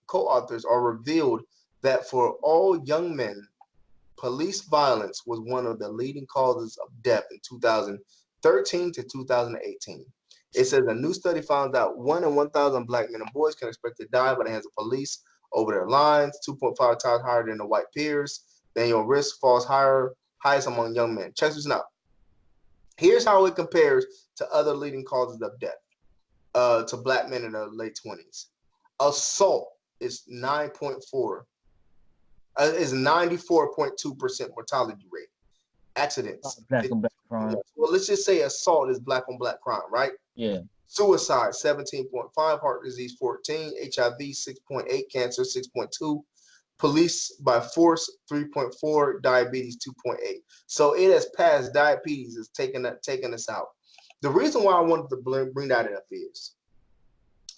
co-authors are revealed that for all young men, police violence was one of the leading causes of death in 2013 to 2018. It says a new study found out 1 in 1,000 black men and boys can expect to die by the hands of police over their lines, 2.5 times higher than the white peers. Then your risk falls highest among young men. Check this out. Here's how it compares to other leading causes of death to black men in their late 20s. Assault is 94.2% mortality rate. Accidents. Black on black crime. Well, let's just say assault is black on black crime, right? Yeah. Suicide, 17.5, heart disease, 14, HIV, 6.8, cancer, 6.2, police by force, 3.4, diabetes, 2.8. So it has passed. Diabetes is taking us out. The reason why I wanted to bring that up is,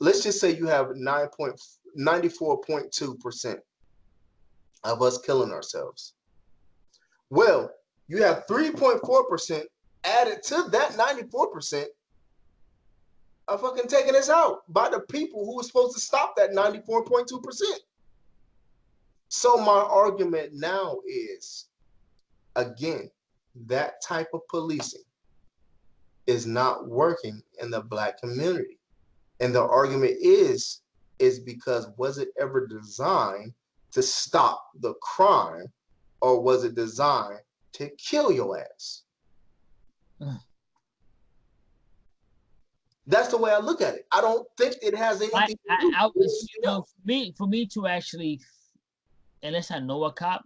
let's just say you have 94.2% of us killing ourselves. Well, you have 3.4% added to that 94% of fucking taking us out by the people who were supposed to stop that 94.2%. So my argument now is, again, that type of policing is not working in the black community. And the argument is because was it ever designed to stop the crime, or was it designed to kill your ass? That's the way I look at it. I don't think it has anything to do with anything else. For me to actually, unless I know a cop,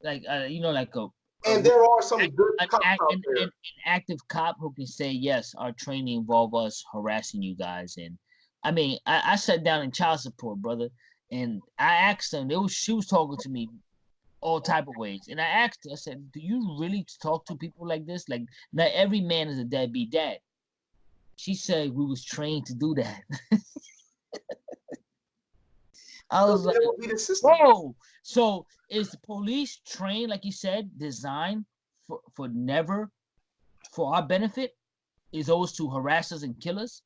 like And there are some good cops out there. an active cop who can say, yes, our training involved us harassing you guys. And I mean, I sat down in child support, brother, and I asked them, she was talking to me all type of ways. And I asked her, I said, do you really talk to people like this? Like, not every man is a deadbeat dad. She said we was trained to do that. I was like, whoa. So is the police trained, like you said, designed for never, for our benefit? Is always to harass us and kill us?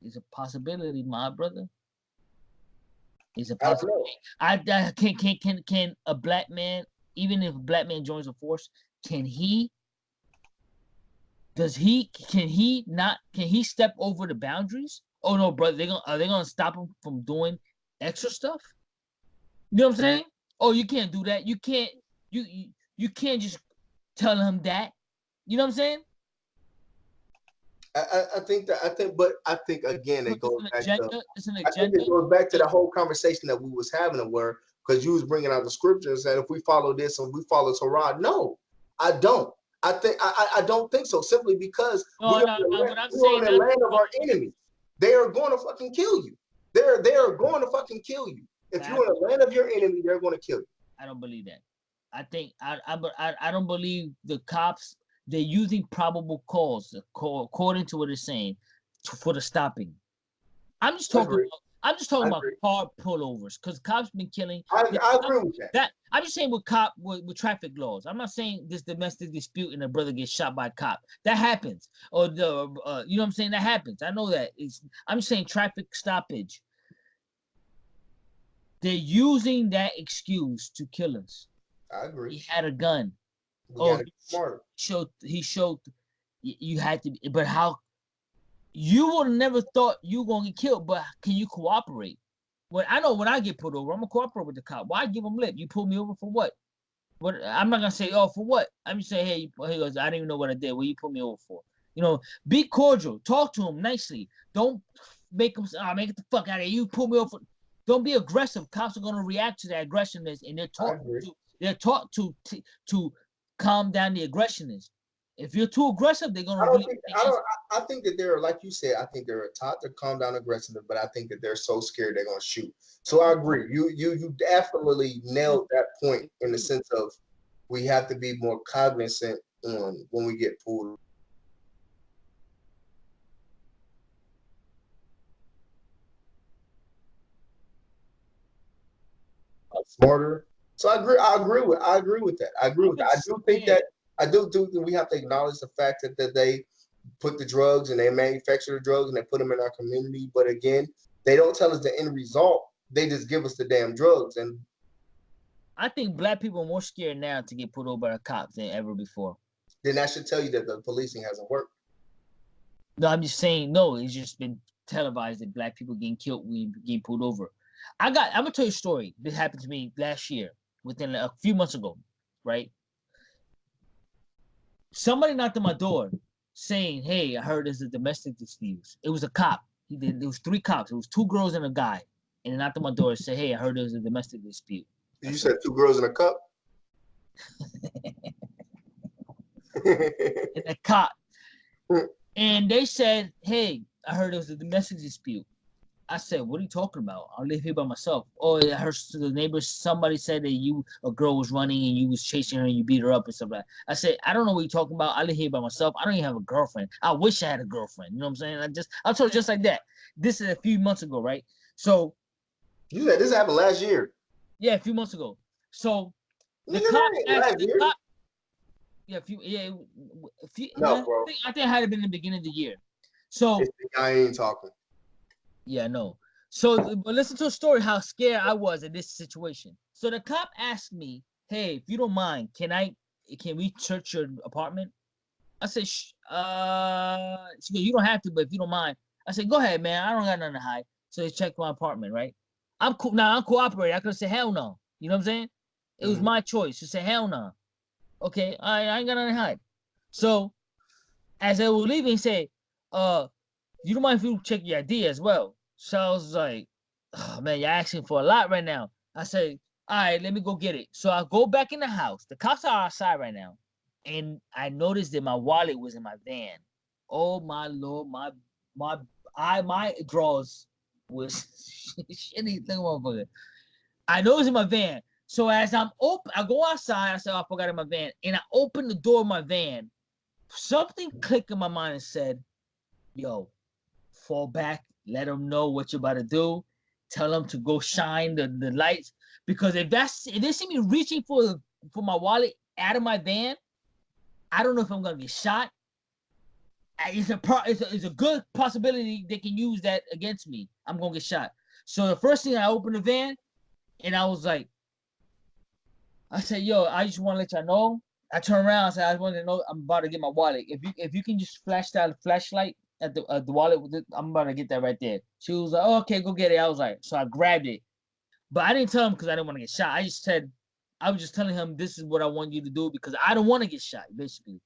It's a possibility, my brother. It's a possibility. Can a black man, even if a black man joins the force, can he step over the boundaries? Oh no, brother, are they gonna stop him from doing extra stuff? You know what I'm saying? Oh, you can't do that. You can't just tell him that. You know what I'm saying? I think again it goes back to it's an I think it goes back to the whole conversation that we was having, where because you was bringing out the scriptures and if we follow this and we follow Torah. No, I don't. I don't think so. Simply because we're on the land of our enemies. They are going to fucking kill you. They are going to fucking kill you. If you're in the land of your enemy, they're going to kill you. I don't believe that. I think I don't believe the cops. They're using probable cause, according to what it's saying, for the stopping. I'm just talking about car pullovers, because cops been killing. I agree with that. I'm just saying with traffic laws. I'm not saying this domestic dispute and a brother gets shot by a cop. That happens, or you know what I'm saying. That happens. I know that. I'm just saying traffic stoppage. They're using that excuse to kill us. I agree. He had a gun. We gotta be smart. He showed you had to, but how? You would have never thought you were gonna get killed, but can you cooperate? When I get pulled over, I'm gonna cooperate with the cop. Why give him lip? You pulled me over for what? What? I'm not gonna say, oh, for what? I'm just saying, hey, he goes, I didn't even know what I did. What you pulled me over for? You know, be cordial. Talk to him nicely. Don't make him say, make it the fuck out of here. You pulled me over. Don't be aggressive. Cops are gonna react to that aggressiveness, and they're taught to calm down the aggressiveness. If you're too aggressive, they're gonna. I think that they're, like you said, I think they're taught to calm down aggressive, but I think that they're so scared they're gonna shoot. So I agree. You definitely nailed that point in the sense of we have to be more cognizant on when we get pulled. Smarter. So I agree with that. I agree with that. I do think that we have to acknowledge the fact that they put the drugs and they manufacture the drugs and they put them in our community. But again, they don't tell us the end result. They just give us the damn drugs. And I think black people are more scared now to get pulled over by a cop than ever before. Then that should tell you that the policing hasn't worked. No, I'm just saying, no, it's just been televised that black people getting killed when getting pulled over. I'm gonna tell you a story. This happened to me last year, within a few months ago, right? Somebody knocked on my door saying, hey, I heard there's a domestic dispute. It was a cop. There was 3 cops. It was 2 girls and a guy. And they knocked on my door and said, hey, I heard there's a domestic dispute. You said 2 girls in a cup? And a cop. And they said, hey, I heard there was a domestic dispute. I said, what are you talking about? I live here by myself. Oh, I heard the neighbors, somebody said that a girl was running and you was chasing her and you beat her up and stuff like that. I said, I don't know what you're talking about. I live here by myself. I don't even have a girlfriend. I wish I had a girlfriend. You know what I'm saying? I told her just like that. This is a few months ago, right? So. You said this happened last year. Yeah, a few months ago. So. The cop last year? No, bro. I think it had been in the beginning of the year. So. I ain't talking. Yeah, no. So, but listen to a story how scared I was in this situation. So the cop asked me, "Hey, if you don't mind, can we search your apartment?" I said, she goes, "You don't have to, but if you don't mind," I said, "Go ahead, man. I don't got nothing to hide." So they checked my apartment, right? I'm cool. Now I'm cooperating. I could say hell no. You know what I'm saying? It was my choice to say hell no. Okay, I ain't got nothing to hide. So as they were leaving, he said, you don't mind if you check your ID as well. So I was like, oh man, you're asking for a lot right now. I said, all right, let me go get it. So I go back in the house. The cops are outside right now. And I noticed that my wallet was in my van. Oh my Lord, my drawers was shitty thing, motherfucker. I know it's in my van. So as I'm open, I go outside. I said, oh, I forgot in my van. And I open the door of my van. Something clicked in my mind and said, yo, fall back. Let them know what you're about to do. Tell them to go shine the lights. Because if they see me reaching for my wallet out of my van, I don't know if I'm going to get shot. It's a good possibility they can use that against me. I'm going to get shot. So the first thing, I opened the van, and I was like, I said, yo, I just want to let y'all know. I turned around and said, I want to know I'm about to get my wallet. If you can just flash that flashlight at the wallet, I'm about to get that right there. She was like, oh, okay, go get it. I was like, so I grabbed it. But I didn't tell him because I didn't want to get shot. I was just telling him this is what I want you to do because I don't want to get shot, basically.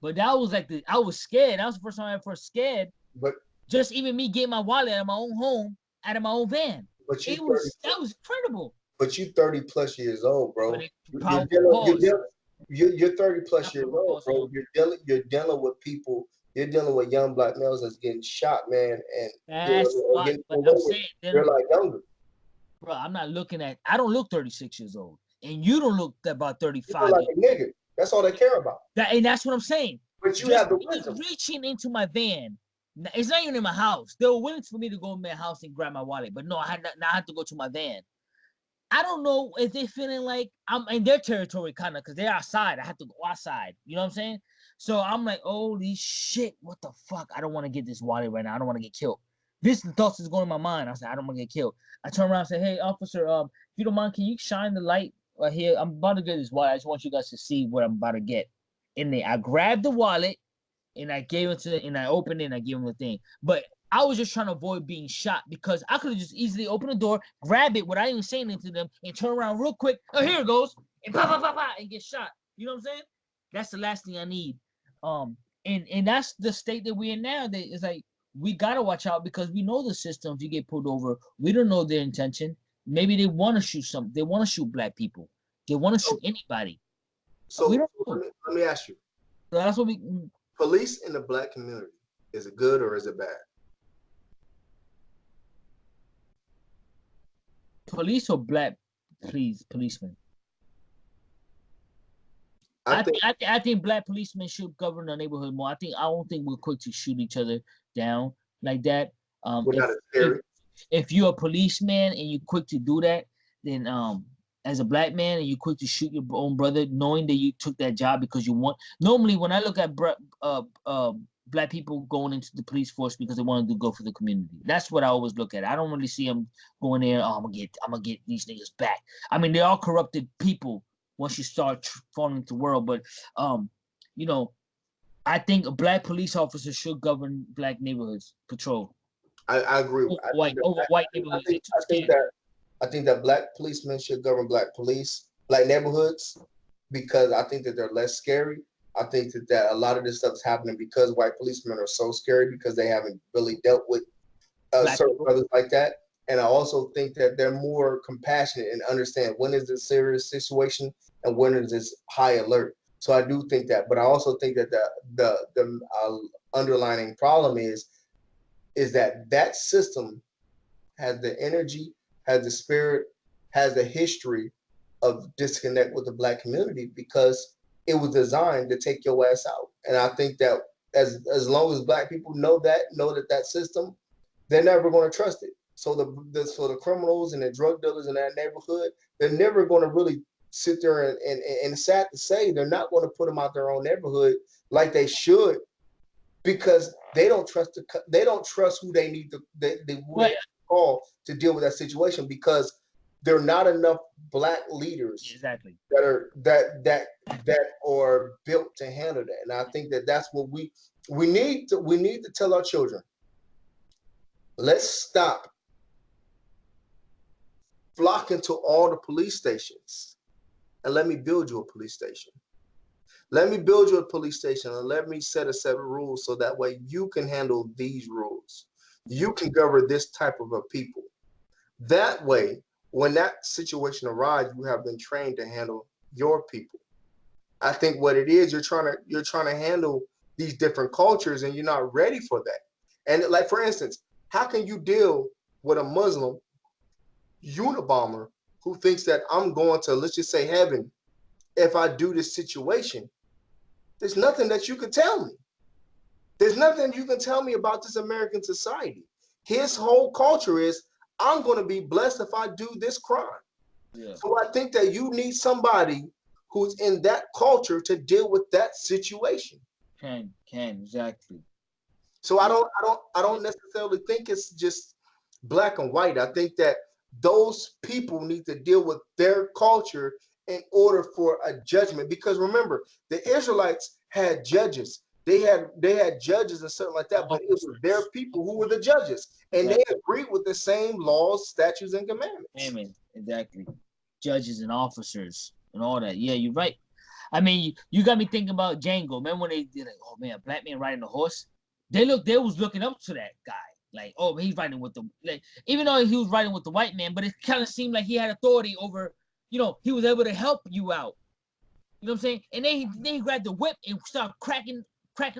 But that was like I was scared. That was the first time I ever scared. But just even me getting my wallet out of my own home, out of my own van. But that was incredible. But you 30 plus years old, bro. You're 30 plus years old, bro. You're dealing with people. You're dealing with young black males that's getting shot, man, and they're like younger. Bro, I'm not looking at. I don't look 36 years old, and you don't look about 35. You look like a nigga. That's all they care about. And that's what I'm saying. But you have the wisdom. Reaching into my van. It's not even in my house. They were willing for me to go in my house and grab my wallet, but no, I had to go to my van. I don't know if they're feeling like I'm in their territory, kind of, because they're outside. I have to go outside. You know what I'm saying? So I'm like, holy shit, what the fuck? I don't want to get this wallet right now. I don't want to get killed. This thoughts is going in my mind. I said, I don't want to get killed. I turn around and say, hey, officer, if you don't mind, can you shine the light right here? I'm about to get this wallet. I just want you guys to see what I'm about to get in there. I grabbed the wallet and I gave it to, and I opened it and I gave him the thing. But I was just trying to avoid being shot because I could have just easily opened the door, grab it without even saying anything to them, and turn around real quick. Oh, here it goes, and pop, pop, pop, pop, and get shot. You know what I'm saying? That's the last thing I need. And that's the state that we're in now. That it's like we gotta watch out because we know the system. If you get pulled over, we don't know their intention. Maybe they want to shoot something. They want to shoot black people. They want to shoot anybody. So let me ask you. So that's what police in the black community, is it good or is it bad? Police or black policemen? I think black policemen should govern the neighborhood more. I don't think we're quick to shoot each other down like that. If you're a policeman and you're quick to do that, then as a black man and you're quick to shoot your own brother, knowing that you took that job because you want. Normally, when I look at black people going into the police force because they want to go for the community, that's what I always look at. I don't really see them going there. Oh, I'm gonna get these niggas back. I mean, they're all corrupted people once you start falling into the world. But you know, I think a black police officer should govern black neighborhoods patrol. I agree. White neighborhoods. I think that black policemen should govern black neighborhoods because I think that they're less scary. I think that a lot of this stuff is happening because white policemen are so scary because they haven't really dealt with certain brothers like that. And I also think that they're more compassionate and understand when is this serious situation and when is this high alert. So I do think that, but I also think that the underlining problem is that system has the energy, has the spirit, has the history of disconnect with the black community because it was designed to take your ass out. And I think that as long as black people know that system, they're never going to trust it. So the criminals and the drug dealers in that neighborhood, they're never going to really sit there and sad to say, they're not going to put them out their own neighborhood like they should because they don't trust who they need to call to deal with that situation because there are not enough black leaders that are built to handle that. And I think that that's what we need to tell our children. Let's stop flock into all the police stations and let me build you a police station. Let me build you a police station and let me set a set of rules so that way you can handle these rules. You can govern this type of a people. That way, when that situation arises, you have been trained to handle your people. I think what it is, you're trying to handle these different cultures and you're not ready for that. And like, for instance, how can you deal with a Muslim Unabomber who thinks that I'm going to, let's just say, heaven if I do this situation? There's nothing that you can tell me. There's nothing you can tell me about this American society. His whole culture is, I'm going to be blessed if I do this crime. Yeah. So I think that you need somebody who's in that culture to deal with that situation. Can exactly. So I don't necessarily think it's just black and white. I think that those people need to deal with their culture in order for a judgment. Because remember, the Israelites had judges. They had judges and something like that, but it was their people who were the judges, and they agreed with the same laws, statutes, and commandments. Amen. Exactly. Judges and officers and all that. Yeah, you're right. I mean, you got me thinking about Django. Remember when they did like, oh man, a black man riding a horse? They was looking up to that guy. Like, oh, he's riding with the, like, even though he was riding with the white man, but it kind of seemed like he had authority over, you know, he was able to help you out. You know what I'm saying? And then he grabbed the whip and started cracking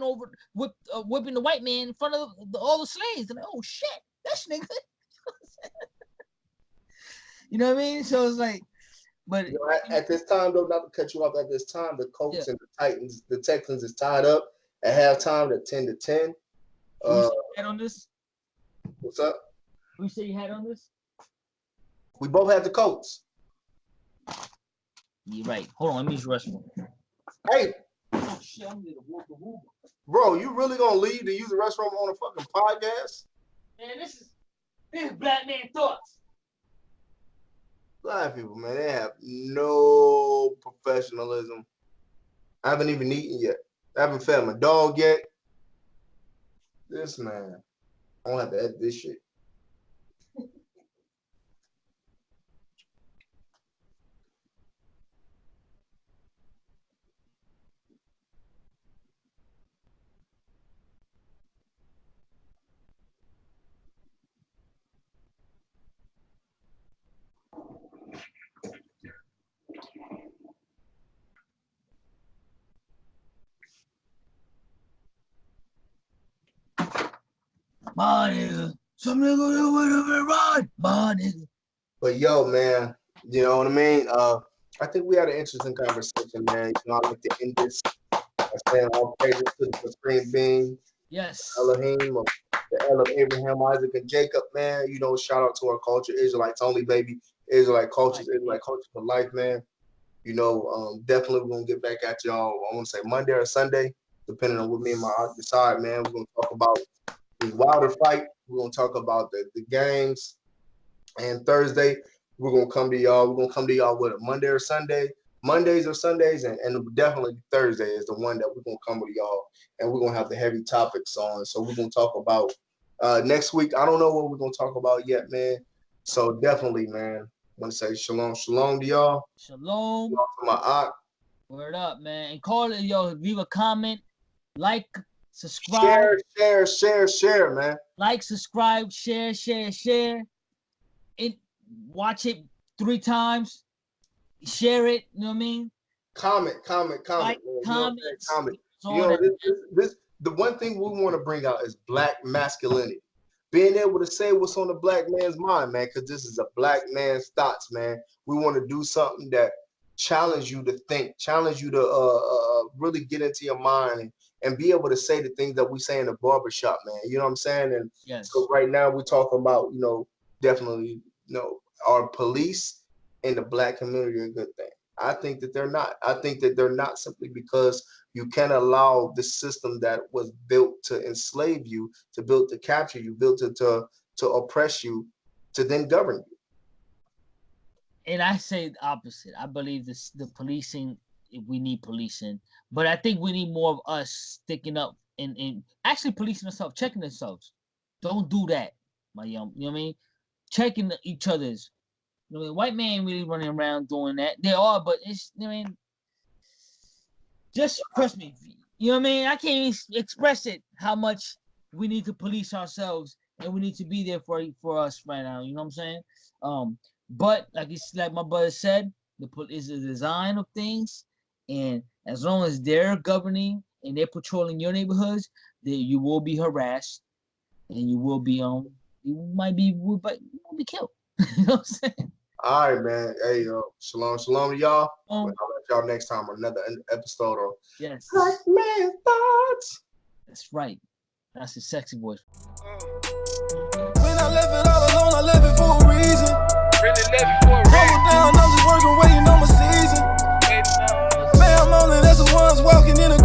over, whipping the white man in front of all the slaves. And like, oh shit, that's nigga. You know what I mean? So it's like, but you know, at this time, though, not to cut you off, at this time, the Colts and the Texans is tied up at halftime at 10-10. Who had on this? What's up? Who say you had on this? We both have the Colts. You're right. Hold on, let me use the restroom. Hey, oh shit, I'm gonna walk the Uber. Bro, you really gonna leave to use the restroom on a fucking podcast? Man, this is black man thoughts. Black people, man, they have no professionalism. I haven't even eaten yet. I haven't fed my dog yet. This man, I don't have to edit this shit. My nigga. Some nigga do whatever right. My nigga. But yo, man, you know what I mean? I think we had an interesting conversation, man. You know, I like to end this by saying all praises to the supreme being. Yes. Elohim, of the El of Abraham, Isaac, and Jacob, man. You know, shout out to our culture, Israelites only, baby. Israelite culture for life, man. You know, definitely we're gonna get back at y'all. I want to say Monday or Sunday, depending on what me and my aunt decide, man. We're gonna talk about the Wilder fight. We're gonna talk about the games. And Thursday, we're gonna come to y'all. We're gonna come to y'all with a Monday or Sunday, Mondays or Sundays, and definitely Thursday is the one that we're gonna come with y'all, and we're gonna have the heavy topics on. So we're gonna talk about next week. I don't know what we're gonna talk about yet, man. So definitely, man. I want to say shalom to y'all. Shalom. To my aunt. Word up, man. And call it, yo, leave a comment, like, subscribe. Share, man. Like, subscribe, share. Watch it 3 times. Share it. You know what I mean? Comment. Like, comment. You know, this the one thing we want to bring out is black masculinity. Being able to say what's on the black man's mind, man, because this is a black man's thoughts, man. We want to do something that challenge you to think, challenge you to really get into your mind and be able to say the things that we say in the barbershop, man. You know what I'm saying? And yes. So right now we're talking about, you know, definitely, you know, our police in the black community are a good thing. I think that they're not. I think that they're not simply because you can't allow the system that was built to enslave you, to build to capture you, built to oppress you, to then govern you. And I say the opposite. I believe the policing, we need policing, but I think we need more of us sticking up and actually policing ourselves, checking ourselves. Don't do that, my young. You know what I mean? Checking each other's. You know, white man really running around doing that. They are, but it's, I mean, just trust me. You know what I mean? I can't even express it how much we need to police ourselves and we need to be there for us right now. You know what I'm saying? But like my brother said, is the design of things, and as long as they're governing and they're patrolling your neighborhoods, you will be harassed, and you will be you might be killed. You know what I'm saying? All right, man. Hey, shalom to y'all. I'll let y'all next time on another episode of Yes. Black Man Thoughts. That's right. That's the sexy voice. When I left it all alone, I left it for a reason. Really left it for a reason. Humble down, I'm just working, waiting on my season. Man, I'm only that's the ones walking in a